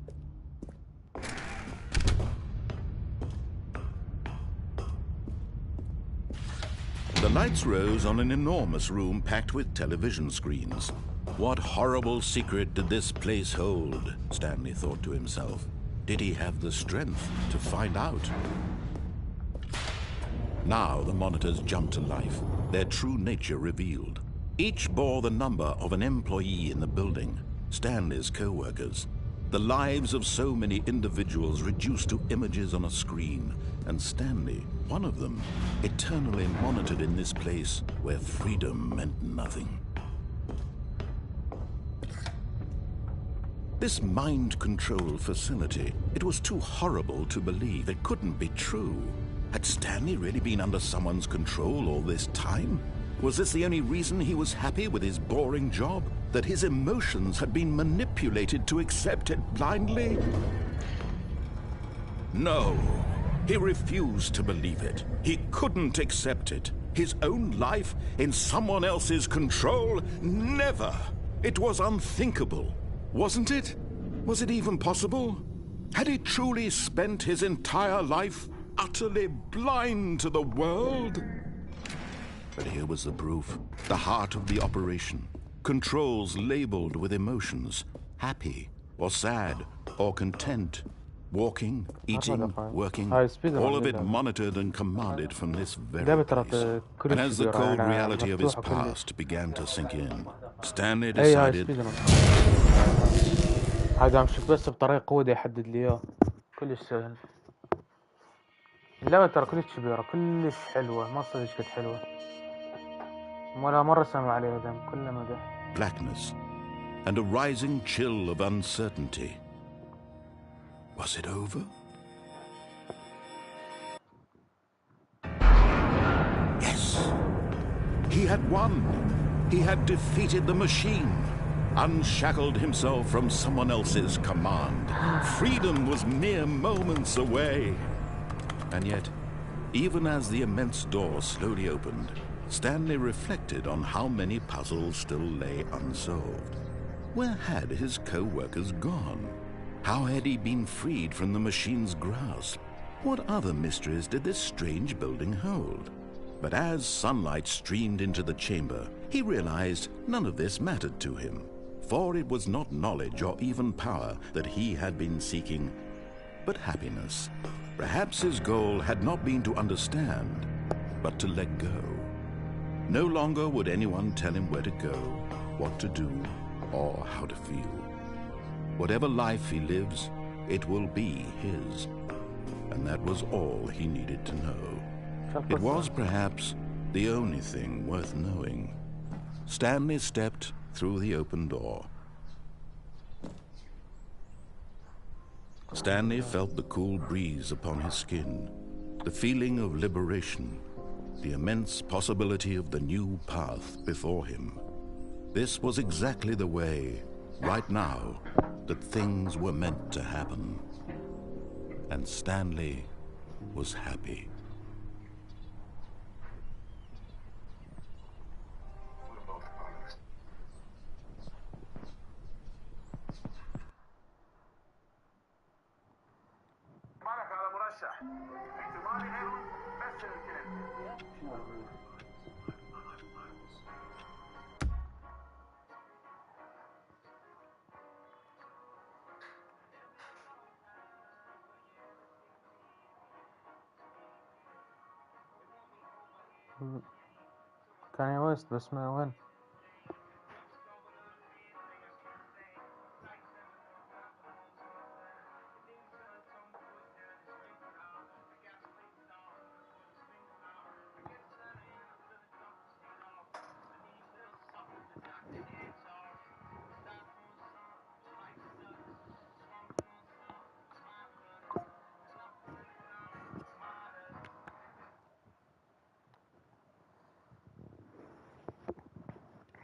A: The lights rose on an enormous room packed with television screens. What horrible secret did this place hold? Stanley thought to himself. Did he have the strength to find out? Now the monitors jumped to life, their true nature revealed. Each bore the number of an employee in the building, Stanley's co-workers. The lives of so many individuals reduced to images on a screen, and Stanley, one of them, eternally monitored in this place where freedom meant nothing. This mind control facility, it was too horrible to believe. It couldn't be true. Had Stanley really been under someone's control all this time? Was this the only reason he was happy with his boring job? That his emotions had been manipulated to accept it blindly? No, he refused to believe it. He couldn't accept it. His own life in someone else's control? Never! It was unthinkable, wasn't it? Was it even possible? Had he truly spent his entire life utterly blind to the world? But here was the proof. The heart of the operation. Controls labeled with emotions. Happy, or sad, or content. Walking, eating, working. All of it monitored and commanded from this very place. And as the cold reality of his past began to sink in, Stanley decided...
B: هذا عم شوف بس بطريقة قوة يحدد لي اياه. كلش سهل. اللعبة ترى كلش كبيرة، كلش حلوة، ما صدق قد حلوة. ولا مرة سمع عليها دم، كله مدح.
A: Blackness and a rising chill of uncertainty. Was it over? Yes! He had won! He had defeated the machine, unshackled himself from someone else's command. Freedom was mere moments away. And yet, even as the immense door slowly opened, Stanley reflected on how many puzzles still lay unsolved. Where had his co-workers gone? How had he been freed from the machine's grasp? What other mysteries did this strange building hold? But as sunlight streamed into the chamber, he realized none of this mattered to him, for it was not knowledge or even power that he had been seeking, but happiness. Perhaps his goal had not been to understand, but to let go. No longer would anyone tell him where to go, what to do, or how to feel. Whatever life he lives, it will be his. And that was all he needed to know. It was perhaps the only thing worth knowing. Stanley stepped through the open door. Stanley felt the cool breeze upon his skin, the feeling of liberation, the immense possibility of the new path before him. This was exactly the way, right now, that things were meant to happen. And Stanley was happy.
B: كان ويست بس ما وين.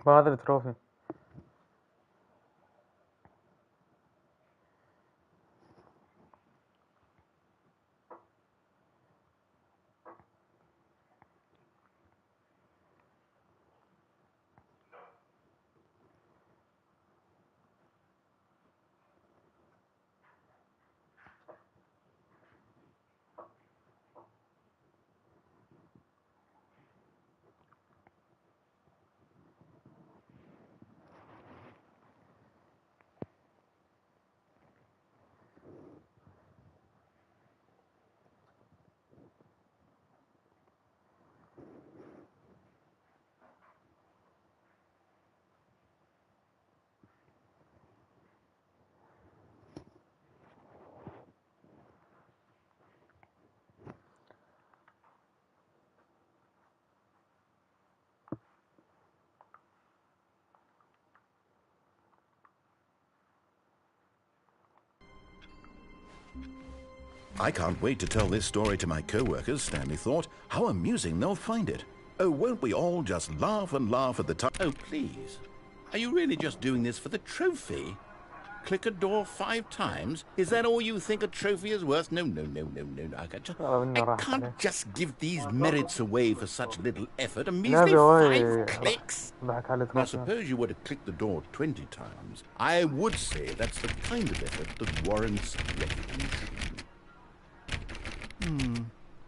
B: هذا التروفي.
A: I can't wait to tell this story to my co-workers, Stanley thought. How amusing they'll find it. Oh, won't we all just laugh and laugh at the time? Oh, please. Are you really just doing this for the trophy? Click a door 5 times? Is that all you think a trophy is worth? No. I can't just give these merits away for such little effort. A measly 5 clicks? Now, suppose you were to click the door 20 times. I would say that's the kind of effort that warrants recognition.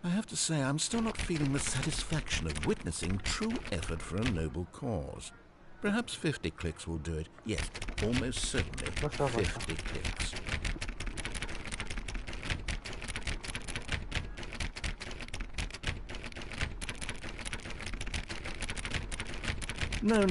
A: I have to say, I'm still not feeling the satisfaction of witnessing true effort for a noble cause. Perhaps 50 clicks will do it. Yes, almost certainly 50 clicks. No,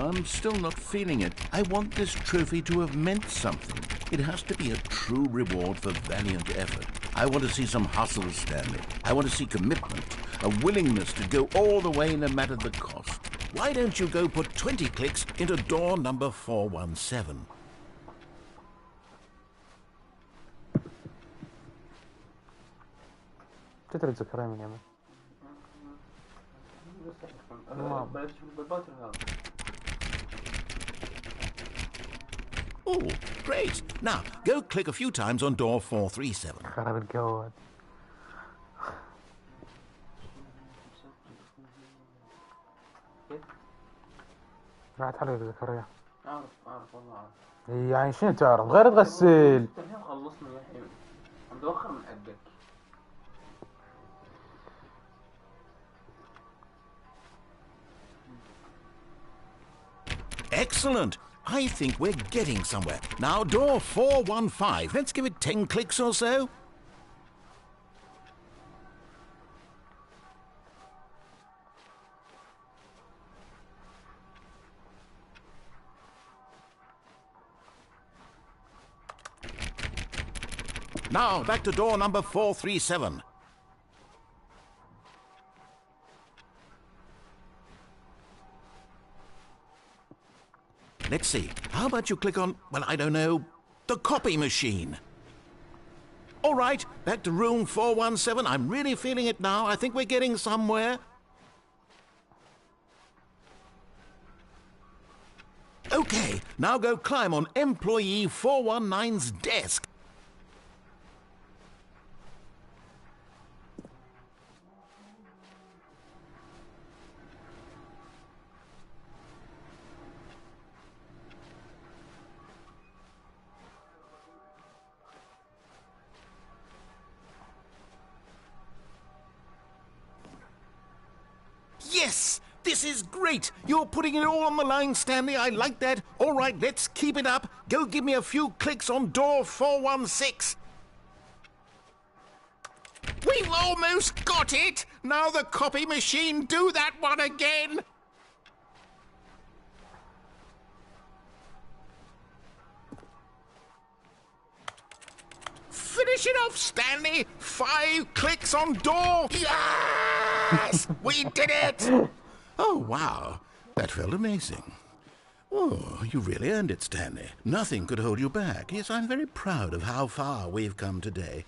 A: I'm still not feeling it. I want this trophy to have meant something. It has to be a true reward for valiant effort. I want to see some hustle, Stanley. I want to see commitment, a willingness to go all the way no matter the cost. Why don't you go put 20 clicks into door number 417?
B: تدري تذكرها من يوم.
A: Oh, great. Now, go click a few times on door 437.
B: خرب الجو. ما تعرف زكريا.
F: اعرف والله اعرف.
B: يعني شنو تعرف غير تغسل.
F: خلصنا يا حبيبي. عم دوخر من قدك.
A: Excellent. I think we're getting somewhere. Now, door 415. Let's give it 10 clicks or so. Now, back to door number 437. let's see. How about you click on, well, I don't know, the copy machine? All right, back to room 417. I'm really feeling it now. I think we're getting somewhere. Okay, now go climb on employee 419's desk. Yes! This is great! You're putting it all on the line, Stanley. I like that. All right, let's keep it up. Go give me a few clicks on door 416. We've almost got it! Now the copy machine, do that one again! Finish it off, Stanley! 5 clicks on door! Yes! We did it! Oh, wow. That felt amazing. Oh, you really earned it, Stanley. Nothing could hold you back. Yes, I'm very proud of how far we've come today.